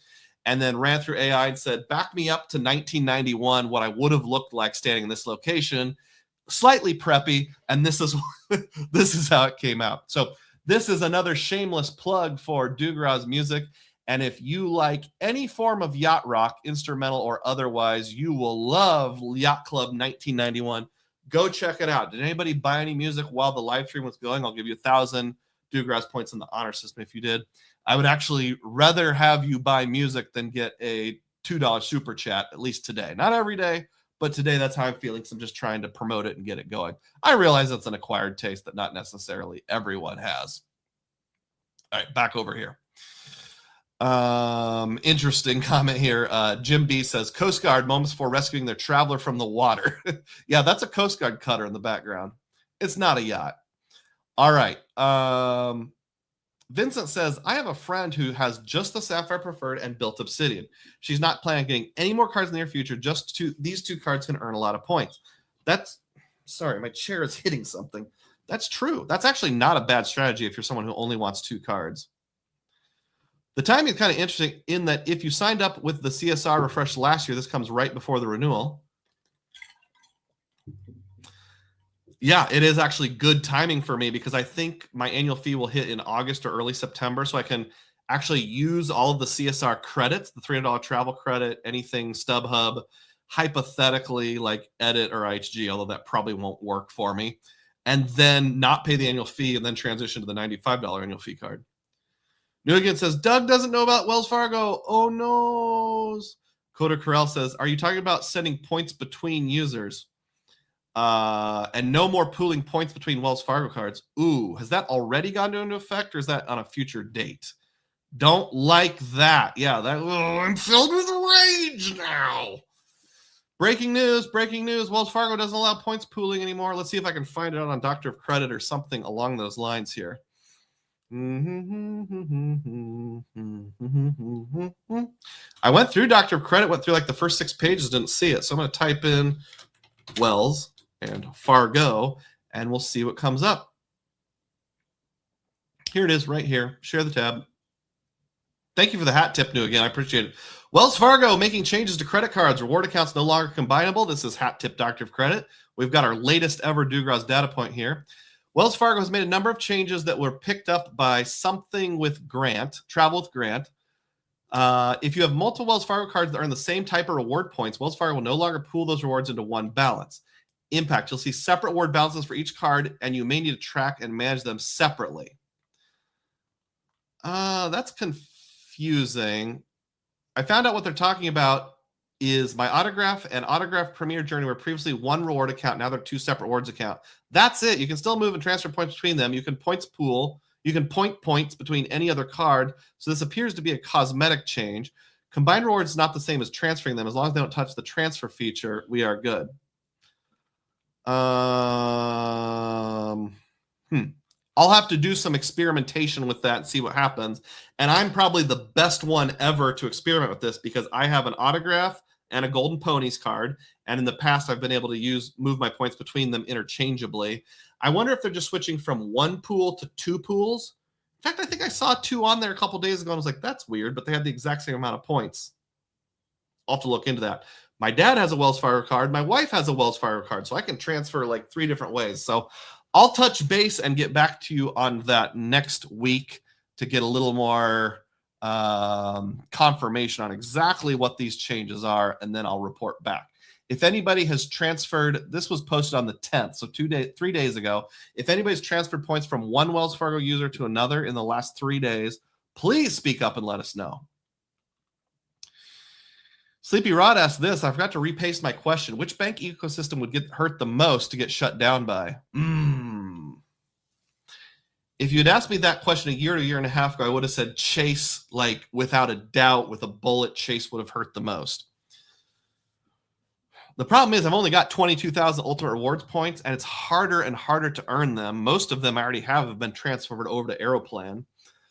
and then ran through AI and said, back me up to 1991, what I would have looked like standing in this location, slightly preppy, and this is this is how it came out. So this is another shameless plug for Dugroz Music. And if you like any form of yacht rock, instrumental or otherwise, you will love Yacht Club 1991. Go check it out. Did anybody buy any music while the live stream was going? I'll give you 1,000 Dugroz points in the honor system if you did. I would actually rather have you buy music than get a $2 super chat, at least today. Not every day, but today that's how I'm feeling. So I'm just trying to promote it and get it going. I realize that's an acquired taste that not necessarily everyone has. All right, back over here. Interesting comment here. Jim B says Coast Guard moments before rescuing their traveler from the water. Yeah, that's a Coast Guard cutter in the background. It's not a yacht. All right. Vincent says, I have a friend who has just the Sapphire Preferred and Built Obsidian. She's not planning on getting any more cards in the near future. These two cards can earn a lot of points. Sorry, my chair is hitting something. That's true. That's actually not a bad strategy if you're someone who only wants 2 cards. The timing is kind of interesting in that if you signed up with the CSR refresh last year, this comes right before the renewal. Yeah, it is actually good timing for me because I think my annual fee will hit in August or early September, so I can actually use all of the CSR credits, the $300 travel credit, anything StubHub, hypothetically like Edit or IHG, although that probably won't work for me, and then not pay the annual fee and then transition to the $95 annual fee card. Newgate says, Doug doesn't know about Wells Fargo. Oh, no. Coda Corral says, are you talking about sending points between users? And no more pooling points between Wells Fargo cards. Ooh, has that already gone into effect or is that on a future date? Don't like that. Yeah, I'm filled with rage now. Breaking news. Wells Fargo doesn't allow points pooling anymore. Let's see if I can find it out on Doctor of Credit or something along those lines here. I went through Doctor of Credit, went through like the first 6 pages, didn't see it. So I'm going to type in Wells and Fargo, and we'll see what comes up. Here it is right here. Share the tab. Thank you for the hat tip, New again. I appreciate it. Wells Fargo making changes to credit cards. Reward accounts no longer combinable. This is hat tip Doctor of Credit. We've got our latest ever Dugroz data point here. Wells Fargo has made a number of changes that were picked up by something with Grant, Travel with Grant. If you have multiple Wells Fargo cards that earn the same type of reward points, Wells Fargo will no longer pool those rewards into one balance. Impact, you'll see separate reward balances for each card, and you may need to track and manage them separately. That's confusing. I found out what they're talking about is my Autograph and Autograph Premier Journey were previously one reward account. Now they're 2 separate rewards account. That's it. You can still move and transfer points between them. You can points pool. You can point points between any other card. So this appears to be a cosmetic change. Combined rewards is not the same as transferring them. As long as they don't touch the transfer feature, we are good. I'll have to do some experimentation with that and see what happens. And I'm probably the best one ever to experiment with this because I have an Autograph and a Golden Ponies card. And in the past, I've been able to move my points between them interchangeably. I wonder if they're just switching from 1 pool to 2 pools. In fact, I think I saw 2 on there a couple days ago and I was like, that's weird, but they had the exact same amount of points. I'll have to look into that. My dad has a Wells Fargo card. My wife has a Wells Fargo card. So I can transfer like 3 different ways. So I'll touch base and get back to you on that next week to get a little more confirmation on exactly what these changes are, and then I'll report back. If anybody has transferred, this was posted on the 10th, so 3 days ago. If anybody's transferred points from one Wells Fargo user to another in the last 3 days, please speak up and let us know. Sleepy Rod asked this. I forgot to repaste my question. Which bank ecosystem would get hurt the most to get shut down by? If you had asked me that question a year and a half ago, I would have said Chase, like without a doubt, with a bullet, Chase would have hurt the most. The problem is I've only got 22,000 Ultimate Rewards points, and it's harder and harder to earn them. Most of them I already have been transferred over to Aeroplan.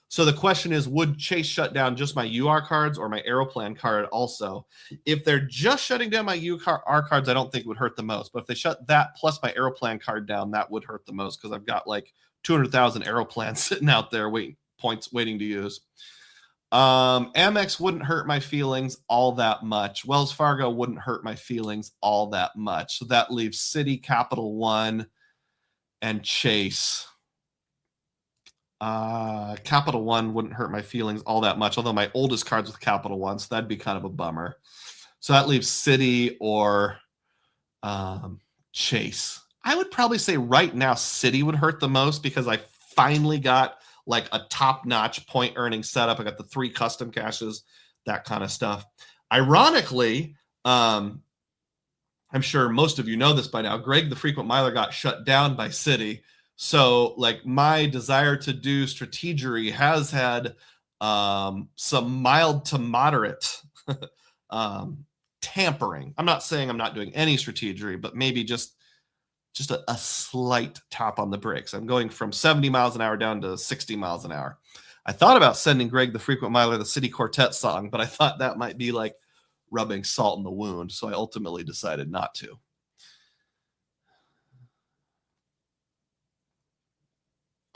So the question is, would Chase shut down just my UR cards or my Aeroplan card also? If they're just shutting down my UR cards, I don't think it would hurt the most. But if they shut that plus my Aeroplan card down, that would hurt the most because I've got like 200,000 Aeroplans sitting out there waiting to use. Amex wouldn't hurt my feelings all that much. Wells Fargo wouldn't hurt my feelings all that much. So that leaves Citi, Capital One, and Chase. Capital One wouldn't hurt my feelings all that much, although my oldest card's with Capital One, so that'd be kind of a bummer. So that leaves Citi or Chase. I would probably say right now Citi would hurt the most because I finally got like a top-notch point earning setup. I got the 3 custom caches, that kind of stuff. Ironically, I'm sure most of you know this by now, Greg the Frequent Miler got shut down by Citi. So like my desire to do strategery has had some mild to moderate tampering. I'm not saying I'm not doing any strategery, but maybe just a slight tap on the brakes. I'm going from 70 miles an hour down to 60 miles an hour. I thought about sending Greg the Frequent Miler the City Quartet song, but I thought that might be like rubbing salt in the wound. So I ultimately decided not to.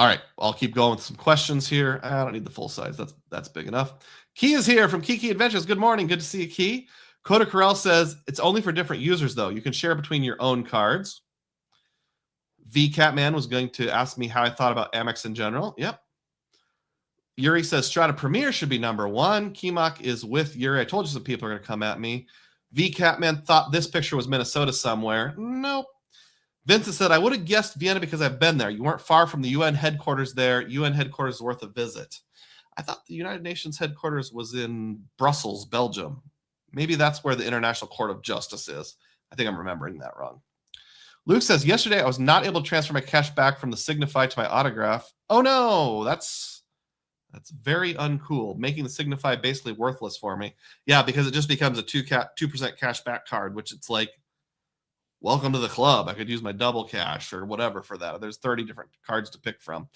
All right, I'll keep going with some questions here. I don't need the full size. That's big enough. Key is here from Kiki Adventures. Good morning. Good to see you, Key. Coda Corral says, it's only for different users, though. You can share between your own cards. V Catman was going to ask me how I thought about Amex in general. Yep. Yuri says Strata Premier should be #1. Keymok is with Yuri. I told you some people are going to come at me. V Catman thought this picture was Minnesota somewhere. Nope. Vincent said, I would have guessed Vienna because I've been there. You weren't far from the UN headquarters there. UN headquarters is worth a visit. I thought the United Nations headquarters was in Brussels, Belgium. Maybe that's where the International Court of Justice is. I think I'm remembering that wrong. Luke says, yesterday I was not able to transfer my cash back from the Signify to my Autograph. Oh no, that's That's very uncool, making the Signify basically worthless for me. Yeah, because it just becomes a 2% cash back card, which it's like, welcome to the club. I could use my double cash or whatever for that. There's 30 different cards to pick from.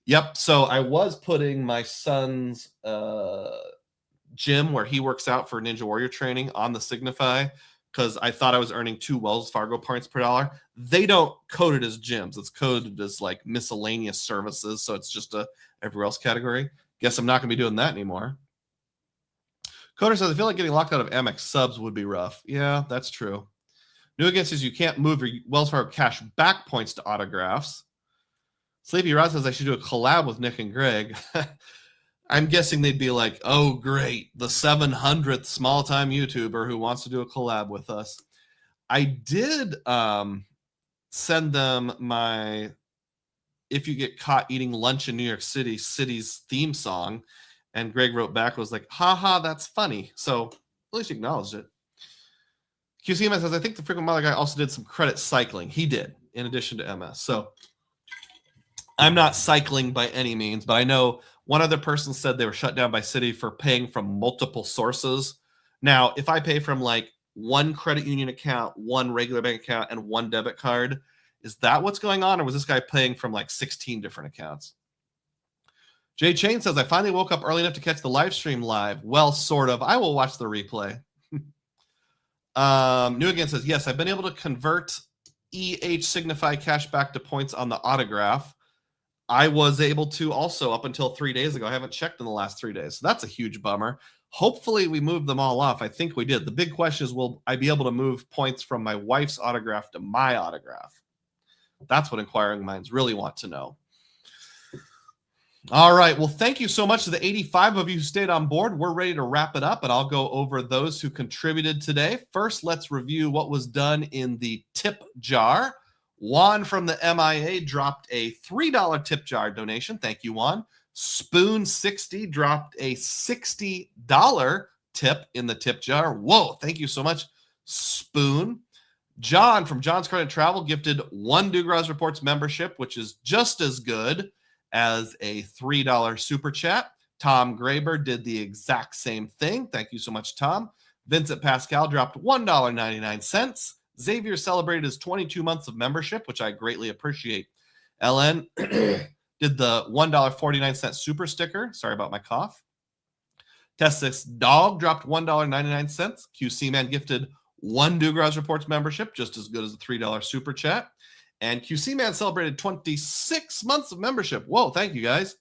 Yep. So I was putting my son's gym where he works out for Ninja Warrior training on the Signify because I thought I was earning 2 Wells Fargo points per dollar. They don't code it as gyms. It's coded as like miscellaneous services. So it's just a everywhere else category. Guess I'm not going to be doing that anymore. Coder says, I feel like getting locked out of Amex subs would be rough. Yeah, that's true. New Again says you can't move your Wells Fargo cash back points to autographs. Sleepy Rod says I should do a collab with Nick and Greg. I'm guessing they'd be like, oh, great, the 700th small-time YouTuber who wants to do a collab with us. I did send them my If You Get Caught Eating Lunch in New York City's theme song, and Greg wrote back, was like, haha, that's funny. So at least he acknowledged it. QCMS says, I think the frequent mother guy also did some credit cycling. He did, in addition to MS. So I'm not cycling by any means, but I know one other person said they were shut down by Citi for paying from multiple sources. Now, if I pay from like one credit union account, one regular bank account, and one debit card, is that what's going on? Or was this guy paying from like 16 different accounts? Jay Chain says, I finally woke up early enough to catch the live stream live. Well, sort of. I will watch the replay. New Again says, yes, I've been able to convert EH Signify cash back to points on the autograph. I was able to also up until 3 days ago. I haven't checked in the last 3 days. So that's a huge bummer. Hopefully we moved them all off. I think we did. The big question is, will I be able to move points from my wife's autograph to my autograph? That's what inquiring minds really want to know. All right. Well, thank you so much to the 85 of you who stayed on board. We're ready to wrap it up, and I'll go over those who contributed today. First, let's review what was done in the tip jar. Juan from the MIA dropped a $3 tip jar donation. Thank you, Juan. Spoon60 dropped a $60 tip in the tip jar. Whoa, thank you so much, Spoon. John from John's Credit Travel gifted 1 Dugroz Reports membership, which is just as good as a $3 super chat. Tom Graber did the exact same thing. Thank you so much, Tom. Vincent Pascal dropped $1.99. Xavier celebrated his 22 months of membership, which I greatly appreciate. LN did the $1.49 super sticker. Sorry about my cough. Testis Dog dropped $1.99. QC Man gifted 1 Dugroz Reports membership, just as good as a $3 super chat. And QC Man celebrated 26 months of membership. Whoa, thank you, guys.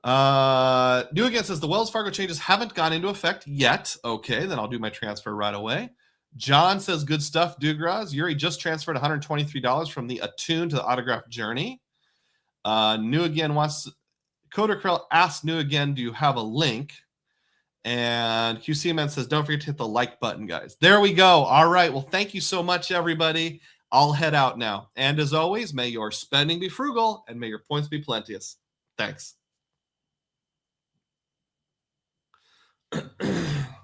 New Again says the Wells Fargo changes haven't gone into effect yet. Okay, then I'll do my transfer right away. John says, good stuff, Dugroz. Yuri just transferred $123 from the Attune to the Autograph Journey. New Again wants... Coder Krell asks New Again, do you have a link? And QC Man says, don't forget to hit the like button, guys. There we go. All right. Well, thank you so much, everybody. I'll head out now. And as always, may your spending be frugal and may your points be plenteous. Thanks.